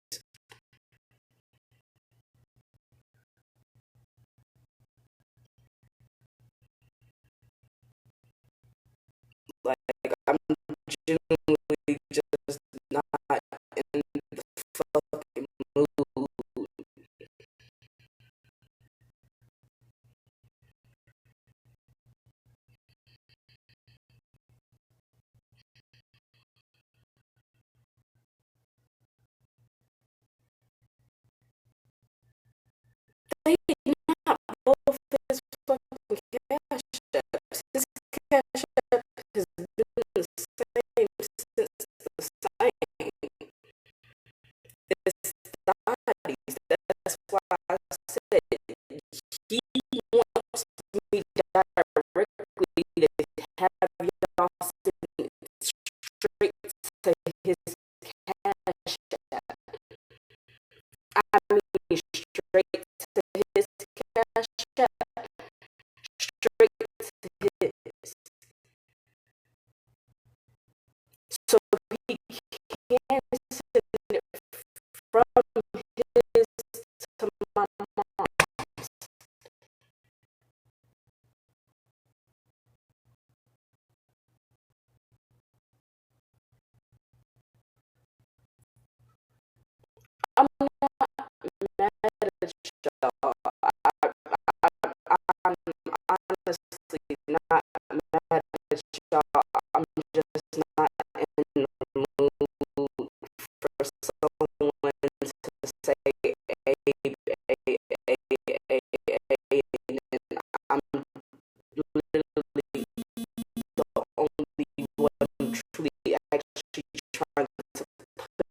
Like, I'm genuinely just not in the fucking mood. They not both his fucking cash apps. His cash app has been the same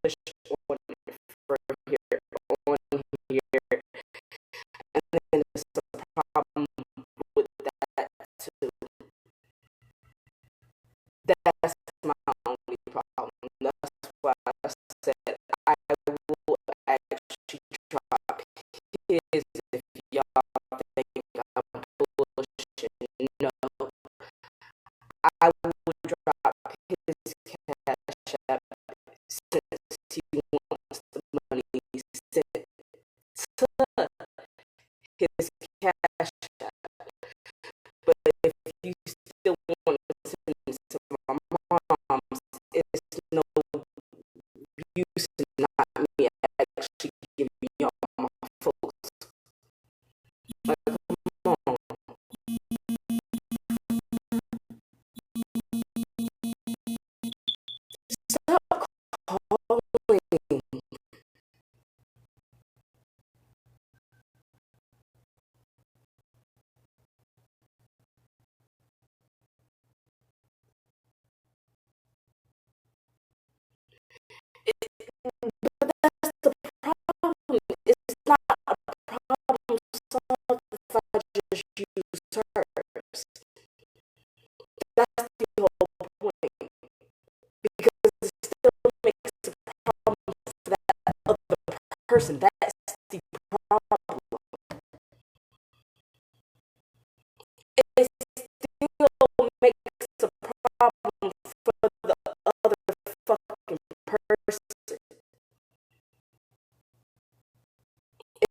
push on it for here, on here, and then it's a problem with that too. That's my only problem. That's why I said I will actually drop his if y'all think I'm bullshitting. No, I will drop his cash app since he wants the money sent to his cash app. But if you still want to send it to my mom's, it's no use in not me actually giving y'all my folks. Like, come on. Stop calling. But that's the problem. It's not a problem solved if I just use hers. That's the whole point. Because it still makes a problem for that other person. That's the problem. It still makes a problem for the other fucking person.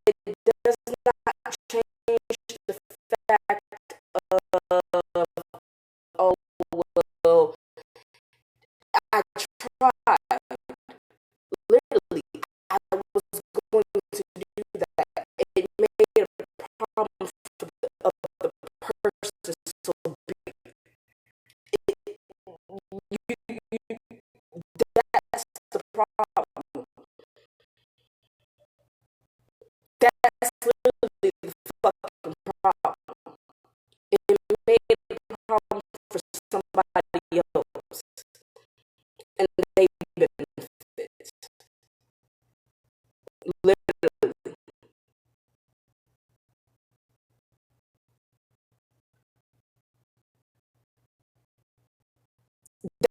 It does not change the fact of, oh, well, I tried. Literally, I was going to do that. It made a problem for the other person. So that's the problem. That's literally the fucking problem. It made a problem for somebody else, and they benefit. Literally.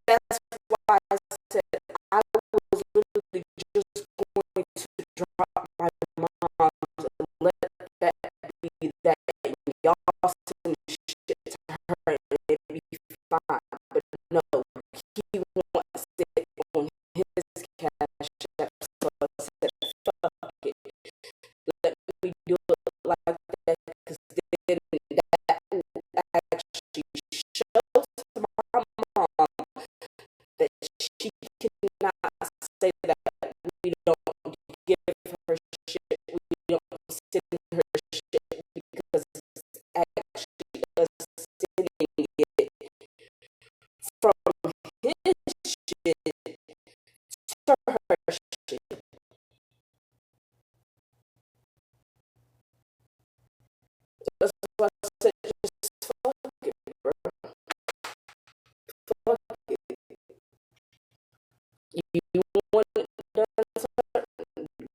That's why I said I was literally just going to drop my mom's and let that be that. And y'all send shit to her and it'd be fine. But no, he wants it on his cash app. So I said, fuck it. Let me do it like that, because then that will actually show to my mom that she cannot say that we don't give her shit, we don't send her shit, because it's actually us sending it from his shit to her shit. That's why I said, just fuck it, bro. Fuck it. You want it done, sir?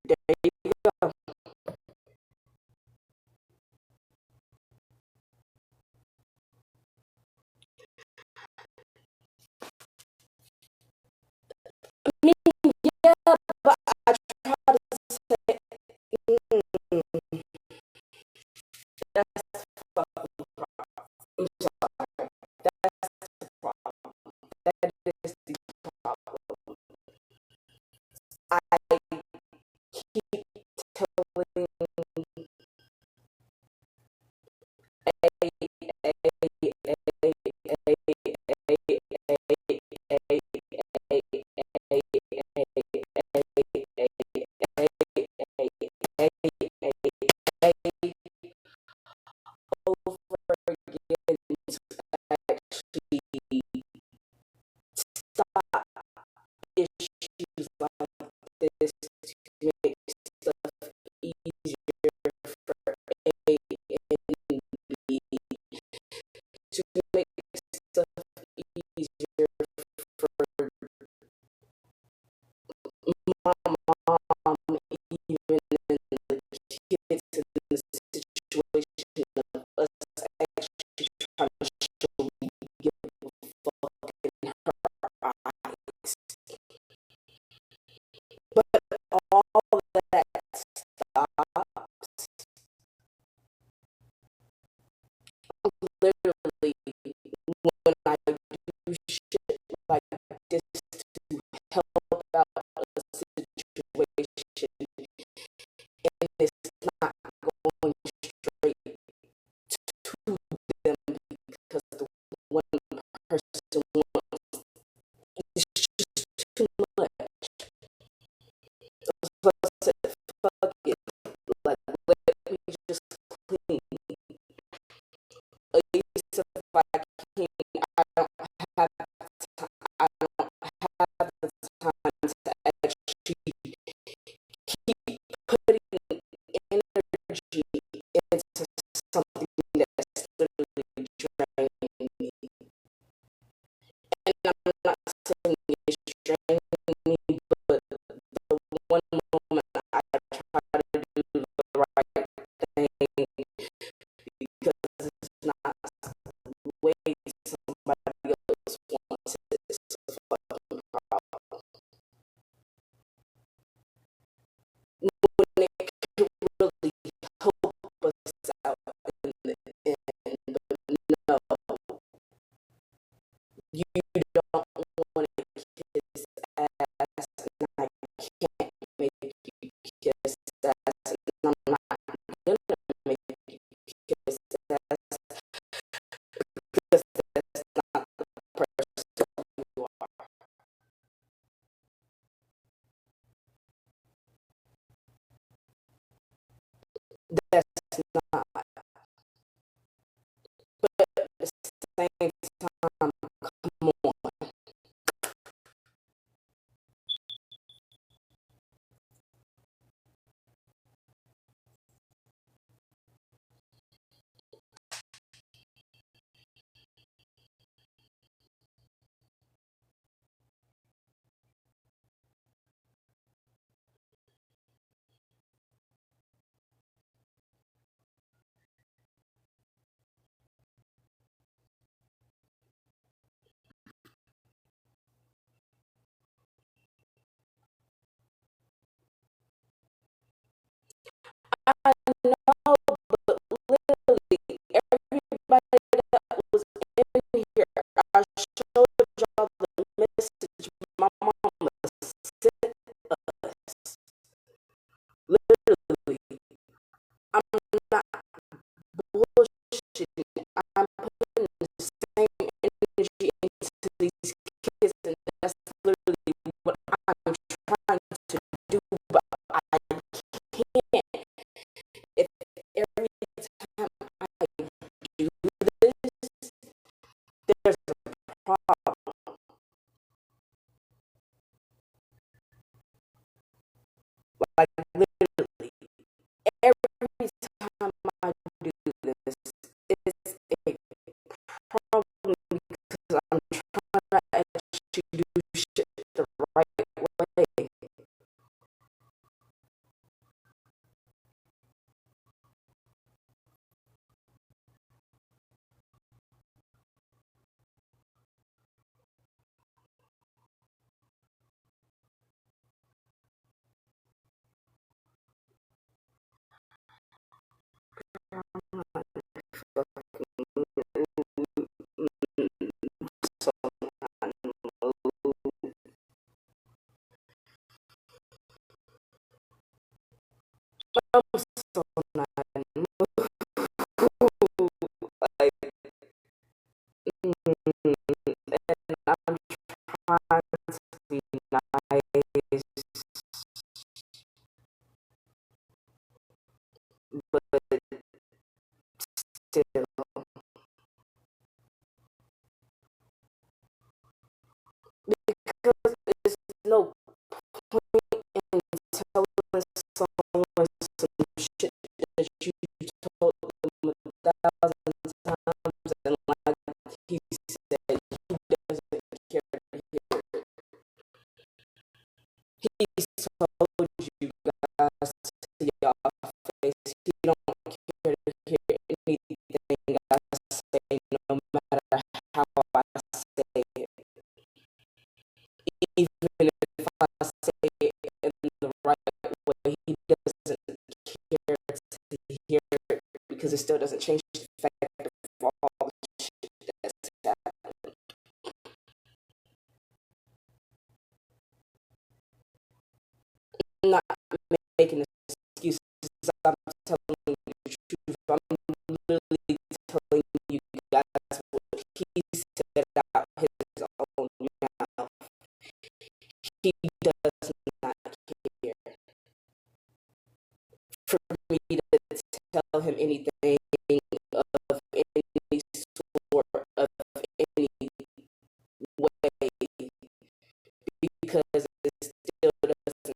There you go. I mean, yeah, but I try to say, that's the fucking problem. I'm sorry. That's the problem. That is the problem. I keep telling over again to actually stop issues like this not. But at the same time, come on. I know, but literally, everybody that was in here, I showed y'all the message my mama sent us. Literally, I'm not bullshitting. I'm putting the same energy into these kids, and that's literally what I'm trying to do, but I can't. If every time I do this, there's a problem. Like literally, every time I do this, it's a problem because I'm trying to actually do shit the right way. So I'm so not in the mood. Like, and I'm trying to be nice, but still, because there's no point in telling someone some shit that you told them 1,000 times, and like he said, he doesn't care to hear it. He told you guys to your face, he don't care to hear anything I say, no matter how I say it. Even if I say it in the right way, he doesn't care to hear it because it still doesn't change the fact of all the shit that's happened. I'm not making excuses. I'm telling you the truth. I'm literally telling you guys what he said out his own mouth. He does not care for me to tell him anything of any sort of any way because it still doesn't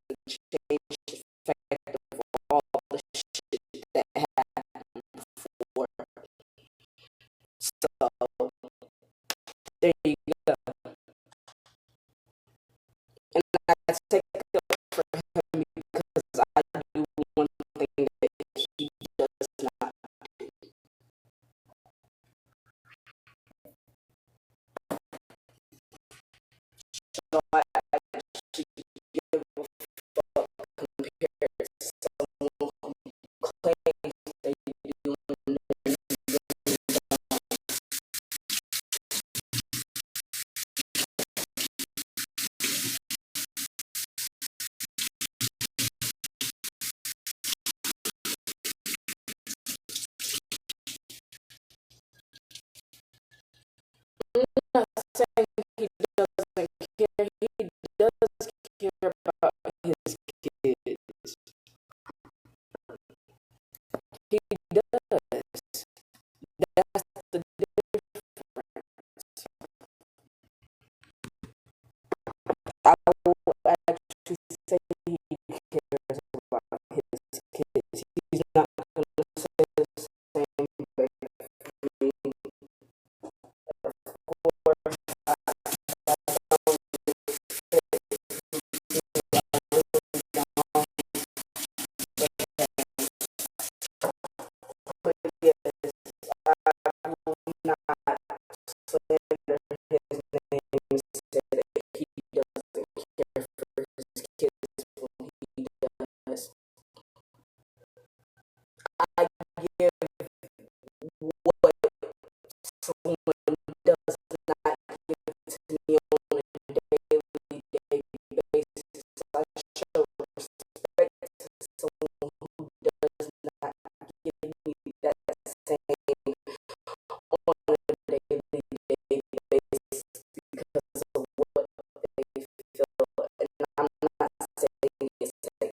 change the fact of all the shit that happened before. So there you go. And I take it for him because I do one thing that he does not do. So I actually give a fuck compared to someone who claims they do and they I'm not saying he doesn't care. He does care about his kids. He say he cares about his kids. He's not going to say the same way for me. I give what someone does not give to me on a daily basis. I show respect to someone who does not give me that same on a daily basis because of what they feel. And I'm not saying it's a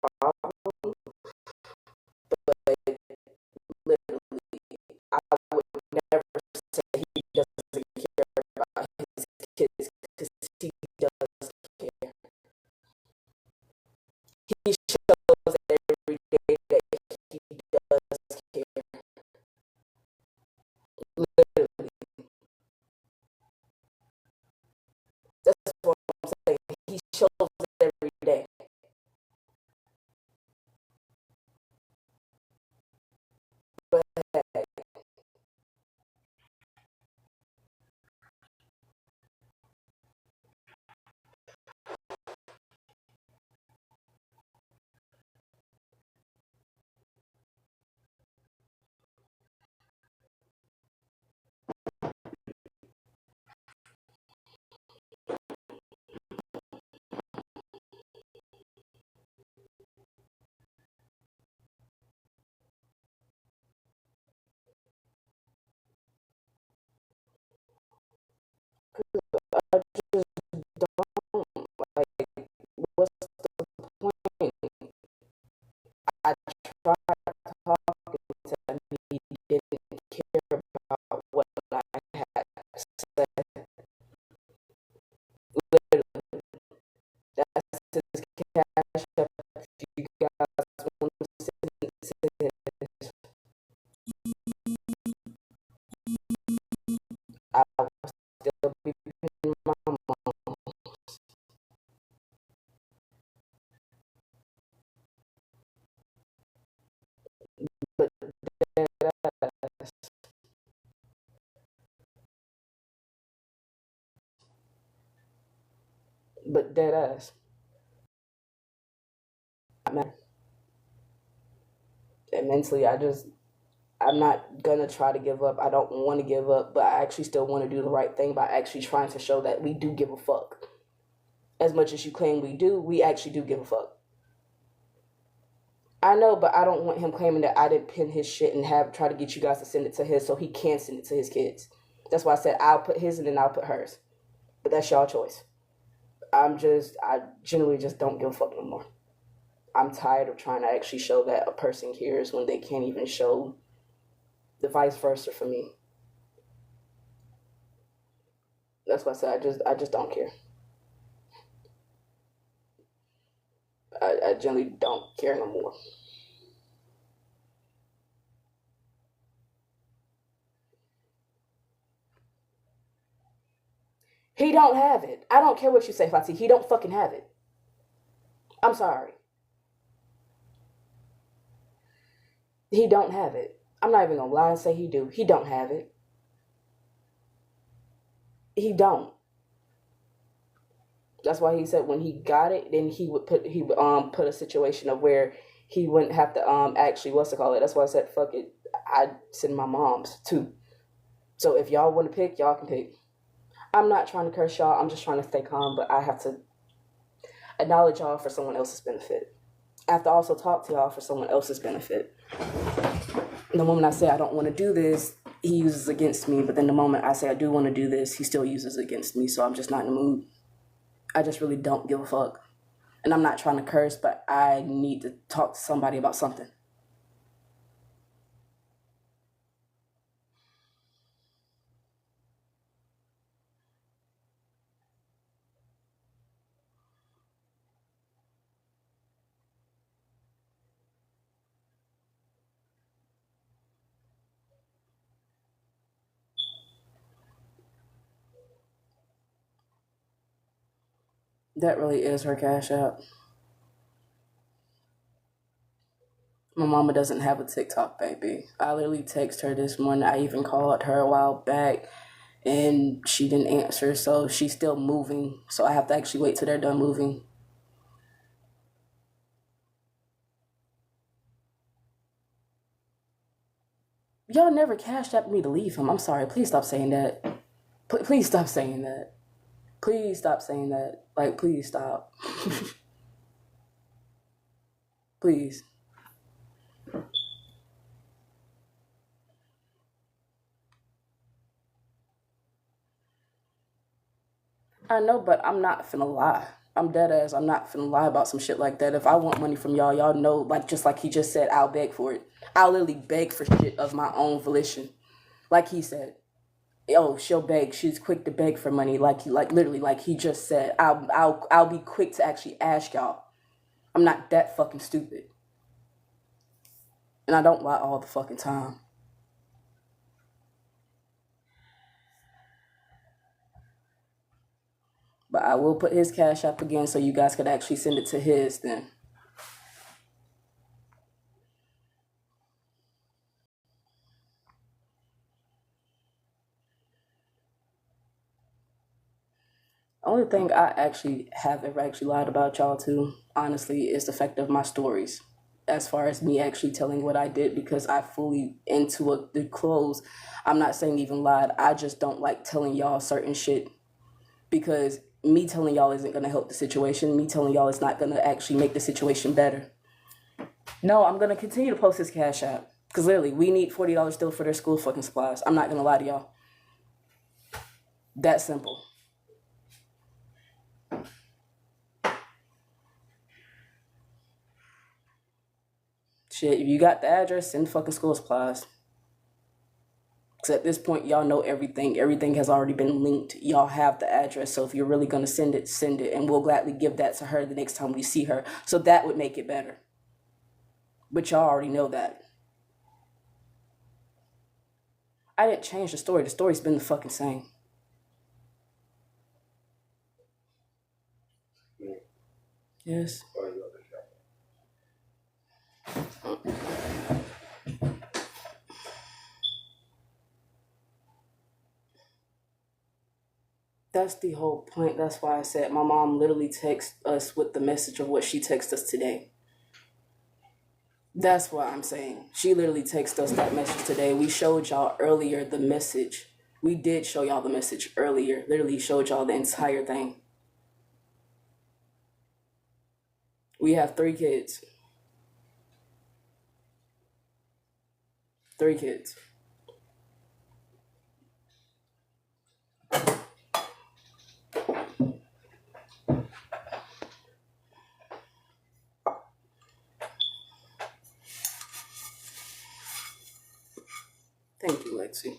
problem, but literally, I would never say he doesn't care about his kids because he does care. He shows every day that he does care. Literally. That's what I'm saying. He shows every day. But hey, I just don't like. What's the point? I tried talking to him. He didn't care about what I had said. Literally, that's his cash up. If you guys want to send it, I will still be paying my mom. But dead ass. But dead ass. Man. And mentally, I'm not gonna try to give up. I don't want to give up, but I actually still want to do the right thing by actually trying to show that we do give a fuck. As much as you claim we do, we actually do give a fuck. I know, but I don't want him claiming that I didn't pin his shit and try to get you guys to send it to his so he can send it to his kids. That's why I said I'll put his and then I'll put hers. But that's y'all choice. I generally just don't give a fuck no more. I'm tired of trying to actually show that a person cares when they can't even show the vice versa for me. That's why I said I just don't care. I generally don't care no more. He don't have it. I don't care what you say, Fatih. He don't fucking have it. I'm sorry. He don't have it. I'm not even gonna lie and say he do. He don't have it. He don't. That's why he said when he got it, then he would put a situation of where he wouldn't have to actually That's why I said fuck it. I'd send my mom's too. So if y'all want to pick, y'all can pick. I'm not trying to curse y'all. I'm just trying to stay calm, but I have to acknowledge y'all for someone else's benefit. I have to also talk to y'all for someone else's benefit. The moment I say I don't want to do this, he uses against me. But then the moment I say I do want to do this, he still uses against me. So I'm just not in the mood. I just really don't give a fuck. And I'm not trying to curse, but I need to talk to somebody about something. That really is her Cash App. My mama doesn't have a TikTok, baby. I literally texted her this morning. I even called her a while back and she didn't answer, so she's still moving. So I have to actually wait till they're done moving. Y'all never Cashed App me to leave him. I'm sorry. Please stop saying that. Please stop saying that. Please stop saying that. Like, please stop. Please. I know, but I'm not finna lie. I'm dead ass. I'm not finna lie about some shit like that. If I want money from y'all, y'all know, like, just like he just said, I'll beg for it. I'll literally beg for shit of my own volition. Like he said. Oh, she'll beg. She's quick to beg for money. Like literally, like he just said. I'll be quick to actually ask y'all. I'm not that fucking stupid. And I don't lie all the fucking time. But I will put his Cash App again so you guys could actually send it to his then. Only thing I actually have ever actually lied about y'all to, honestly, is the fact of my stories. As far as me actually telling what I did, because I fully into the clothes. I'm not saying even lied. I just don't like telling y'all certain shit because me telling y'all isn't going to help the situation. Me telling y'all is not going to actually make the situation better. No, I'm going to continue to post this Cash App because literally we need $40 still for their school fucking supplies. I'm not going to lie to y'all. That simple. Shit, if you got the address, send fucking school supplies. Because at this point, y'all know everything. Everything has already been linked. Y'all have the address. So if you're really going to send it, send it. And we'll gladly give that to her the next time we see her. So that would make it better. But y'all already know that. I didn't change the story. The story's been the fucking same. Yes. That's the whole point. That's why I said my mom literally texts us with the message of what she texted us today. That's what I'm saying. She literally texted us that message today. We showed y'all earlier the message. We did show y'all the message earlier. Literally showed y'all the entire thing. We have 3 kids. 3 kids. Thank you, Lexi.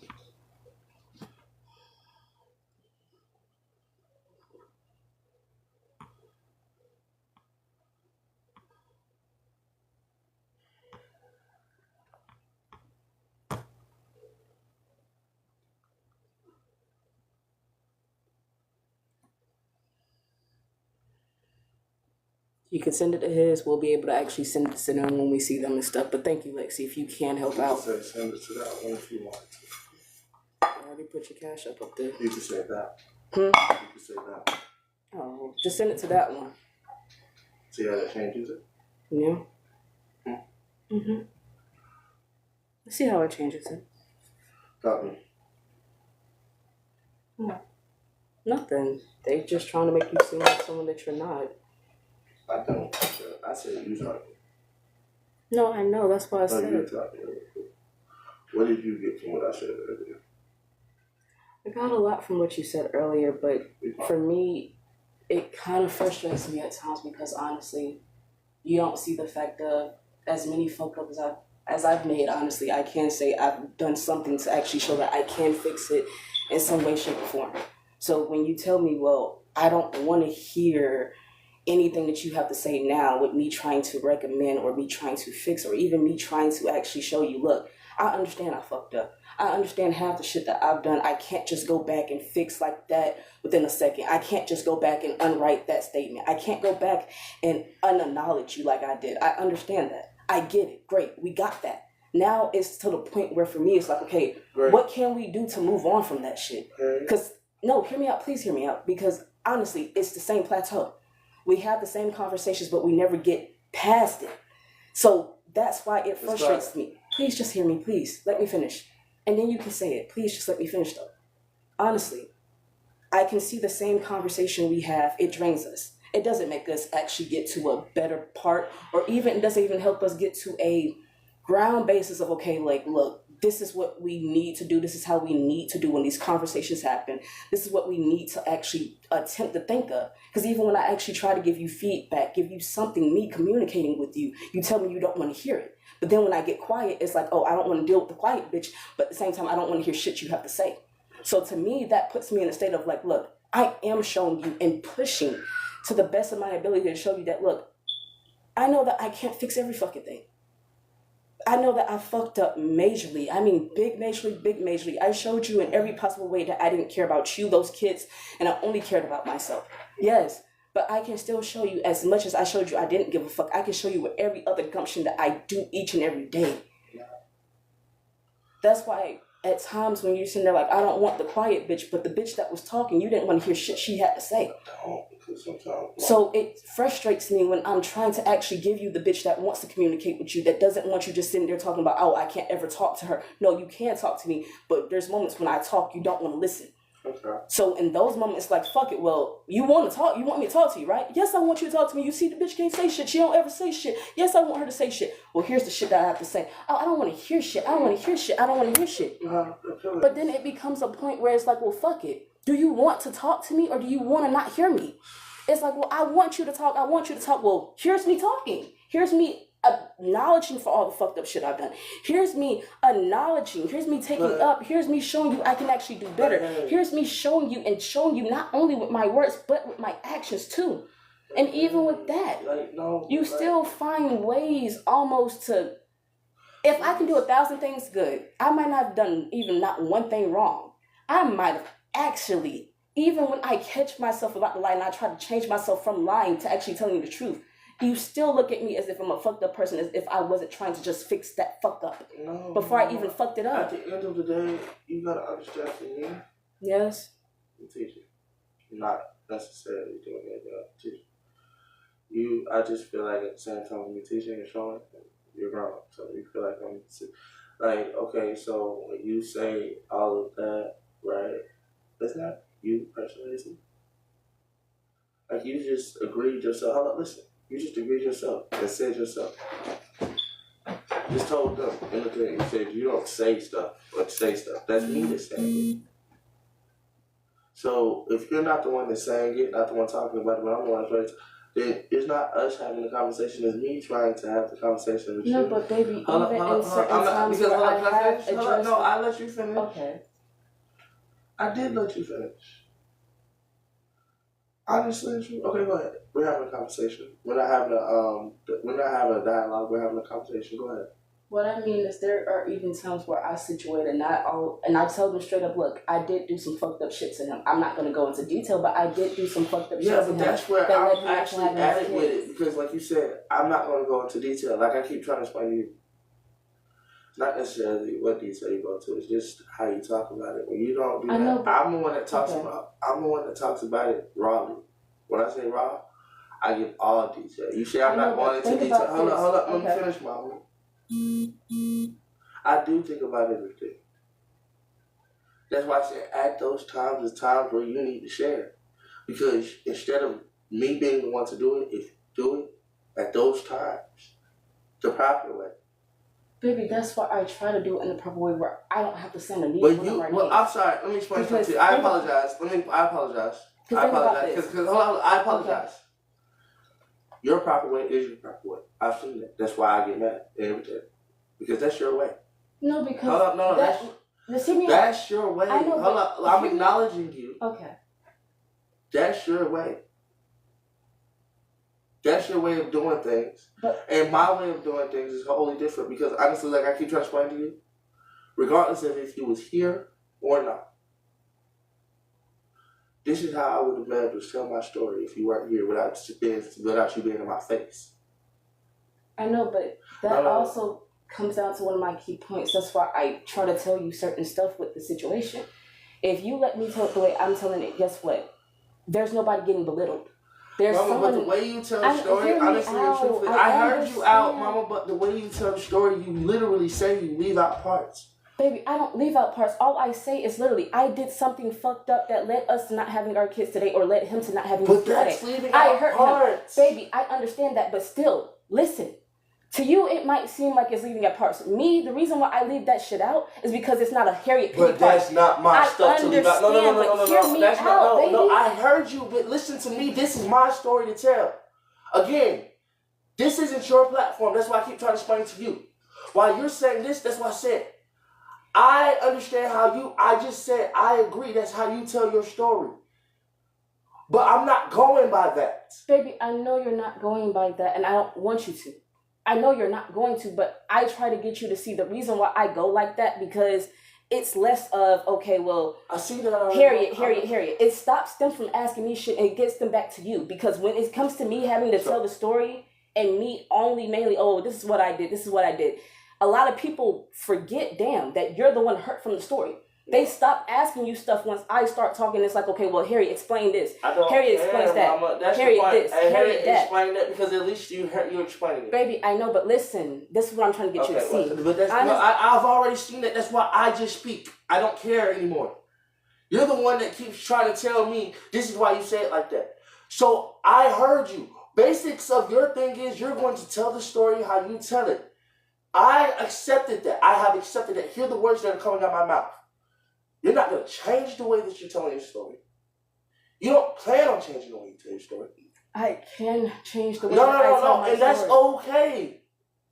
You can send it to his. We'll be able to actually send it to them when we see them and stuff. But thank you, Lexi, if you can help out. Send it to that one if you want to. I already put your Cash App up there. You can say that. You can say that. Oh, just send it to that one. See how that changes it? Yeah. Let's see how it changes it. Got me. Nothing. They just trying to make you seem like someone that you're not. I don't. I said you talking. No, I know. That's why I said. You talking. What did you get from what I said earlier? I got a lot from what you said earlier, but for me, it kind of frustrates me at times because honestly, you don't see the fact of as many fuck ups as I've made. Honestly, I can say I've done something to actually show that I can fix it in some way, shape, or form. So when you tell me, well, I don't want to hear anything that you have to say now with me trying to recommend or me trying to fix or even me trying to actually show you, look, I understand I fucked up. I understand half the shit that I've done. I can't just go back and fix like that within a second. I can't just go back and unwrite that statement. I can't go back and unacknowledge you like I did. I understand that. I get it. Great. We got that. Now it's to the point where for me it's like, okay, what can we do to move on from that shit? Because, no, hear me out. Please hear me out. Because honestly, it's the same plateau. We have the same conversations, but we never get past it. So that's why it frustrates me. Please just hear me, please. Let me finish. And then you can say it. Please just let me finish though. Honestly, I can see the same conversation we have. It drains us. It doesn't make us actually get to a better part, or even it doesn't even help us get to a ground basis of, okay, like, look, this is what we need to do. This is how we need to do when these conversations happen. This is what we need to actually attempt to think of. Because even when I actually try to give you feedback, give you something, me communicating with you, you tell me you don't want to hear it. But then when I get quiet, it's like, oh, I don't want to deal with the quiet bitch. But at the same time, I don't want to hear shit you have to say. So to me, that puts me in a state of like, look, I am showing you and pushing to the best of my ability to show you that, look, I know that I can't fix every fucking thing. I know that I fucked up majorly. I mean, big majorly. I showed you in every possible way that I didn't care about you, those kids, and I only cared about myself. Yes, but I can still show you as much as I showed you I didn't give a fuck. I can show you with every other gumption that I do each and every day. That's why at times when you're sitting there like, I don't want the quiet bitch, but the bitch that was talking, you didn't want to hear shit she had to say. So it frustrates me when I'm trying to actually give you the bitch that wants to communicate with you, that doesn't want you just sitting there talking about, oh, I can't ever talk to her. No, you can talk to me, but there's moments when I talk, you don't want to listen. Okay. So in those moments, like, fuck it, well, you want to talk, you want me to talk to you, right? Yes, I want you to talk to me. You see the bitch can't say shit. She don't ever say shit. Yes, I want her to say shit. Well, here's the shit that I have to say. Oh, I don't want to hear shit. I don't want to hear shit. I don't want to hear shit. But then it becomes a point where it's like, well, fuck it. Do you want to talk to me or do you want to not hear me? It's like, well, I want you to talk. I want you to talk. Well, here's me talking. Here's me acknowledging for all the fucked up shit I've done. Here's me acknowledging. Here's me taking up. Here's me showing you I can actually do better. Here's me showing you and showing you not only with my words, but with my actions too. And even with that, you still find ways almost to, if I can do 1,000 things good, I might not have done even not one thing wrong. I might have actually, even when I catch myself about the lie and I try to change myself from lying to actually telling you the truth, you still look at me as if I'm a fucked up person, as if I wasn't trying to just fix that fuck up before I even fucked it up. At the end of the day, you gotta understand for me. Yes. I'm teaching. Not necessarily doing it, but teaching. I just feel like at the same time when you're teaching and showing, you're wrong. So you feel like I'm like, okay, so when you say all of that, right, that's not you personally, is it? Like you just agreed yourself. Hold on, listen. You just agreed yourself and said yourself. Just told them in the thing. You said you don't say stuff, but say stuff. That's me that's saying it. So if you're not the one that's saying it, not the one talking about it, but I'm the one that's, then it's not us having the conversation. It's me trying to have the conversation with you. No, but baby, even in certain times where I have addressed. No, I let you finish. Okay. I did let you finish. Honestly, okay, go ahead. We're having a conversation. We're not having a dialogue. We're having a conversation. Go ahead. What I mean is there are even times where I situate and I tell them straight up, look, I did do some fucked up shit to him. I'm not going to go into detail, but I did do some fucked up shit to him. Yeah, but that's where I'm actually at it with it. Because like you said, I'm not going to go into detail. Like I keep trying to explain to you. Not necessarily what detail you go to. It's just how you talk about it. When you don't do that, I'm the one that talks about. I'm the one that talks about it rawly. When I say raw, I give all detail. You say I'm not going into detail. Hold up. Let me finish, Mama. I do think about everything. That's why I say at those times is times where you need to share, because instead of me being the one to do it at those times the proper way. Baby, that's why I try to do it in the proper way where I don't have to send a need. I'm sorry. Let me explain something to you. I apologize. I apologize. I apologize. Okay. Your proper way is your proper way. I've seen that. That's why I get mad every time. Because that's your way. No, because that's your way. I know, hold up. I'm acknowledging you. Okay. That's your way. That's your way of doing things. And my way of doing things is wholly different, because honestly, like I keep trying to explain to you, regardless of if you was here or not. This is how I would have been able to tell my story if you weren't here without you being in my face. I know, but that also comes down to one of my key points. That's why I try to tell you certain stuff with the situation. If you let me tell it the way I'm telling it, guess what? There's nobody getting belittled. There's Mama, someone. but the way you tell the story, hear me honestly and out. truthfully, I heard you out, Mama, but the way you tell the story, you literally say you leave out parts. Baby, I don't leave out parts. All I say is literally, I did something fucked up that led us to not having our kids today, or led him to not having his kids today. But that's leaving out parts. Baby, I understand that, but still, listen. To you, it might seem like it's leaving out parts. Me, the reason why I leave that shit out is because it's not a Harriet Pity part. But that's not my stuff to leave out. No. That's not. Baby. No, I heard you, but listen to me. This is my story to tell. Again, this isn't your platform. That's why I keep trying to explain it to you. While you're saying this, that's what I said. I understand I just said, I agree. That's how you tell your story. But I'm not going by that. Baby, I know you're not going by that, and I don't want you to. I know you're not going to, but I try to get you to see the reason why I go like that, because it's less of, okay, well, I see that. Harriet. It stops them from asking me shit and it gets them back to you. Because when it comes to me having to tell the story and me mainly, oh, this is what I did. A lot of people forget, damn, that you're the one hurt from the story. They stop asking you stuff once I start talking. It's like, okay, well, Harriet, explain this. Harriet explains that. Mama. That's Harriet the point. this. And Harriet that. explain that because at least you're explaining it. Baby, I know, but listen, this is what I'm trying to get you to see. But that's, I've already seen that. That's why I just speak. I don't care anymore. You're the one that keeps trying to tell me this is why you say it like that. So I heard you. Basics of your thing is you're going to tell the story how you tell it. I accepted that. I have accepted that. Hear the words that are coming out of my mouth. You're not going to change the way that you're telling your story. You don't plan on changing the way you tell your story. I can change the way I tell my story. And that's okay.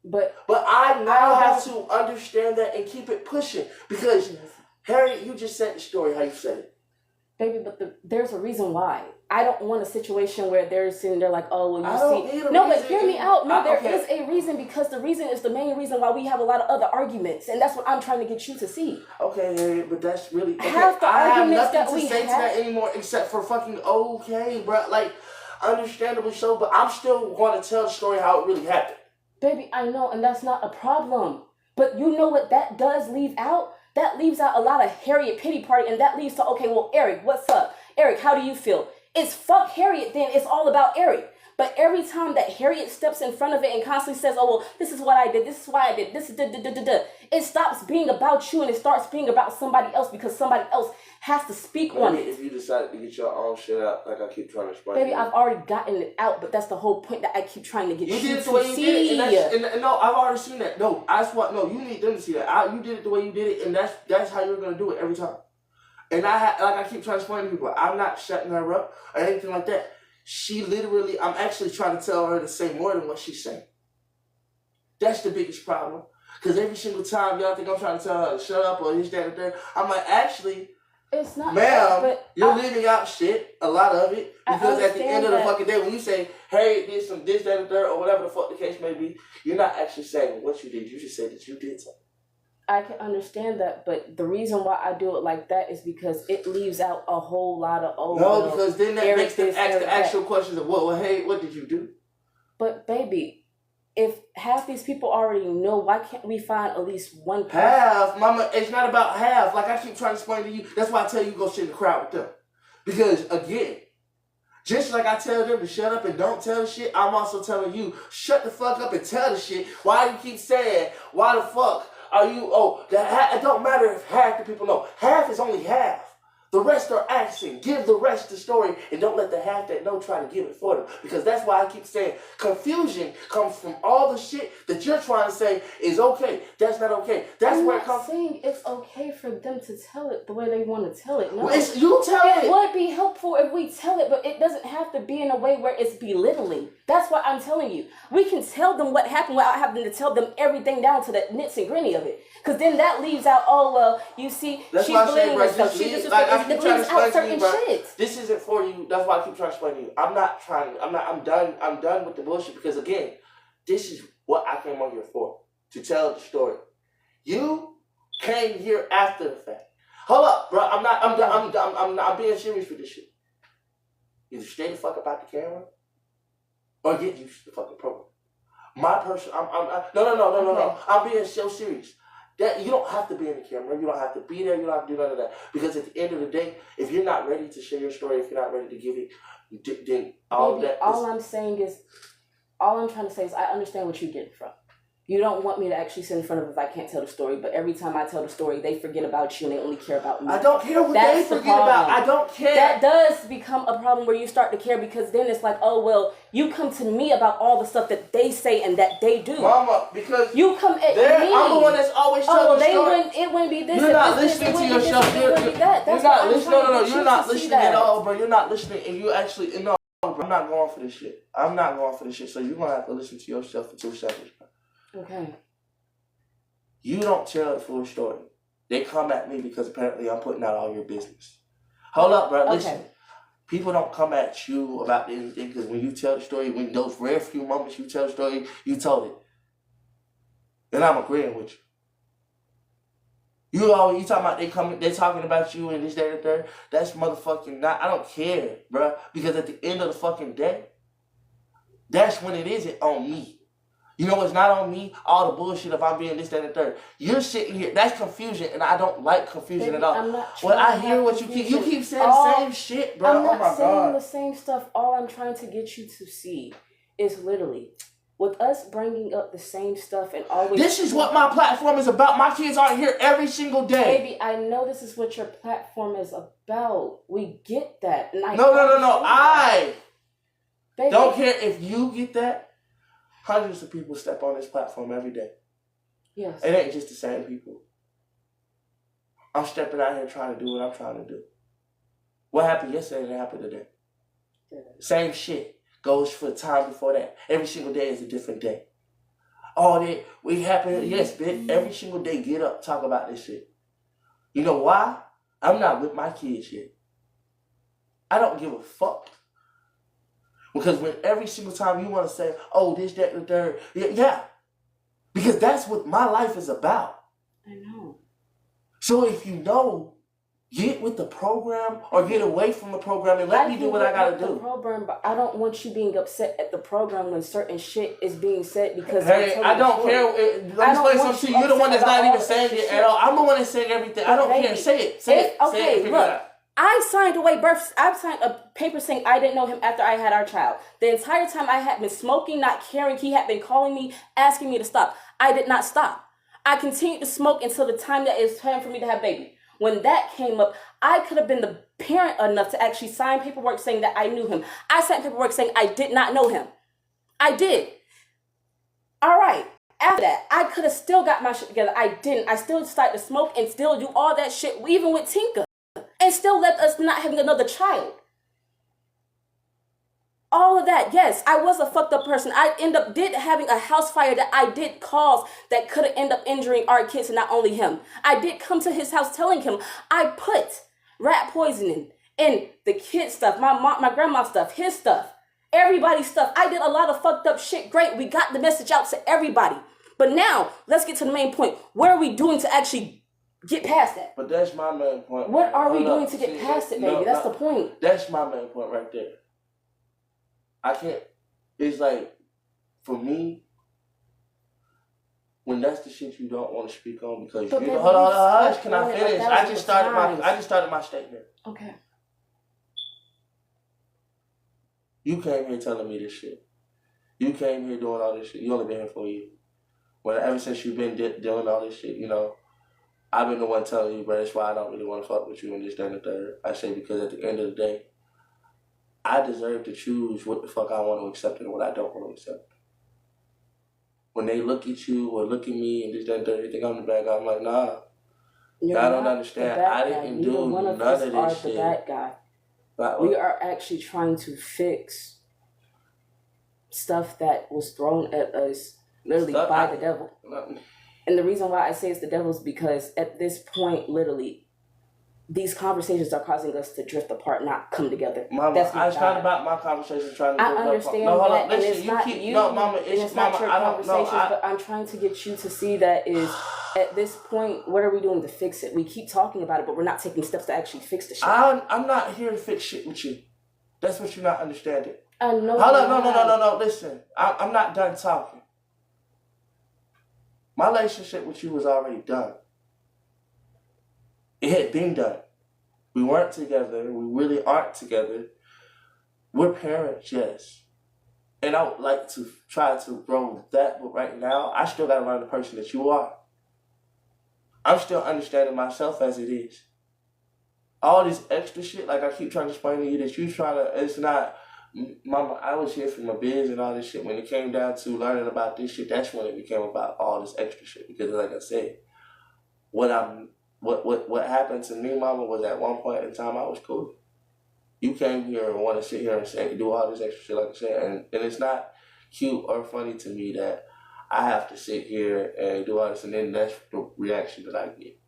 But I now have to understand that and keep it pushing. Because, Harriet, you just said the story how you said it. Baby, but there's a reason why. I don't want a situation where they're sitting there like, oh, well, you see. No, but hear me out. No, there is a reason, because the reason is the main reason why we have a lot of other arguments. And that's what I'm trying to get you to see. Okay, Harriet, but that's really... Okay. Half the arguments that we I have nothing to say to that anymore except for fucking okay, bro. Like, understandably so, but I'm still going to tell the story how it really happened. Baby, I know, and that's not a problem. But you know what that does leave out? That leaves out a lot of Harriet Pity Party, and that leads to, okay, well, Eric, what's up? Eric, how do you feel? It's fuck Harriet, then it's all about Eric. But every time that Harriet steps in front of it and constantly says, oh, well, this is what I did, this is why I did, this is it stops being about you and it starts being about somebody else, because somebody else has to speak on it. If you decided to get your own shit out, like I keep trying to explain. Baby, I've already gotten it out, but that's the whole point that I keep trying to get you to see. You did it the way you did it, and no, I've already seen that. No, you need them to see that. You did it the way you did it, and that's how you're gonna do it every time. And I keep trying to explain to people, I'm not shutting her up or anything like that. She literally, I'm actually trying to tell her to say more than what she's saying. That's the biggest problem. Because every single time y'all think I'm trying to tell her to shut up or this, that, or that, I'm like, actually, it's not, ma'am, you're leaving out shit, a lot of it. Because at the end of the fucking day, when you say, hey, did some this, that, or that, or whatever the fuck the case may be, you're not actually saying what you did. You just say that you did something. I can understand that, but the reason why I do it like that is because it leaves out a whole lot of because then that makes them ask the actual questions of, well, hey, what did you do? But baby, if half these people already know, why can't we find at least one person? Half, mama, it's not about half. Like I keep trying to explain to you, that's why I tell you go sit in the crowd with them. Because again, just like I tell them to shut up and don't tell the shit, I'm also telling you, shut the fuck up and tell the shit. Why do you keep saying, why the fuck? It don't matter if half the people know. Half is only half. The rest are asking. Give the rest the story and don't let the half that know try to give it for them. Because that's why I keep saying confusion comes from all the shit that you're trying to say is okay. That's not okay. That's where it comes from. I'm not saying it's okay for them to tell it the way they want to tell it. No. Well, you tell it. It would be helpful if we tell it, but it doesn't have to be in a way where it's belittling. That's what I'm telling you. We can tell them what happened without having to tell them everything down to the nits and gritty of it. Because then that leaves out, oh, well, you see, that's she's belittling herself. She just it leaves out certain shit. This isn't for you. That's why I keep trying to explain to you. I'm done. I'm done with the bullshit because, again, this is what I came on here for. To tell the story. You came here after the fact. Hold up, bro. I'm being serious with this shit. Either stay the fuck about the camera, or get used to the fucking program. My person, no. I'm being so serious. That you don't have to be in the camera. You don't have to be there. You don't have to do none of that. Because at the end of the day, if you're not ready to share your story, if you're not ready to give it, then all Baby, that. all I'm trying to say is I understand what you're getting from. You don't want me to actually sit in front of if I can't tell the story, but every time I tell the story, they forget about you and they only care about me. I don't care what That's they the forget about. problem. I don't care. That does become a problem where you start to care because then it's like, oh, well, you come to me about all the stuff that they say and that they do. Mama, because you come at me. I'm the one that's always telling the story. It wouldn't be this. You're not listening to yourself. You're not listening. You're not listening at all, bro. You're not listening, and you actually no. Bro, I'm not going for this shit. I'm not going for this shit. So you're gonna have to listen to yourself for 2 seconds, bro. Okay. You don't tell the full story. They come at me because apparently I'm putting out all your business. Hold up, bro. Listen. Okay. People don't come at you about anything because when you tell the story, when those rare few moments you tell the story, you told it. And I'm agreeing with you. You talking about they talking about you and this, that, and the third. That's motherfucking not. I don't care, bro. Because at the end of the fucking day, that's when it isn't on me. You know it's not on me, all the bullshit if I'm being this, that, and the third. You're sitting here, that's confusion, and I don't like confusion Baby, at all. I'm not Well, I trying to hear have what you confusion. keep saying the same shit, bro. I'm not oh my saying God. the same stuff. All I'm trying to get you to see is literally with us bringing up the same stuff and always. This is what my platform is about. My kids aren't here every single day. Baby, I know this is what your platform is about. We get that. And I No. Baby, Don't care if you get that. Hundreds of people step on this platform every day. Yes. It ain't just the same people. I'm stepping out here trying to do what I'm trying to do. What happened yesterday didn't happen today. Yeah. Same shit goes for the time before that. Every single day is a different day. All that we happen, yes, bitch. Every single day, get up, talk about this shit. You know why? I'm not with my kids yet. I don't give a fuck. Because when every single time you want to say, oh, this, that, and the third, yeah. Because that's what my life is about. I know. So if you know, get with the program or get away from the program and let me do what I gotta do. The program, but I don't want you being upset at the program when certain shit is being said because. Hey, I don't care. Let me explain something to you. You're the one that's not even saying it at all. I'm the one that's saying everything. I don't care. Say it. Say it. Look. I signed a paper saying I didn't know him after I had our child. The entire time I had been smoking, not caring. He had been calling me, asking me to stop. I did not stop. I continued to smoke until the time that it was time for me to have baby. When that came up, I could have been the parent enough to actually sign paperwork saying that I knew him. I signed paperwork saying I did not know him. I did. All right. After that, I could have still got my shit together. I didn't. I still started to smoke and still do all that shit, even with Tinka. And still left us not having another child. All of that, yes, I was a fucked up person. I did having a house fire that I did cause that could have ended up injuring our kids and not only him. I did come to his house telling him I put rat poisoning in the kid stuff, my grandma's stuff, his stuff, everybody's stuff. I did a lot of fucked up shit. Great, we got the message out to everybody. But now, let's get to the main point. What are we doing to actually get past that? But that's my main point. What are we doing to get past it, baby? That's the point. That's my main point right there. I can't. It's like, for me, when that's the shit you don't want to speak on because but you baby, hold on, can I finish? Like I just started my statement. Okay. You came here telling me this shit. You came here doing all this shit. You only been here for a year. Well, ever since you've been doing all this shit, you know, I've been the one telling you, bro, that's why I don't really want to fuck with you and this, that, and the third. I say because at the end of the day, I deserve to choose what the fuck I want to accept and what I don't want to accept. When they look at you or look at me and this, that, and the third, they think I'm the bad guy. I'm like, nah. I don't understand. I didn't do none of this shit. The bad guy. We are actually trying to fix stuff that was thrown at us literally by the devil. And the reason why I say it's the devil is because at this point, literally, these conversations are causing us to drift apart, not come together. Mama, it's not about my conversation trying to drift apart. I understand no, hold that, on. Listen, and it's not keep, you. no, Mama, it's it's not Mama. your I don't know. But I'm trying to get you to see that is At this point, what are we doing to fix it? We keep talking about it, but we're not taking steps to actually fix the shit. I'm not here to fix shit with you. That's what you're not understanding. I know. Hold up, no. Listen, I'm not done talking. My relationship with you was already done. It had been done. We weren't together. We really aren't together. We're parents, yes. And I would like to try to grow with that, but right now, I still gotta learn the person that you are. I'm still understanding myself as it is. All this extra shit, like I keep trying to explain to you that you trying to, it's not, Mama, I was here for my biz and all this shit. When it came down to learning about this shit, that's when it became about all this extra shit. Because like I said, what happened to me, Mama, was at one point in time I was cool. You came here and want to sit here and say, do all this extra shit, like I said, and it's not cute or funny to me that I have to sit here and do all this, and then that's the reaction that I get.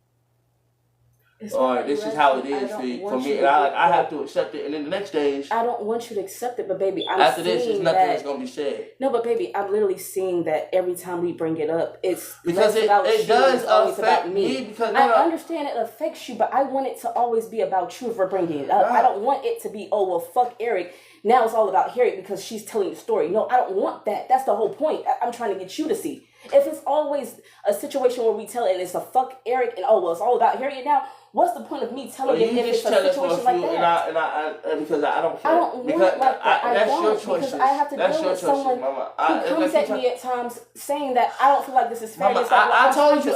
Or this is how it is for me, and I have to accept it. And then the next days, I don't want you to accept it, but baby, after this, there's nothing that's gonna be said. No, but baby, I'm literally seeing that every time we bring it up, it's because it does affect me. Because I understand it affects you, but I want it to always be about you if we're bringing it up. I don't want it to be, oh well, fuck Eric. Now it's all about Harriet because she's telling the story. No, I don't want that. That's the whole point. I'm trying to get you to see. If it's always a situation where we tell it and it's a fuck Eric and oh well, it's all about Harriet now. What's the point of me telling it if it's a situation like that? Because I don't care. I don't want it like that. That's your choice. Because I have to deal with someone who comes at me at times saying that I don't feel like this is fair. Mama, I told you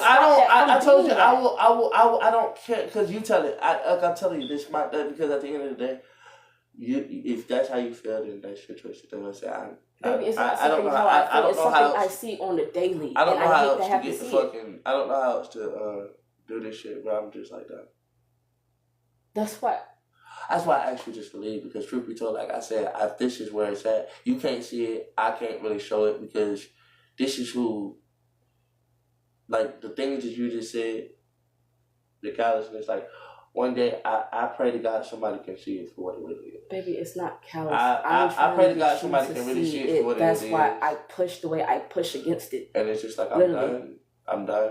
I don't care because you tell it. I'm telling you this because at the end of the day, if that's how you feel, then that's your choice. Baby, it's not something how I feel. It's something I see on the daily. I don't know how else to get the fucking. I don't know how else to do this shit, but I'm just like that. That's why I asked you just to leave because truth be told, like I said, this is where it's at. You can't see it. I can't really show it because this is who. Like the things that you just said, the callousness. Like one day, I pray to God somebody can see it for what it really is. Baby, it's not callous. I pray to God somebody can really see it for what it is. That's why I push the way I push against it. And it's just like I'm done.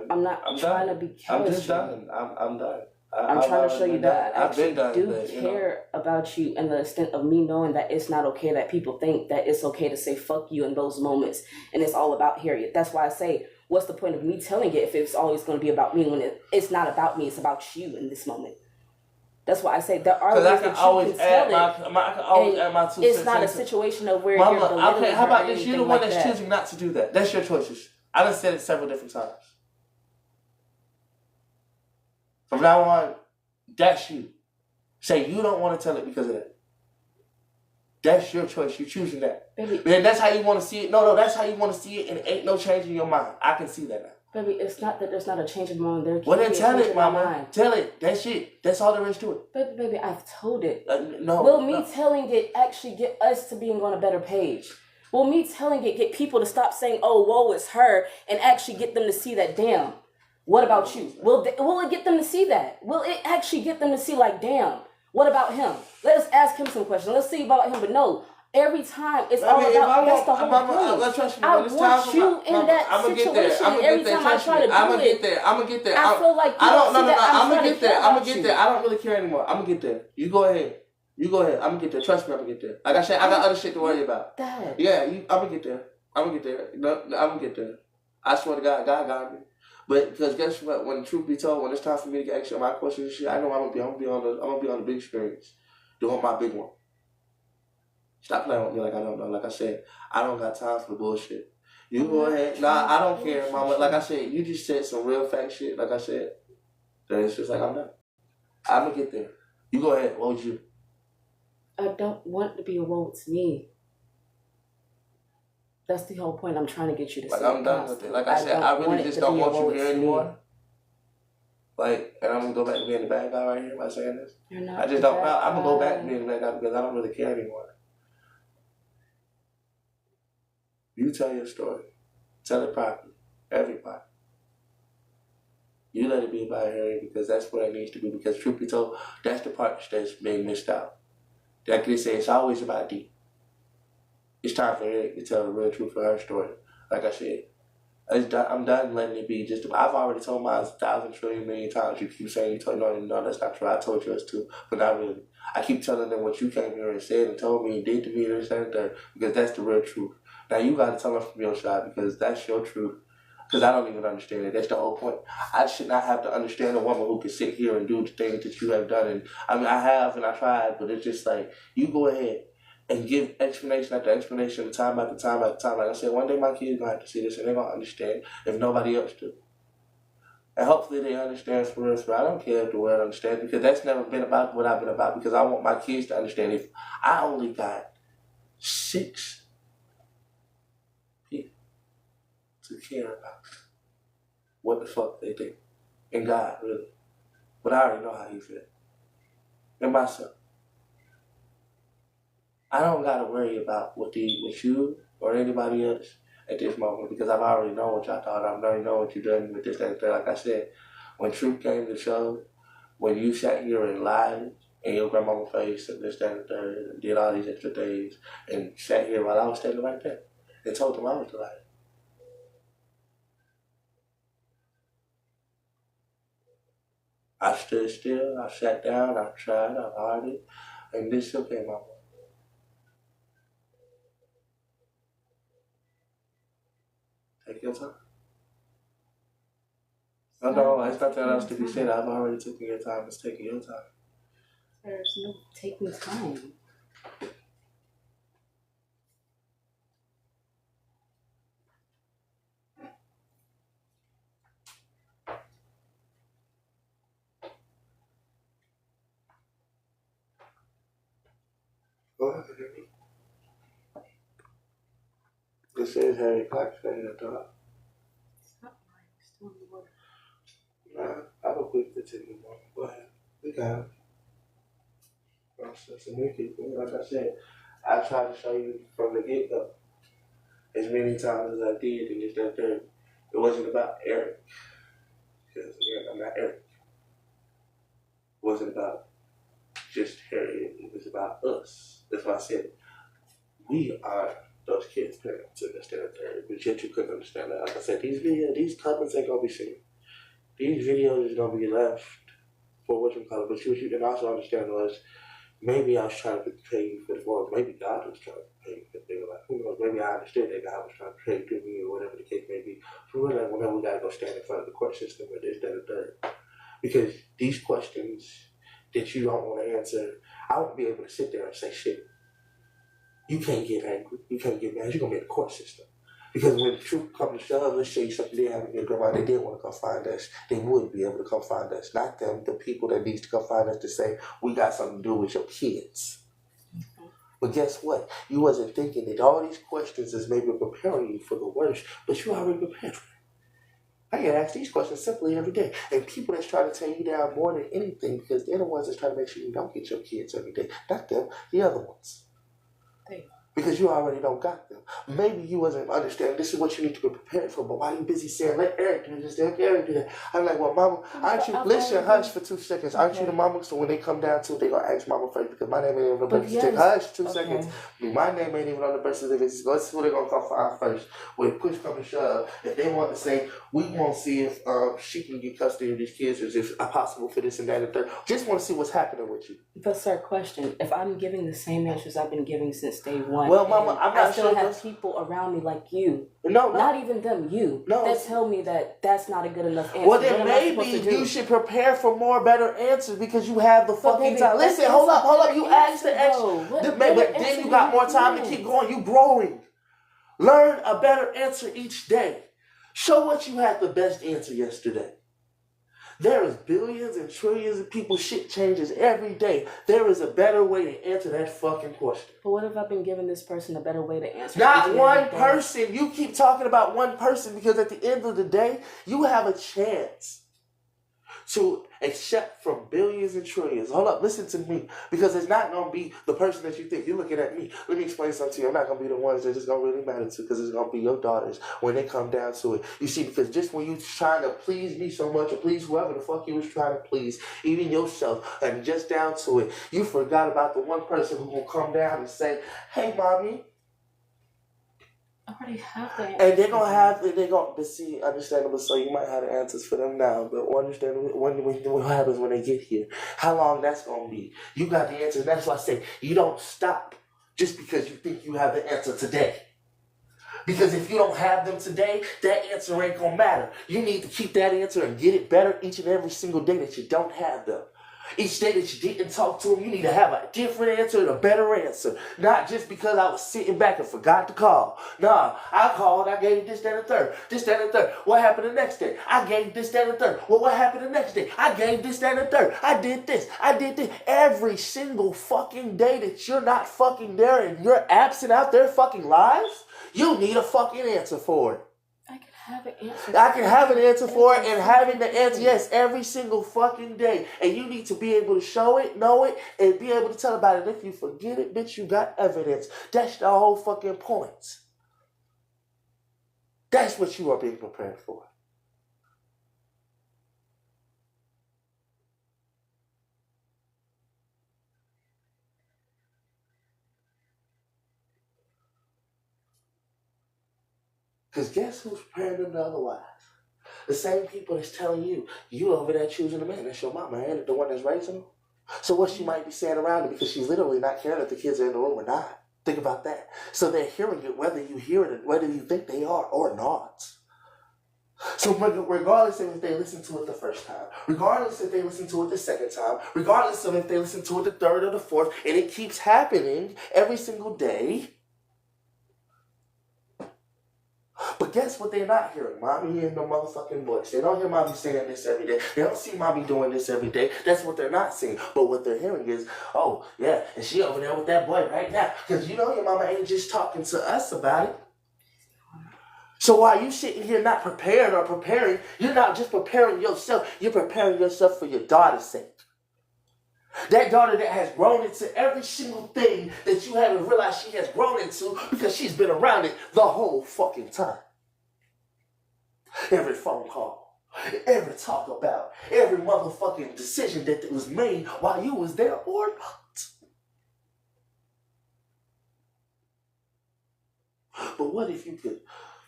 I'm not trying to be callous. I'm just done. I'm done. I'm trying to show you that I actually do care about you and the extent of me knowing that it's not okay that people think that it's okay to say fuck you in those moments and it's all about Harriet. That's why I say, what's the point of me telling it if it's always going to be about me when it's not about me, it's about you in this moment. That's why I say there are ways that you can tell it. I can always add my 2 cents. It's not a situation of where Mama, you're belittling okay, how about this? You're the one like that's choosing not to do that. That's your choices. I done said it several different times. From now on, that's you. Say you don't want to tell it because of that. That's your choice. You're choosing that. Baby, and that's how you want to see it. No, that's how you want to see it, and ain't no change in your mind. I can see that now. Baby, it's not that there's not a change in mind. There well, then tell it, Mama. Tell it. That's it. That's all there is to it. Baby, I've told it. No. Will me telling it actually get us to being on a better page? Will me telling it get people to stop saying, oh, whoa, it's her, and actually get them to see that, damn, what about you? Will it get them to see that? Will it actually get them to see, like, damn, what about him? Let's ask him some questions. Let's see about him. But no, every time it's all about, that's the whole point. I want you in that situation. Every time I try to do it, I'm going to get there. I feel like I'm going to get there. I don't really care anymore. I'm going to get there. You go ahead. I'm going to get there. Trust me, I'm going to get there. Like I said, I got other shit to worry about. Dad. Yeah, I'm going to get there. I'm going to get there. No, I'm going to get there. I swear to God, God got me. But because guess what? When the truth be told, when it's time for me to get action on my questions and shit, I know I'm gonna be on the big experience, doing my big one. Stop playing with me like I don't know. Like I said, I don't got time for the bullshit. You go ahead. Nah, I don't care, Mama. Like I said, you just said some real fact shit. Like I said, then it's just like I'm done. I'm gonna get there. You go ahead. What would you? I don't want to be a woe. It's me. That's the whole point I'm trying to get you to see. Like, I'm done with it. Like I said, I really just don't want you here anymore. Like, and I'm going to go back to being the bad guy right here by saying this. You're not. I just don't. I'm going to go back to being the bad guy because I don't really care anymore. You tell your story. Tell it properly. Everybody. You let it be about Harriet because that's what it needs to be. Because truth be told, that's the part that's being missed out. Like they say, it's always about D. It's time for Harriet to tell the real truth of her story. Like I said, I'm done letting it be. I've already told mine 1,000 trillion million times. You keep saying you told no, that's not true. I told yours too, but not really. I keep telling them what you came here and said and told me and did to me and this and that, because that's the real truth. Now you got to tell them from your side, because that's your truth. Because I don't even understand it. That's the whole point. I should not have to understand a woman who can sit here and do the things that you have done. And I mean, I have and I tried, but it's just like, you go ahead and give explanation after explanation, time after time after time. Like I said, one day my kids gonna have to see this and they're gonna understand if nobody else do. And hopefully they understand for real. I don't care if the world understands, because that's never been about what I've been about, because I want my kids to understand. If I only got 6 people to care about what the fuck they think, and God, really. But I already know how you feel. And myself. I don't gotta worry about what you or anybody else at this moment, because I've already known what y'all thought. I've already known what you done with this, that, and that. Like I said, when truth came to show, when you sat here and lied in your grandmama's face and this, that, and third, and did all these extra things, and sat here while I was standing right there and told them I was the liar. I stood still, I sat down, I tried, I argued, and this still came out. Take your time. No, there's nothing else to be said. I've already taken your time. It's taking your time. There's no taking time. Go ahead, baby. This is Harry Clark saying that dog. Stop lying. Still in the water. Nah, I will quick to take you more. Go ahead. We got it. It's a new people. Like I said, I tried to show you from the get-go as many times as I did in this, that, third. It wasn't about Eric. Because, again, I'm not Eric. It wasn't about just Harry. It was about us. That's why I said we are those kids' parents in this, that, and third. But yet you couldn't understand that. Like I said, these comments ain't going to be seen. These videos is going to be left for what you call it. But you can also understand was, maybe I was trying to prepare you for the world. Maybe God was trying to prepare you for the world. Like, who knows? Maybe I understood that God was trying to prepare you through me or whatever the case may be. So we're like, whenever we got to go stand in front of the court system or this, that, and third. Because these questions that you don't want to answer, I won't be able to sit there and say shit. You can't get angry. You can't get mad. You're going to be in the court system. Because when the truth comes to shove, let's show you something they have in your grandma. They did want to come find us. They would be able to come find us. Not them, the people that needs to come find us to say, we got something to do with your kids. Mm-hmm. But guess what? You wasn't thinking that all these questions is maybe preparing you for the worst, but you already prepared for it. I get asked these questions simply every day. And people that's trying to tear you down more than anything, because they're the ones that's trying to make sure you don't get your kids every day. Not them, the other ones. Because you already don't got them. Maybe you wasn't understanding. This is what you need to be prepared for. But why are you busy saying, let Eric do this, let Eric do that? I'm like, well, Mama, aren't you, listen, hush for 2 seconds. Aren't you the mama? So when they come down to it, they're going to ask Mama first, because my name ain't even on the birth certificate. Hush, 2 seconds. My name ain't even on the birth certificate. That's who they're going to come find first. When push come to shove, if they want to say, we want to see if she can get custody of these kids, is it possible for this and that and third. Just want to see what's happening with you. But sir, question, if I'm giving the same answers I've been giving since day one, well, Mama, I'm not I still have people around me like you. No, not even them. You that tell me that that's not a good enough answer. Well, then maybe you should prepare for more better answers, because you have the fucking time. Listen, hold up. You asked the extra, but then you got more time to keep going. You growing. Learn a better answer each day. Show what you had the best answer yesterday. There is billions and trillions of people. Shit changes every day. There is a better way to answer that fucking question. But what if I've been giving this person a better way to answer? Not one person. You keep talking about one person, because at the end of the day, you have a chance to accept from billions and trillions. Hold up, listen to me, because it's not going to be the person that you think. You're looking at me. Let me explain something to you. I'm not going to be the ones that it's going to really matter to, because it's going to be your daughters when they come down to it. You see, because just when you trying to please me so much, or please whoever the fuck you was trying to please, even yourself, and just down to it, you forgot about the one person who will come down and say, hey, mommy, I already have the And they're gonna have, but see, understandable. So you might have the answers for them now, but understand what happens when they get here. How long that's gonna be? You got the answers. That's why I say you don't stop just because you think you have the answer today. Because if you don't have them today, that answer ain't gonna matter. You need to keep that answer and get it better each and every single day that you don't have them. Each day that you didn't talk to them, you need to have a different answer and a better answer. Not just because I was sitting back and forgot to call. Nah, I called, I gave this, that, and the third. This, that, and the third. What happened the next day? I gave this, that, and the third. Well, what happened the next day? I gave this, that, and the third. I did this. I did this. Every single fucking day that you're not fucking there and you're absent out their fucking lives, you need a fucking answer for it. I can have an answer. I can have an answer for it, and having the answer, yes, every single fucking day. And you need to be able to show it, know it, and be able to tell about it. If you forget it, bitch, you got evidence. That's the whole fucking point. That's what you are being prepared for. Because guess who's preparing them to otherwise? The same people that's telling you, you over there choosing a man. That's your mama, ain't it? The one that's raising them. So what she might be saying around it because she's literally not caring if the kids are in the room or not. Think about that. So they're hearing it whether you hear it, whether you think they are or not. So regardless of if they listen to it the first time, regardless if they listen to it the second time, regardless of if they listen to it the third or the fourth, and it keeps happening every single day. But guess what they're not hearing? Mommy in the motherfucking voice. They don't hear mommy saying this every day. They don't see mommy doing this every day. That's what they're not seeing. But what they're hearing is, oh, yeah, and she over there with that boy right now. Because you know your mama ain't just talking to us about it. So while you sitting here not prepared or preparing, you're not just preparing yourself. You're preparing yourself for your daughter's sake. That daughter that has grown into every single thing that you haven't realized she has grown into because she's been around it the whole fucking time. Every phone call, every talk about, every motherfucking decision that was made while you was there or not. But what if you could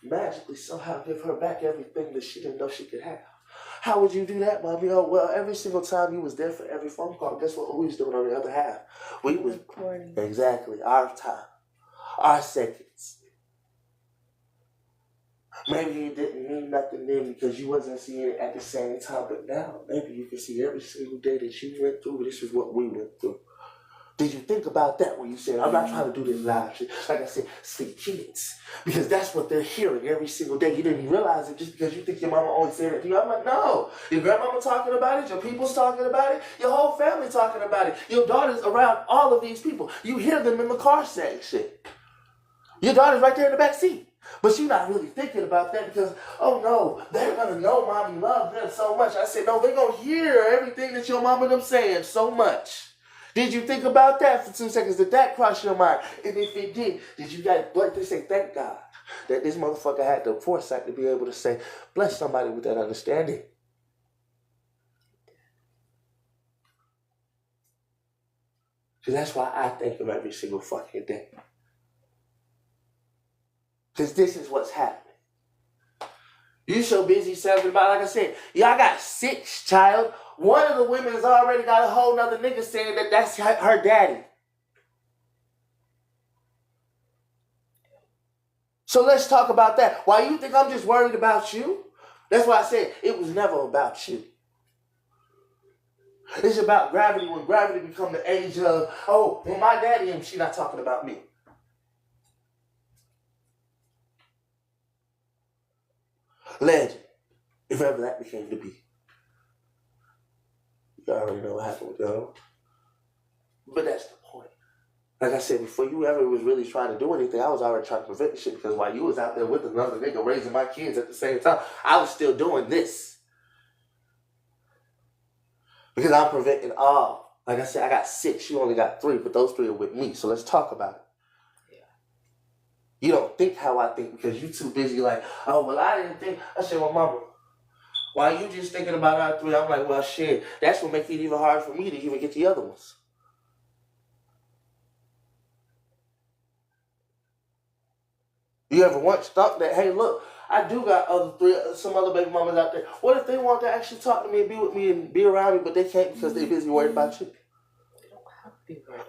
magically somehow give her back everything that she didn't know she could have? How would you do that, mommy? Oh, well, every single time you was there for every phone call, guess what we was doing on the other half? We was recording. Exactly, our time, our seconds. Maybe it didn't mean nothing then because you wasn't seeing it at the same time, but now maybe you can see every single day that you went through, this is what we went through. Did you think about that when you said, I'm not trying to do this live shit? Like I said, sleep kids. Because that's what they're hearing every single day. You didn't realize it just because you think your mama only said it to you. I'm like, no. Your grandmama talking about it. Your people's talking about it. Your whole family talking about it. Your daughter's around all of these people. You hear them in the car saying shit. Your daughter's right there in the back seat. But you're not really thinking about that because, oh no, they're going to know mommy loves them so much. I said, no, they're going to hear everything that your mama and them saying so much. Did you think about that for 2 seconds? Did that cross your mind? And if it did you guys like to say, thank God that this motherfucker had the foresight to be able to say, bless somebody with that understanding. Because that's why I think of every single fucking day. Because this is what's happening. You so busy selling about, like I said, y'all got 6, child. One of the women has already got a whole nother nigga saying that that's her daddy. So let's talk about that. Why you think I'm just worried about you? That's why I said it was never about you. It's about gravity. When gravity become the age of, oh, when my daddy and she not talking about me. Legend, if ever that became to be. You already know what happened with them. But that's the point. Like I said, before you ever was really trying to do anything, I was already trying to prevent the shit because while you was out there with another nigga raising my kids at the same time, I was still doing this. Because I'm preventing all. Like I said, I got 6, you only got 3, but those 3 are with me. So let's talk about it. You don't think how I think because you too busy like, oh, well, I didn't think. I said, well, mama, why you just thinking about our 3? I'm like, well, shit, that's what makes it even hard for me to even get the other ones. You ever once thought that, hey, look, I do got some other baby mamas out there. What if they want to actually talk to me and be with me and be around me, but they can't because they're busy worried about you?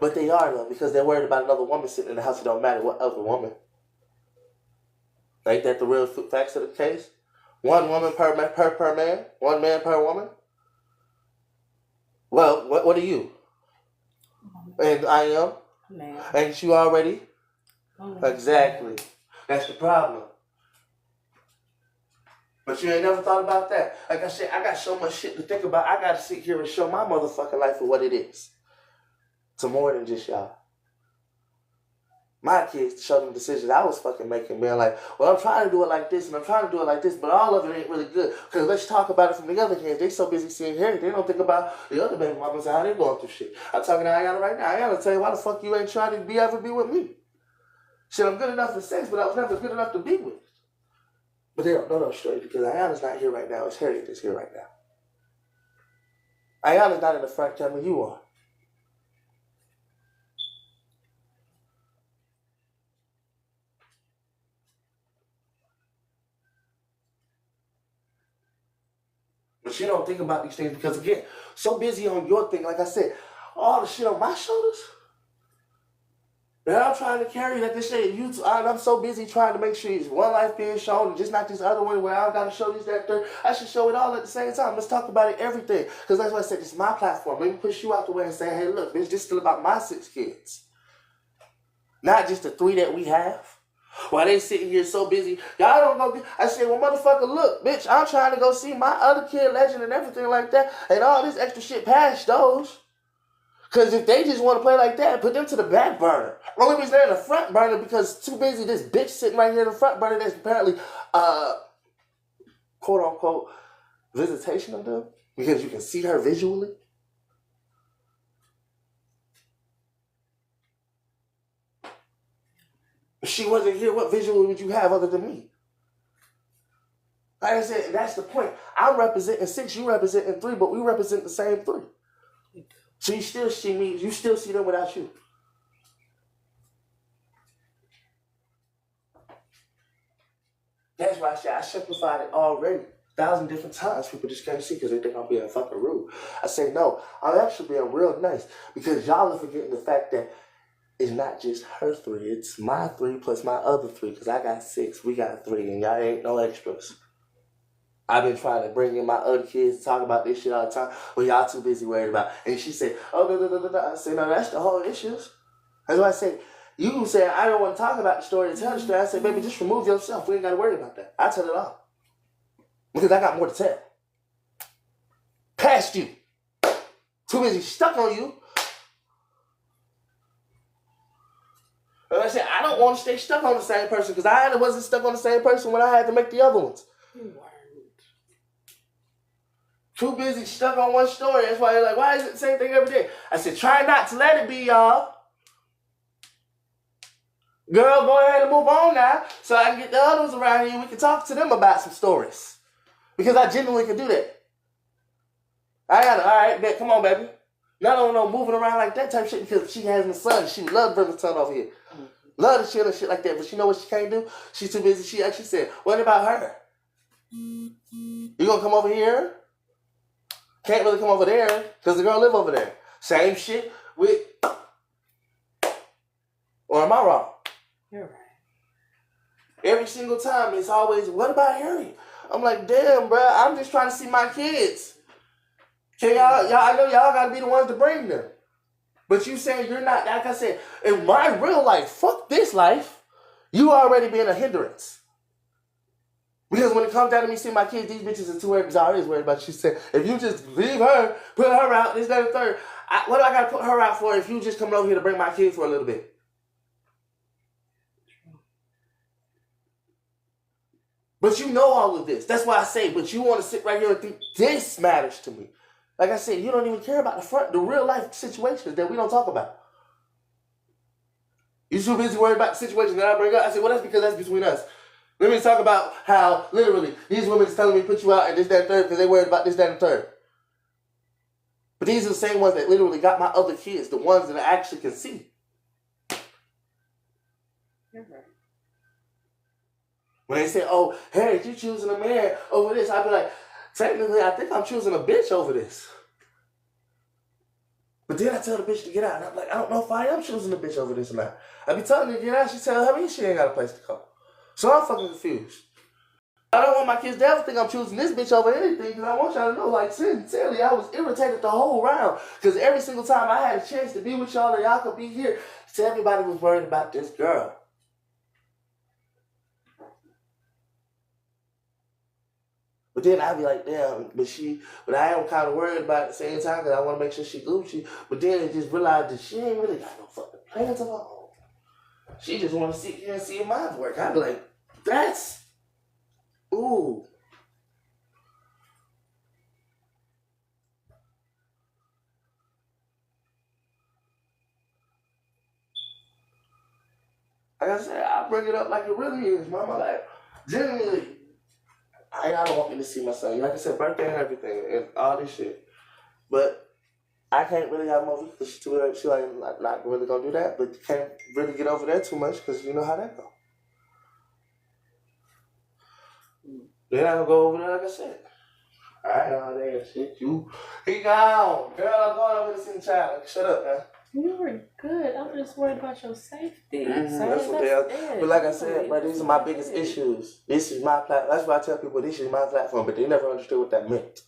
But they are, though, because they're worried about another woman sitting in the house. It don't matter what other woman. Ain't that the real facts of the case? One woman per man? One man per woman? Well, what are you? And I am? Man. Ain't you already? Exactly. That's the problem. But you ain't never thought about that. Like I said, I got so much shit to think about. I got to sit here and show my motherfucking life for what it is. To more than just y'all. My kids to show them decisions I was fucking making, being like, well, I'm trying to do it like this, and I'm trying to do it like this, but all of it ain't really good. Because let's talk about it from the other hand. They so busy seeing Harry, they don't think about the other baby mamas and how they going through shit. I'm talking to Ayana right now. Ayana tell you, why the fuck you ain't trying to ever be with me? Shit, I'm good enough for sex, but I was never good enough to be with. But they don't know those stories because Ayana's not here right now. It's Harry that's here right now. Ayana's not in the front camera. You are. But you don't think about these things because, again, so busy on your thing. Like I said, all the shit on my shoulders that I'm trying to carry, like they say, I'm so busy trying to make sure it's one life being shown and just not this other one where I got to show this, that, third. I should show it all at the same time. Let's talk about it, everything. Because that's why I said, this is my platform. Let me push you out the way and say, hey, look, bitch, this is still about my 6 kids. Not just the 3 that we have. While they sitting here so busy, y'all don't go. I said, well, motherfucker, look, bitch, I'm trying to go see my other kid legend and everything like that, and all this extra shit past those. Because if they just want to play like that, put them to the back burner. Only reason they're in the front burner because too busy this bitch sitting right here in the front burner that's apparently, quote unquote, visitation of them because you can see her visually. If she wasn't here, what visual would you have other than me? Like I said, that's the point. I'm representing 6, you representing 3, but we represent the same 3. So you still see me, you still see them without you. That's why I said I simplified it already. 1,000 different times. People just can't see because they think I'm being fucking rude. I say, no, I'm actually being real nice because y'all are forgetting the fact that it's not just her 3. It's my 3 plus my other 3 because I got 6. We got 3 and y'all ain't no extras. I've been trying to bring in my other kids to talk about this shit all the time, but y'all too busy worried about it. And she said, oh, I said, no, that's the whole issue. That's why I said, you said, I don't want to talk about the story and tell the story. I said, baby, just remove yourself. We ain't got to worry about that. I tell it all. Because I got more to tell. Past you. Too busy stuck on you. Like I said, I don't want to stay stuck on the same person because I wasn't stuck on the same person when I had to make the other ones. Too busy stuck on one story. That's why they're like, why is it the same thing every day? I said, try not to let it be, y'all. Girl, go ahead and move on now so I can get the other ones around here and we can talk to them about some stories. Because I genuinely can do that. All right, bet, come on, baby. Not on no moving around like that type of shit because she has my son. She would love to bring my son over here. Love the shit and shit like that. But you know what she can't do? She's too busy. She actually said, what about her? You gonna come over here? Can't really come over there because the girl live over there. Same shit with... Or am I wrong? You're right. Every single time it's always, what about Harry? I'm like, damn, bro, I'm just trying to see my kids. Can y'all, I know y'all gotta be the ones to bring them. But you saying you're not, like I said, in my real life, fuck this life, you already being a hindrance. Because when it comes down to me seeing my kids, these bitches are too worried because I always worried about you. Said, if you just leave her, put her out, this, that, and the third. What do I got to put her out for if you just coming over here to bring my kids for a little bit? But you know all of this. That's why I say, but you want to sit right here and think this matters to me. Like I said, you don't even care about the real life situations that we don't talk about. You're too busy worried about the situations that I bring up. I said, well, that's because that's between us. Let me talk about how, literally, these women is telling me to put you out and this, that, and third because they worried about this, that, and third. But these are the same ones that literally got my other kids, the ones that I actually can see. You're right. When they say, "Oh, Harriet, you choosing a man over this," I'd be like, technically, I think I'm choosing a bitch over this. But then I tell the bitch to get out, and I'm like, I don't know if I am choosing the bitch over this or not. I be telling her to get out, she tell me she ain't got a place to go. So I'm fucking confused. I don't want my kids to ever think I'm choosing this bitch over anything, because I want y'all to know, like, sincerely, I was irritated the whole round. Because every single time I had a chance to be with y'all and y'all could be here, so everybody was worried about this girl. But then I'd be like, damn, but I am kind of worried about it at the same time because I want to make sure she Gucci. But then I just realized that she ain't really got no fucking plans of her own. She just want to sit here and see her mind work. I'd be like, that's, ooh. Like I said, I bring it up like it really is, mama. Like, genuinely. I don't want me to see my son. Like I said, birthday and everything, and all this shit. But I can't really have more because she like not really gonna do that. But you can't really get over that too much because you know how that go. Then I gonna go over there like I said. Alright, all that shit. He gone. Girl, I'm going over to see the child. Like, shut up, man. You were good. I'm just worried about your safety. That's what they are. But like I said, but these are my biggest issues. This is my platform. That's why I tell people this is my platform, but they never understood what that meant.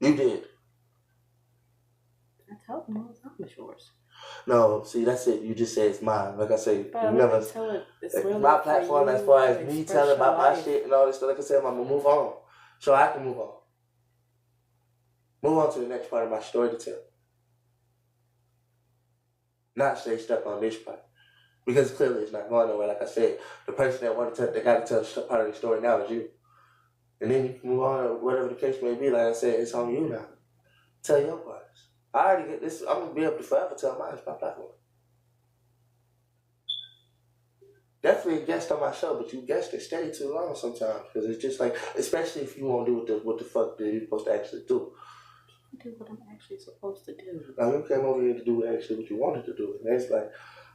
You did. I told them all the time it's yours. No, see, that's it. You just said it's mine. Like I say, But you I never. tell it, it's really My platform, as far as me telling about my life. shit and all this stuff, like I said, I'm gonna move on. So I can move on. Move on to the next part of my story to tell. Not stay stuck on this part. Because clearly it's not going nowhere. Like I said, the person that got to tell the part of the story now is you. And then you can move on, or whatever the case may be. Like I said, it's on you now. Tell your parts. I already get this. I'm gonna be able to forever tell mine. It's my platform. Definitely a guest on my show, but you guessed it stay too long sometimes because it's just like, especially if you won't do what the fuck that you're supposed to actually do. Do what I'm actually supposed to do. Now you came over here to do actually what you wanted to do, and it's like,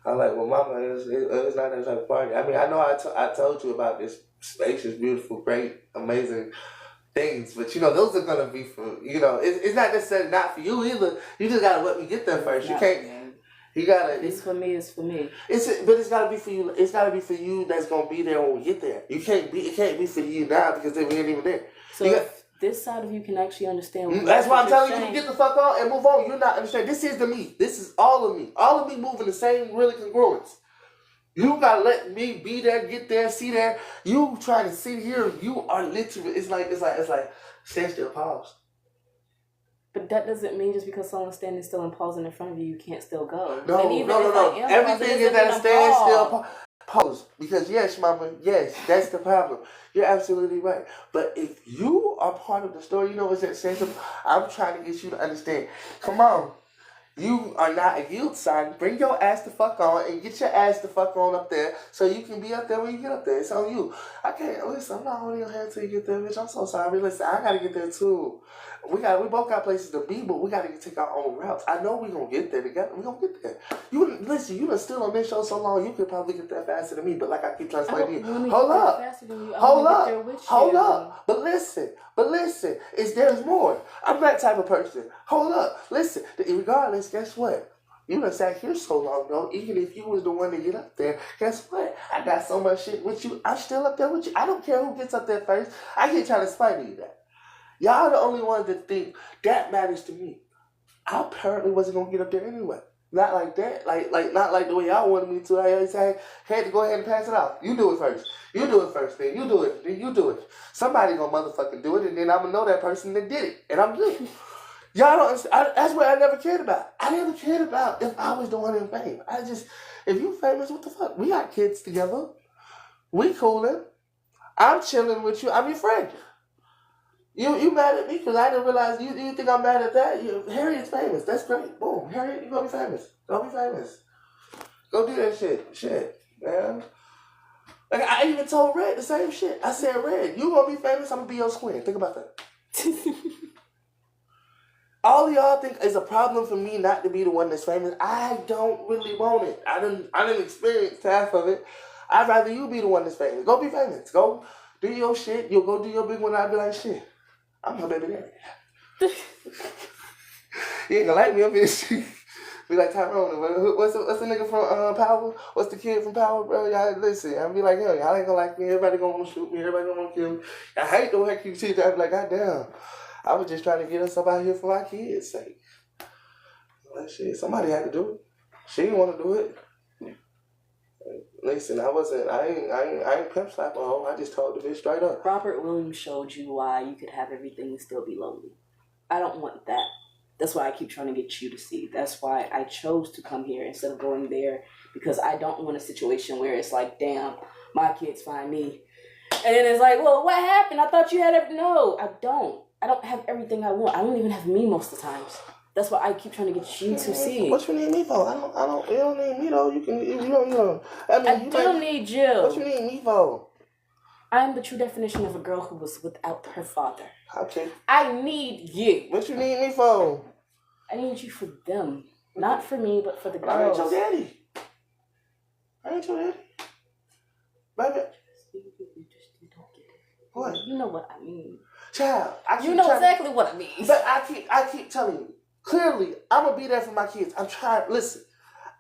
I'm like, well, mama, it's not that type of party. I mean, I know I told you about this spacious, beautiful, great, amazing things, but you know, those are gonna be for, you know, it's not necessarily not for you either. You just gotta let me get there first. You can't. You gotta. It's for me. It's for me. But it's gotta be for you. It's gotta be for you. That's gonna be there when we get there. You can't be. It can't be for you now because then we ain't even there. So if this side of you can actually understand. That's why I'm telling you to get the fuck on and move on. You're not understanding. This is the me. This is all of me. All of me moving the same really congruence. You gotta let me be there, get there, see there. You trying to sit here. You are literally. It's like stand still, pause. But that doesn't mean just because someone's standing still and pausing in front of you, you can't still go. No. Everything is at a standstill. Pause. Because yes, mama, yes, that's the problem. You're absolutely right. But if you are part of the story, you know what's at stake. I'm trying to get you to understand. Come on. You are not a yield sign. Bring your ass the fuck on and get your ass the fuck on up there so you can be up there when you get up there. It's on you. I can't, listen, I'm not holding your hand until you get there, bitch. I'm so sorry. Listen, I gotta get there too. We both got places to be, but we gotta take our own routes. I know we gonna get there together. We gonna get there. You been still on this show so long, you could probably get there faster than me, but like I keep trying to explain to you. Hold up. But listen, there's more. I'm that type of person. Hold up. Listen, regardless, guess what? You done sat here so long, though. Even if you was the one to get up there, guess what? I got so much shit with you. I'm still up there with you. I don't care who gets up there first. I keep trying to explain to you that. Y'all the only ones that think that matters to me. I apparently wasn't gonna get up there anyway. Not like that. Like not like the way y'all wanted me to. I had to go ahead and pass it off. You do it first. You do it first, then you do it. Then you do it. Somebody gonna motherfucking do it, and then I'm gonna know that person that did it, and I'm good. Y'all don't understand. That's what I never cared about. I never cared about if I was the one in fame. If you famous, what the fuck? We got kids together. We coolin'. I'm chilling with you. I'm your friend. You mad at me because I didn't realize you think I'm mad at that? Harriet's famous. That's great. Boom. Harriet, you gonna be famous. Go be famous. Go do that shit. Shit, man. Like I even told Red the same shit. I said, Red, you gonna be famous, I'm gonna be your square. Think about that. all y'all think is a problem for me not to be the one that's famous. I don't really want it. I didn't experience half of it. I'd rather you be the one that's famous. Go be famous. Go do your shit. You'll go do your big one. I'll be like, shit, I'm her baby daddy. You ain't gonna like me up here. Be like Tyrone. What's the nigga from Power? What's the kid from Power, bro? Y'all listen. I'll be like, yo, y'all ain't gonna like me. Everybody gonna want to shoot me. Everybody gonna want to kill me. I hate the way you see that. I be like, goddamn. I was just trying to get us up out here for our kids' sake. Like shit, somebody had to do it. She didn't want to do it. Listen, I ain't pimp slap a hoe. I just told the bitch straight up. Robert Williams showed you why you could have everything and still be lonely. I don't want that. That's why I keep trying to get you to see. That's why I chose to come here instead of going there, because I don't want a situation where it's like, damn, my kids find me. And then it's like, well, what happened? I thought you had everything. No, I don't. I don't have everything I want. I don't even have me most of the times. That's why I keep trying to get you to see. What you need me for? You don't need me though. You know. I do need you. What you need me for? I'm the true definition of a girl who was without her father. Okay. I need you. What you need me for? I need you for them. Not for me, but for the girls. I ain't your daddy. I ain't your daddy. Baby. You don't get it. What? You know what I mean. Child, you know exactly what I mean. But I keep telling you. Clearly, I'm going to be there for my kids. I'm trying. Listen.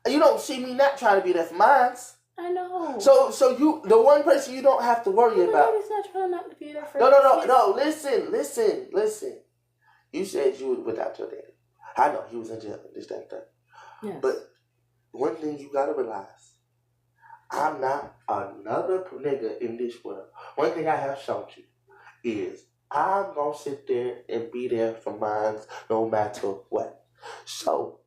You don't see me not trying to be there for mine. I know. So you, the one person you don't have to worry about. Nobody's not trying not to be there for No. Listen. You said you was without your daddy. I know he was in jail. This, that. Yes. But one thing you gotta realize, I'm not another nigga in this world. One thing I have shown you is I'm gonna sit there and be there for mine no matter what. So,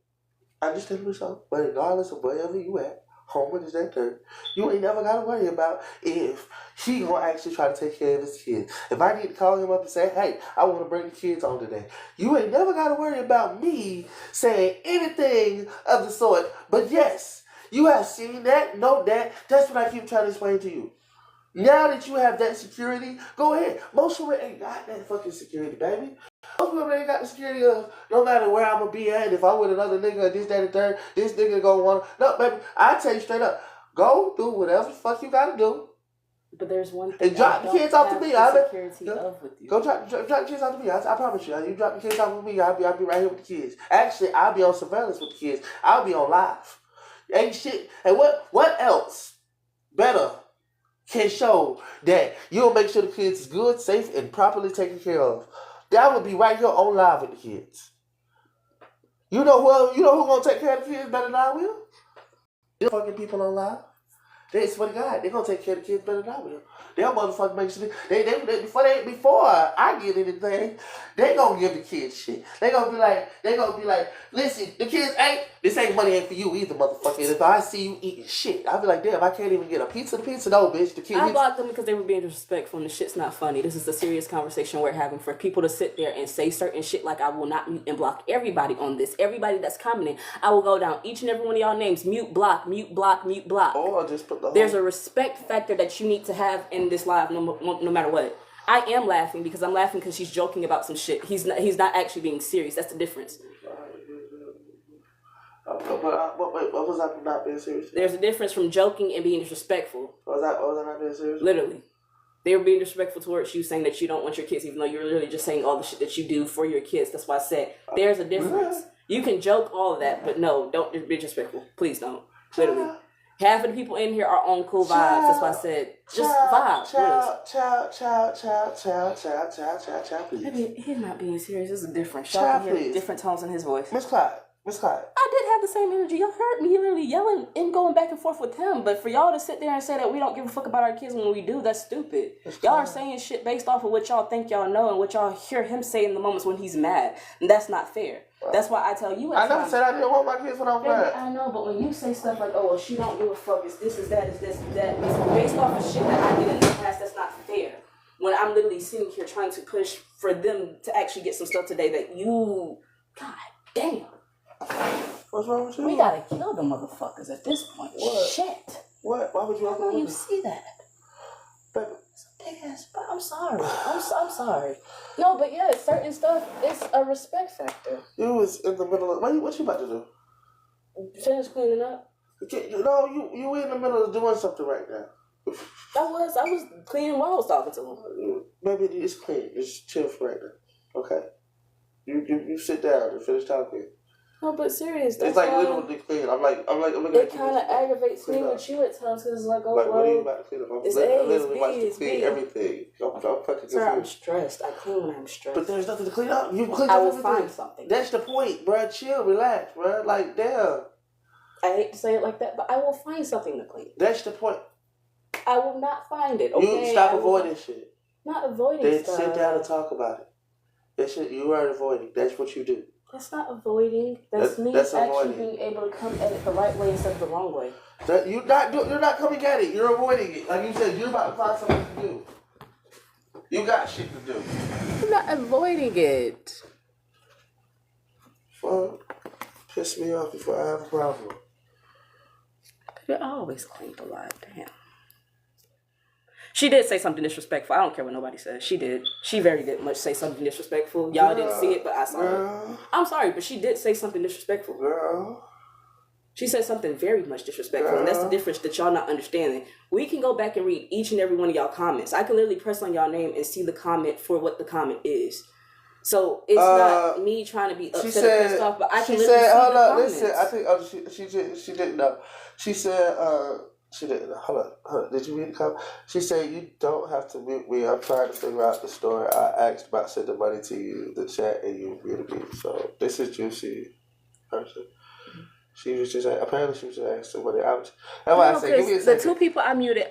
understand me so, but regardless of wherever you at, home with his that dirt, you ain't never gotta worry about if he gonna actually try to take care of his kids. If I need to call him up and say, hey, I wanna bring the kids on today, you ain't never gotta worry about me saying anything of the sort. But yes, you have seen that, know that. That's what I keep trying to explain to you. Now that you have that security, go ahead. Most people ain't got that fucking security, baby. Most people ain't got the security of no matter where I'm gonna be at. If I'm with another nigga, this, that, and third, this nigga gonna want. No, baby, I tell you straight up, go do whatever the fuck you gotta do. But there's one thing. And drop the kids off to me. Go drop the kids off to me. I promise you. You drop the kids off with me, I'll be right here with the kids. Actually, I'll be on surveillance with the kids. I'll be on live. Ain't shit. And what else better can show that you'll make sure the kids is good, safe, and properly taken care of? That would be right here on live with the kids. You know who gonna take care of the kids better than I will? The fucking people on live. They swear to God, they gonna take care of the kids better than I will. They'll motherfucker make sure before I get anything, they gonna give the kids shit. They gonna be like, listen, the kids this money ain't for you either, motherfucker. And if I see you eating shit, I'll be like, damn, I can't even get a pizza. The pizza, no, bitch. The kids. I blocked them because they were being disrespectful and the shit's not funny. This is a serious conversation we're having. For people to sit there and say certain shit like I will not mute and block everybody on this. Everybody that's commenting, I will go down each and every one of y'all names. Mute, block, mute, block, mute, block. Or just put the There's a respect factor that you need to have in this live no matter what. I am laughing because I'm laughing because she's joking about some shit. He's not actually being serious. That's the difference. What was I not being serious? There's a difference from joking and being disrespectful. Was I not being serious? Literally. They were being disrespectful towards you, saying that you don't want your kids, even though you're literally just saying all the shit that you do for your kids. That's why I said there's a difference. You can joke all of that, but no, don't be disrespectful. Please don't. Literally. Half of the people in here are on cool vibes. That's why I said, just vibe. Child, please. Maybe he's not being serious. This is different. Child, Y'all can hear please. different tones in his voice. Miss Clyde. I did have the same energy. Y'all heard me literally yelling and going back and forth with him. But for y'all to sit there and say that we don't give a fuck about our kids when we do, that's stupid. Y'all are saying shit based off of what y'all think y'all know and what y'all hear him say in the moments when he's mad. And that's not fair. That's why I tell you. I never said I didn't want my kids when I was mad. I know, but when you say stuff like, oh, well, she don't give a fuck, it's this, is that, it's this, is that, it's based off of shit that I did in the past, that's not fair. When I'm literally sitting here trying to push for them to actually get some stuff today that you, God damn. What's wrong with you? We gotta kill the motherfuckers at this point. What? Shit. What? Why would you? How do you see that? Baby. It's a big ass I'm sorry. I'm sorry. No, but yeah, certain stuff, it's a respect factor. You was in the middle of... What you about to do? Finish cleaning up. No, you were in the middle of doing something right now. I was cleaning while I was talking to him. Maybe it's clean. Just chill for right now. Okay? You sit down and finish talking. No, but serious. It's like literally clean. I'm looking it kind of aggravates me with you at times because it's like, oh, like, well, what are you about to clean up? I'm literally about to clean everything. I'm fucking confused. Sir, I'm stressed. I clean when I'm stressed. But there's nothing to clean up. You clean I up will everything. find something. That's the point, bro. Chill, relax, bro. Like, damn. I hate to say it like that, but I will find something to clean. That's the point. I will not find it. Okay? You stop avoiding shit. Not avoiding Then stuff. sit down and talk about it. That shit you are avoiding. That's what you do. That's not avoiding. That's me that's actually avoiding. being able to come at it the right way instead of the wrong way. You're not coming at it. You're avoiding it. Like you said, you're about to find something to do. You got shit to do. I'm not avoiding it. Well, piss me off before I have a problem. You're always clean a lot. Damn. She did say something disrespectful. I don't care what nobody says. She did. She very did much say something disrespectful. Y'all didn't see it, but I saw it. I'm sorry, but she did say something disrespectful. Girl. She said something very much disrespectful, and that's the difference that y'all not understanding. We can go back and read each and every one of y'all comments. I can literally press on y'all name and see the comment for what the comment is. So it's not me trying to be upset or pissed off, but I can literally see the comments. Listen, I think she didn't know. She said, she didn't. Hold on. Did you read the comment? She said, you don't have to mute me. I'm trying to figure out the story. I asked about sending money to you, the chat, and you muted me. So this is Juicy person. She was just, apparently she was just asking somebody. That's why I said, give me a second. The two people I muted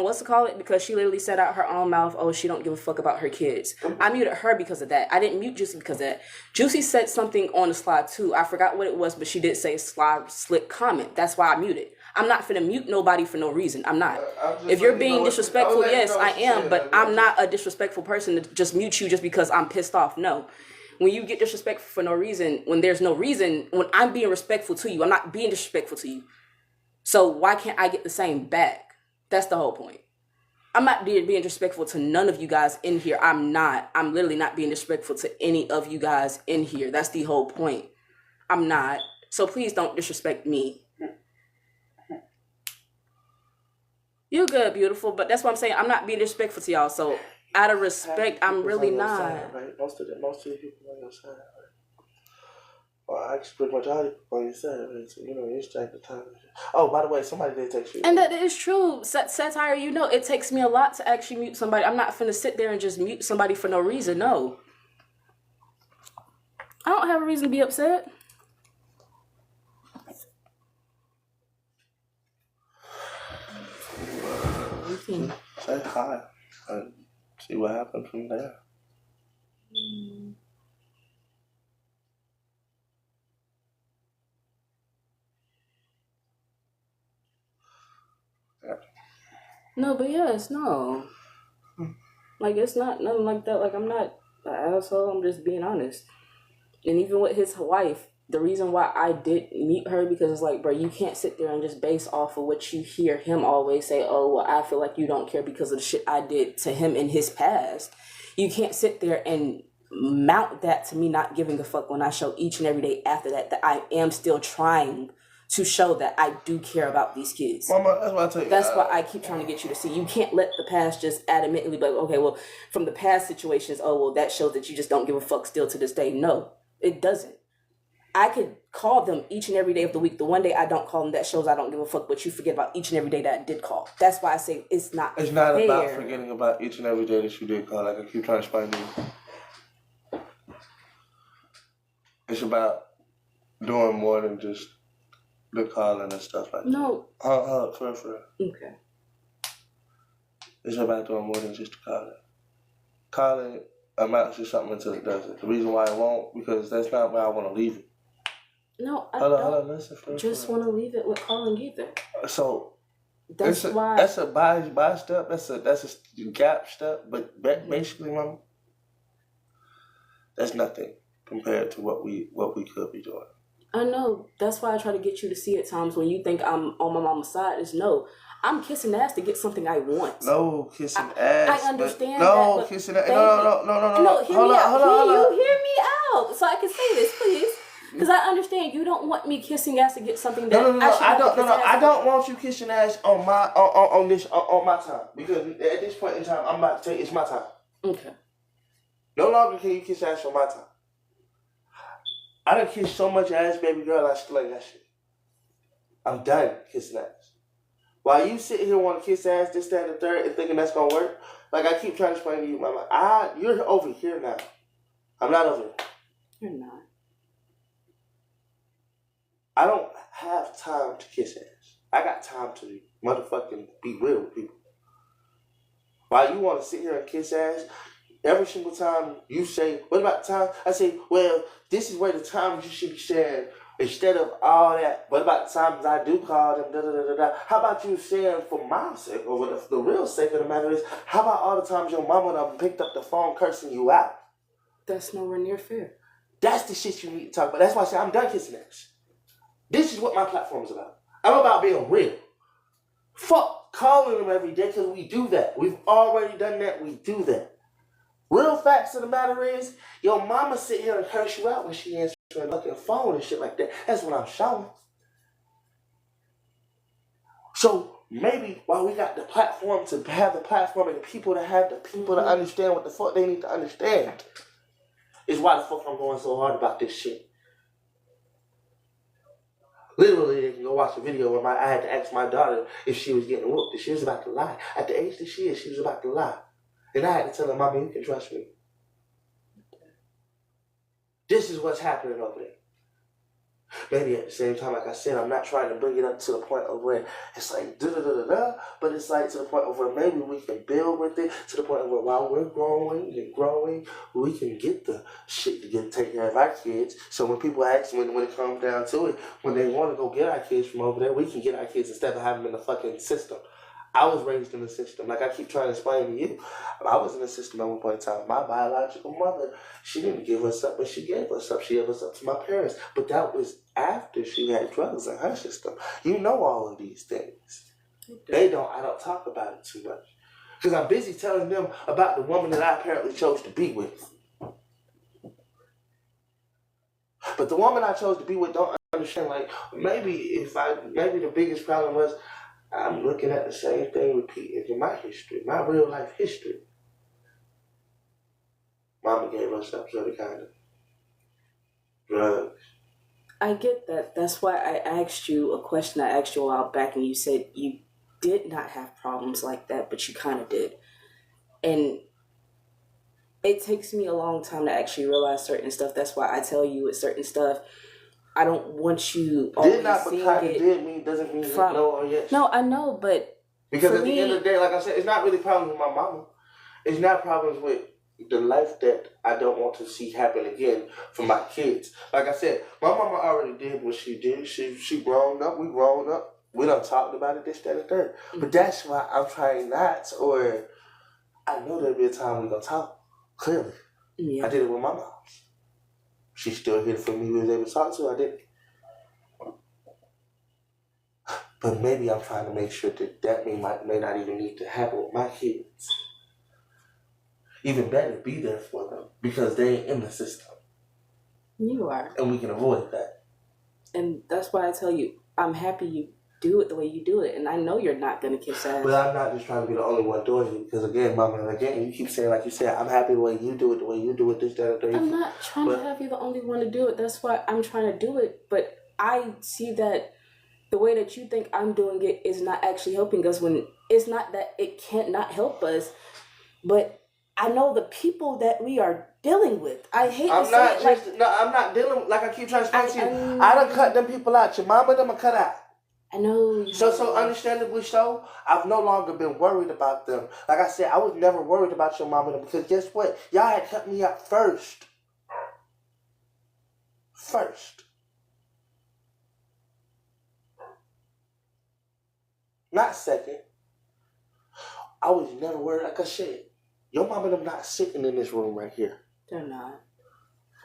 what's it called? Because she literally said out her own mouth, oh, she don't give a fuck about her kids. I muted her because of that. I didn't mute Juicy because of that. Juicy said something on the slide too. I forgot what it was, but she did say slide slip comment. That's why I muted. I'm not finna mute nobody for no reason. I'm not. If you're being disrespectful, yes, I am, but I'm not a disrespectful person to just mute you just because I'm pissed off. No. When you get disrespectful for no reason, when there's no reason, when I'm being respectful to you, I'm not being disrespectful to you. So why can't I get the same back? That's the whole point. I'm not being disrespectful to none of you guys in here. I'm literally not being disrespectful to any of you guys in here. That's the whole point. I'm not. So please don't disrespect me. You're good, beautiful, but that's what I'm saying. I'm not being disrespectful to y'all. So out of respect, I'm really not. Side, right? Most of the people on your side, right? Well, actually, pretty much all the people on your side, right? So, you take the time. Oh, by the way, somebody did text you. And that is true. Satire, it takes me a lot to actually mute somebody. I'm not finna sit there and just mute somebody for no reason. No. I don't have a reason to be upset. Say hi and see what happened from there. No, but yes, no. Like, it's not nothing like that. Like, I'm not an asshole. I'm just being honest. And even with his wife, the reason why I did mute her, because it's like, bro, you can't sit there and just base off of what you hear him always say, oh, well, I feel like you don't care because of the shit I did to him in his past. You can't sit there and mount that to me not giving a fuck when I show each and every day after that I am still trying to show that I do care about these kids. Mama, that's what I tell you. That's what I keep trying to get you to see. You can't let the past just adamantly be like, okay, well, from the past situations, oh, well, that shows that you just don't give a fuck still to this day. No, it doesn't. I could call them each and every day of the week. The one day I don't call them, that shows I don't give a fuck, but you forget about each and every day that I did call. That's why I say it's not fair. It's not about forgetting about each and every day that you did call. Like I keep trying to explain to you. It's about doing more than just the calling and stuff like that. No. For real. Okay. It's about doing more than just the calling. Calling amounts to something until it doesn't. The reason why it won't, because that's not where I want to leave it. No, I hold don't on, listen just want to leave it with calling either. So that's why that's a buy step. That's a gap step. But basically, Mama, that's nothing compared to what we could be doing. I know. That's why I try to get you to see at times when you think I'm on my mama's side. Is no, I'm kissing ass to get something I want. No kissing ass. I understand no that. Kissing ass. No, No. hear me out. Hold on. Hear me out, so I can say this, please. Because I understand you don't want me kissing ass to get something that I don't want you kissing ass on my time, because at this point in time I'm about to tell you it's my time. Okay. No longer can you kiss ass on my time. I done kissed so much ass, baby girl, I still like that shit. I'm done kissing ass. While you sit here want to kiss ass, this, that, and the third, and thinking that's gonna work, like I keep trying to explain to you, mama, you're over here now. I'm not over here. You're not. I don't have time to kiss ass. I got time to motherfucking be real with people. While you want to sit here and kiss ass, every single time you say, what about time? I say, well, this is where the times you should be saying, instead of all that, what about the times I do call them, da da da da da. How about you saying for my sake, or the real sake of the matter is, how about all the times your mama done picked up the phone cursing you out? That's nowhere near fair. That's the shit you need to talk about. That's why I say I'm done kissing ass. This is what my platform is about. I'm about being real. Fuck calling them every day, because we do that. We've already done that. We do that. Real facts of the matter is, your mama sit here and curse you out when she answers her fucking phone and shit like that. That's what I'm showing. So maybe while we got the platform to have the platform and the people to have the people to understand what the fuck they need to understand, is why the fuck I'm going so hard about this shit. Literally, they can go watch a video where I had to ask my daughter if she was getting whooped, if she was about to lie. At the age that she is, she was about to lie. And I had to tell her, Mommy, you can trust me. This is what's happening over there. Maybe at the same time, like I said, I'm not trying to bring it up to the point of where it's like da-da-da-da-da, but it's like to the point of where maybe we can build with it, to the point of where while we're growing and growing, we can get the shit to take care of our kids. So when people ask, when it comes down to it, when they want to go get our kids from over there, we can get our kids instead of having them in the fucking system. I was raised in the system. Like I keep trying to explain to you, I was in the system at one point in time. My biological mother, she didn't give us up, but she gave us up. She gave us up to my parents. But that was after she had drugs in her system. You know all of these things. I don't talk about it too much. Because I'm busy telling them about the woman that I apparently chose to be with. But the woman I chose to be with don't understand, like, maybe the biggest problem was I'm looking at the same thing repeating in my history, my real life history. Mama gave us up to the kind of drugs. I get that. That's why I asked you a question I asked you a while back, and you said you did not have problems like that, but you kind of did. And it takes me a long time to actually realize certain stuff. That's why I tell you with certain stuff, I don't want you always did not, seeing but it did mean doesn't mean from, no or yes. No, I know, but because at the end of the day, like I said, it's not really problems with my mama. It's not problems with the life that I don't want to see happen again for my kids. Like I said, my mama already did what she did. She grown up. We grown up. We done talked about it, this, that, and the third. But that's why I'm trying not, or I know there'll be a time we're gonna talk. Clearly, yeah. I did it with my mom. She's still here for me. We was able to talk to her. I did. But maybe I'm trying to make sure that may not even need to happen with my kids. Even better, be there for them because they ain't in the system. You are. And we can avoid that. And that's why I tell you, I'm happy you do it the way you do it. And I know you're not going to kiss ass. But I'm not just trying to be the only one doing it. Because again, Mama, you keep saying, like you said, I'm happy the way you do it, this, that, and that. I'm not trying to have you the only one to do it. That's why I'm trying to do it. But I see that the way that you think I'm doing it is not actually helping us, when it's not that it can't not help us. But I know the people that we are dealing with. I hate to say it. I'm not dealing, like I keep trying to explain to you. I done cut them people out. Your mama them are cut out. I know. So understandably so, I've no longer been worried about them. Like I said, I was never worried about your mama them because guess what? Y'all had cut me out first. Not second. I was never worried. Like I said, your mama them not sitting in this room right here. They're not.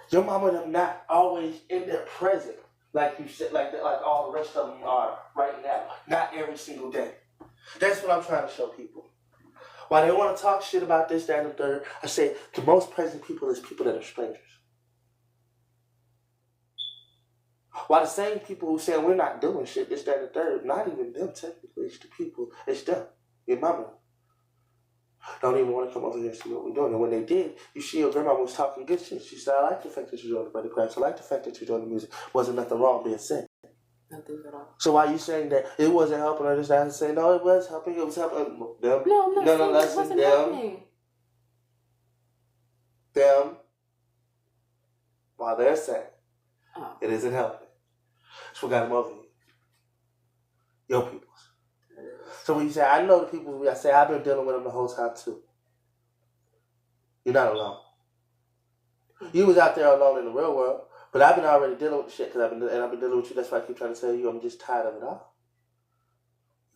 Your mama them not always in their present. Like you said, like all the rest of them are right now. Not every single day. That's what I'm trying to show people. Why they want to talk shit about this, that, and the third, I say the most present people is people that are strangers. Why the same people who say we're not doing shit, this, that, and the third, not even them technically, it's the people, it's them, your mama. Don't even want to come over here and see what we're doing. And when they did, you see your grandma was talking good shit. She said, I like the fact that you're doing the Brother Christ. I like the fact that you're doing the music. Wasn't nothing wrong being said. Nothing at all. So why are you saying that it wasn't helping her? Just I say no, it was helping. It was helping them. No, I'm not saying Nonetheless, it wasn't them. happening. Them. While they're saying Oh. it isn't helping. So we got them over here. Your peoples. So when you say, I know the people, I say, I've been dealing with them the whole time too. You're not alone. You was out there alone in the real world, but I've been already dealing with the shit because I've been dealing with you. That's why I keep trying to tell you I'm just tired of it all.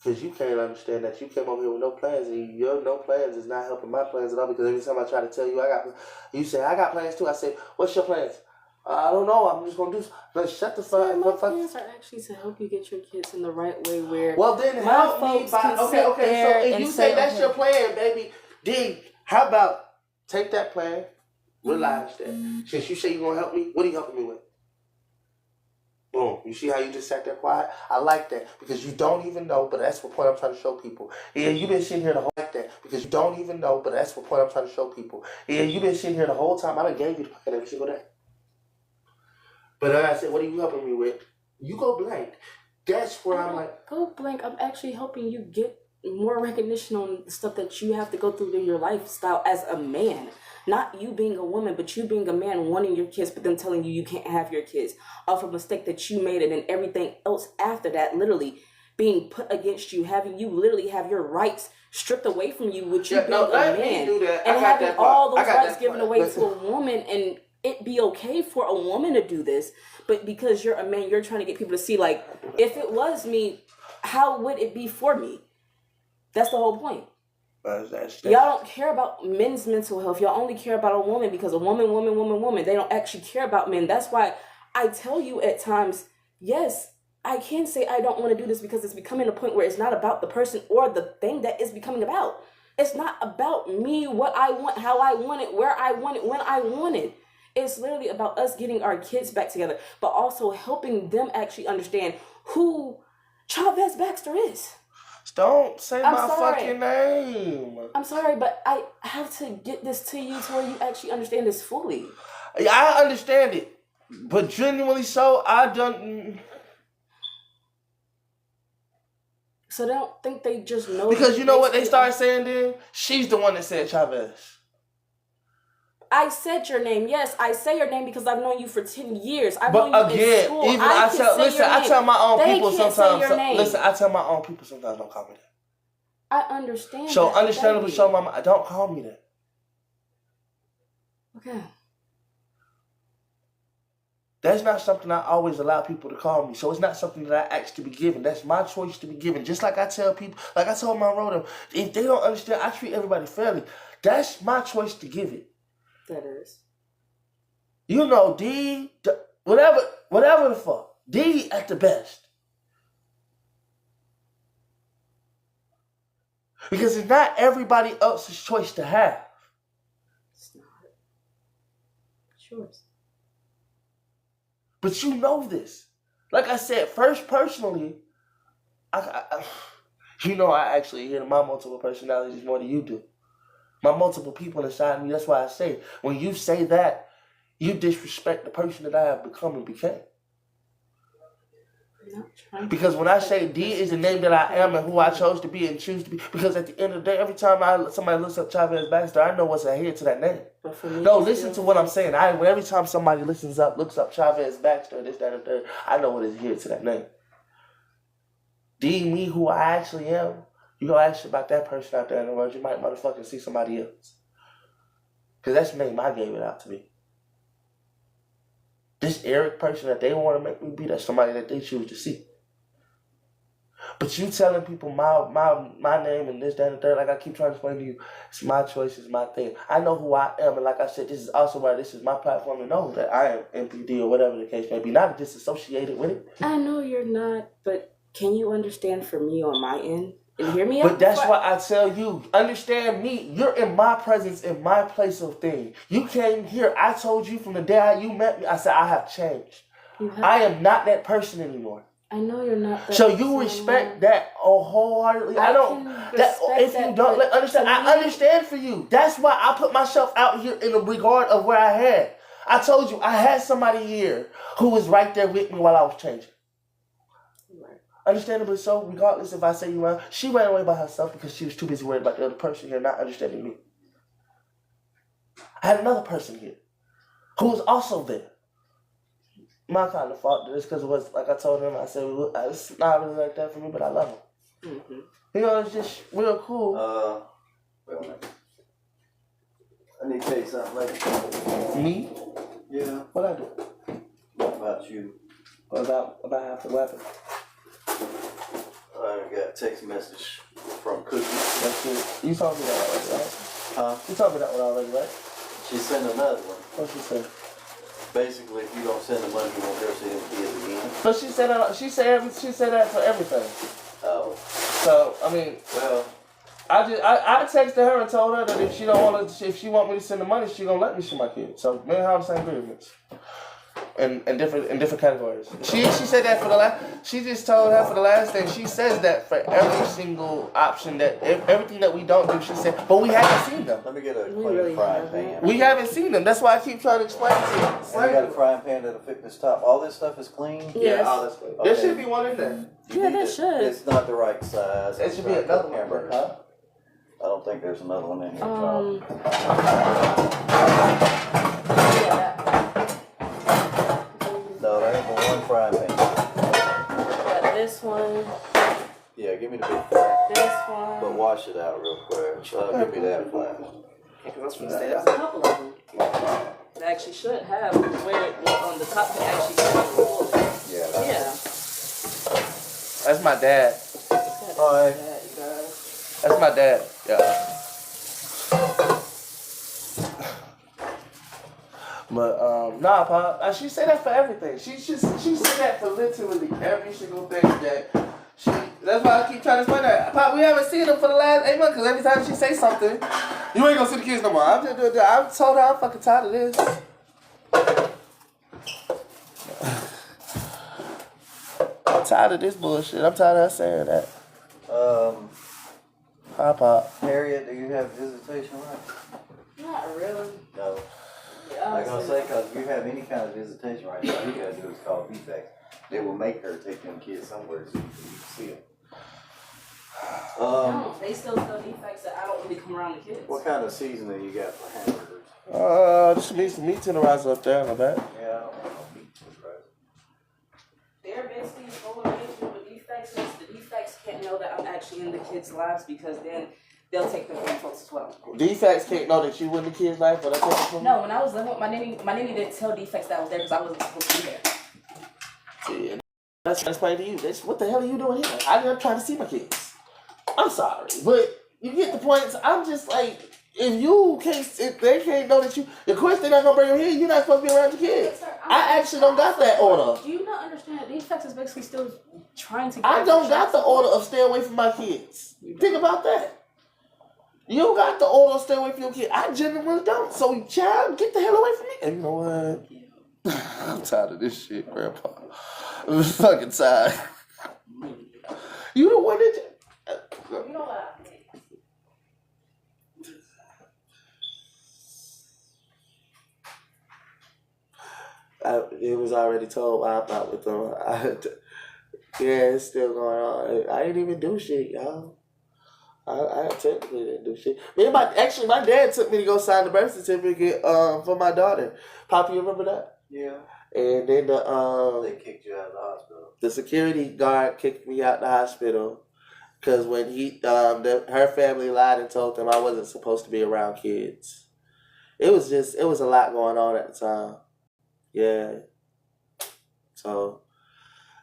Because you can't understand that you came over here with no plans, and your no plans is not helping my plans at all. Because every time I try to tell you you say I got plans too. I say, what's your plans? I don't know. I'm just gonna do. Let's shut the fuck. My plans are actually to help you get your kids in the right way. Where well, then my help me folks by can okay. sit So there if and you say, say that's okay. your plan, baby, then how about take that plan, realize that since you say you're gonna help me, what are you helping me with? Boom. You see how you just sat there quiet? I like that because you don't even know, but that's the point I'm trying to show people. Yeah, you've been sitting here the whole like that because you don't even know, but that's the point I'm trying to show people. Yeah, you've been sitting here the whole time. I done gave you the plan every single day. But then I said, what are you helping me with? You go blank. That's where I'm like, go blank. I'm actually helping you get more recognition on the stuff that you have to go through in your lifestyle as a man. Not you being a woman, but you being a man wanting your kids, but them telling you can't have your kids off a mistake that you made, and then everything else after that literally being put against you, having you literally have your rights stripped away from you, with you being a man, and having all those rights given away to a woman, and it be okay for a woman to do this, but because you're a man, you're trying to get people to see, like, if it was me, how would it be for me? That's the whole point. Y'all don't care about men's mental health. Y'all only care about a woman because a woman. They don't actually care about men. That's why I tell you at times, yes, I can say I don't want to do this because it's becoming a point where it's not about the person or the thing that it's becoming about. It's not about me, what I want, how I want it, where I want it, when I want it. It's literally about us getting our kids back together, but also helping them actually understand who Chavez Baxter is. Don't say my fucking name. I'm sorry, but I have to get this to you to where you actually understand this fully. I understand it, but genuinely so, I don't. So they don't think they just know. Because you know what they started saying then? She's the one that said Chavez. I said your name. Yes, I say your name because I've known you for 10 years. I've but known you again, in school. even I tell my own people sometimes. Listen, I tell my own people sometimes don't call me that. I understand. So understandably, so mama, don't call me that. Okay. That's not something I always allow people to call me. So it's not something that I ask to be given. That's my choice to be given. Just like I tell people, like I told my road, if they don't understand, I treat everybody fairly. That's my choice to give it. That is. You know, D, whatever the fuck. D at the best. Because it's not everybody else's choice to have. It's not. It's yours. But you know this. Like I said, first personally, you know I actually hear my multiple personalities more than you do. My multiple people inside me. That's why I say, when you say that, you disrespect the person that I have become and became. Because when I say D is the name that I am and who I chose to be and choose to be, because at the end of the day, every time somebody looks up Chavez Baxter, I know what's ahead to that name. No, listen to what I'm saying. Every time somebody looks up Chavez Baxter, this, that, and third, I know what is here to that name. D, me, who I actually am. You gonna ask about that person out there in the world, you might motherfucking see somebody else. Because that's the name I gave it out to be. This Eric person that they want to make me be, that's somebody that they choose to see. But you telling people my name and this, that, and the third, like I keep trying to explain to you, it's my choice, it's my thing. I know who I am, and like I said, this is also why this is my platform to know that I am MPD or whatever the case may be, not disassociated with it. I know you're not, but can you understand for me on my end? And hear me out. But that's why I tell you, understand me. You're in my presence, in my place of thing. You came here. I told you from the day you met me, I said, I have changed. I am not that person anymore. I know you're not that So person you respect anymore. that wholeheartedly. I don't. can That, respect if you that, don't but understand, to I me- understand for you. That's why I put myself out here in the regard of where I had. I told you, I had somebody here who was right there with me while I was changing. Understandably so, regardless if I say you ran. She ran away by herself because she was too busy worried about the other person here, not understanding me. I had another person here who was also there. My kind of fault is because it was, like I told him, I said, it's not really like that for me, but I love him. Mm-hmm. You know, it's just real cool. Wait a minute. I need to tell you something later. Me? Yeah. What I do? What about you? What happened? What happened? I got a text message from Cookie. That's it. You told me that already, right? Huh? You told me that one already, right? She sent another one. What she said? Basically, if you don't send the money, you won't ever see them kids again. So she said that. She said that for everything. Oh. So I mean, Well, I texted her and told her that if she want me to send the money, she gonna let me see my kids. So me and her on the same agreements. In different categories. She said that for the last. She just told her for the last thing. She says that for every single option that everything that we don't do. She said, but we haven't seen them. let me get a We clean really frying haven't. pan. We haven't seen them. That's why I keep trying to explain to you. And you got a frying pan that'll fit this top. All this stuff is clean? Yes. all that's good. Okay. There should be one in there. You Yeah, need there to- should. It's not the right size. There should be another one. Hamburgers. Huh? I don't think there's another one in here. Yeah. No, there ain't but one frying pan. Got this one, Yeah, give me the big fry. this one. But wash it out real quick. Give me that flat. There's a couple of them. They actually should have where it was on the top. They actually should have full. Yeah. That's Yeah. That's my dad. Hi. You guys. That's my dad. Yeah. But nah, Pop. She said that for everything. She said that for literally every single thing that she. That's why I keep trying to explain that. Pop, we haven't seen them for the last 8 months because every time she say something, you ain't gonna see the kids no more. I've told her I'm fucking tired of this. I'm tired of this bullshit. I'm tired of her saying that. Hi, Pop. Harriet, do you have visitation rights? Not really. No. Yeah, I'm gonna say, because if you have any kind of visitation rights, all you gotta do is call VFAX. They will make her take them kids somewhere so you can see them. No, they still tell defects that I don't really come around the kids. What kind of seasoning you got for hamburgers? Just need some meat tenderizer up there in the back. Yeah, I don't want no meat tenderizer. They're basically full arrangement with defects. Since the defects can't know that I'm actually in the kids' lives because then they'll take them from folks as well. Defects can't know that you in the kid's life, but I take it from No, when I was living with my nanny didn't tell defects that I was there because I wasn't supposed to be there. Yeah. That's explain to you. That's what the hell are you doing here? I'm trying to see my kids. I'm sorry, but you get the point. I'm just like, if they can't know that you, of course they're not gonna bring them here. You're not supposed to be around your kids. I actually don't got that order. Do you not understand? Defects is basically still trying to. I don't got the order of stay away from my kids. Think about that. You don't got the order of stay away from your kids. I genuinely don't. So, child, get the hell away from me. And you know what? I'm tired of this shit, Grandpa. I'm fucking tired. You the one that. You know what? It was already told why I'm not with them. Yeah, it's still going on. I ain't even do shit, y'all. I technically didn't do shit. My dad took me to go sign the birth certificate for my daughter. Poppy, you remember that? Yeah. And then They kicked you out of the hospital. the security guard kicked me out the hospital because when her family lied and told them I wasn't supposed to be around kids. It was a lot going on at the time. Yeah. So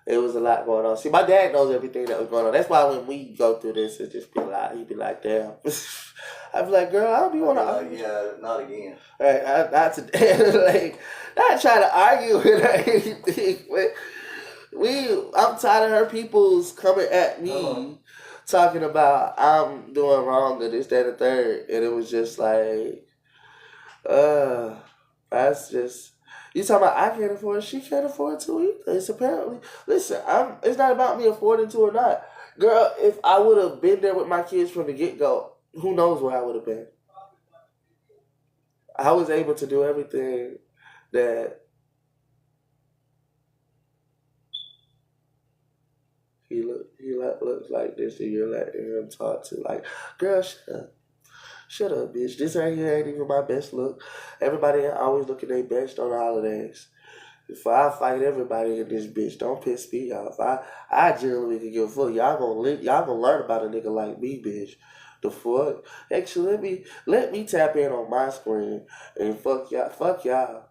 it was a lot going on. See, my dad knows everything that was going on. That's why when we go through this, it just be like, he'd be like, damn. I'd be like, girl, I don't be want to argue. Yeah, not again. Right, not today. Like, not trying to argue with her or anything, but I'm tired of her people's coming at me talking about I'm doing wrong and this, that, and the third, and it was just like, that's just. You talking about I can't afford it, she can't afford to either. It's apparently, listen, it's not about me affording to or not. Girl, if I would have been there with my kids from the get-go, who knows where I would have been. I was able to do everything that he looks like this and you're letting him talk to. Like, girl, shut up. Shut up, bitch. This right here ain't even my best look. Everybody always looking their best on the holidays. If I fight everybody in this bitch, don't piss me off. I genuinely can give a fuck. Y'all gonna learn about a nigga like me, bitch. The fuck? Actually, let me tap in on my screen and fuck y'all.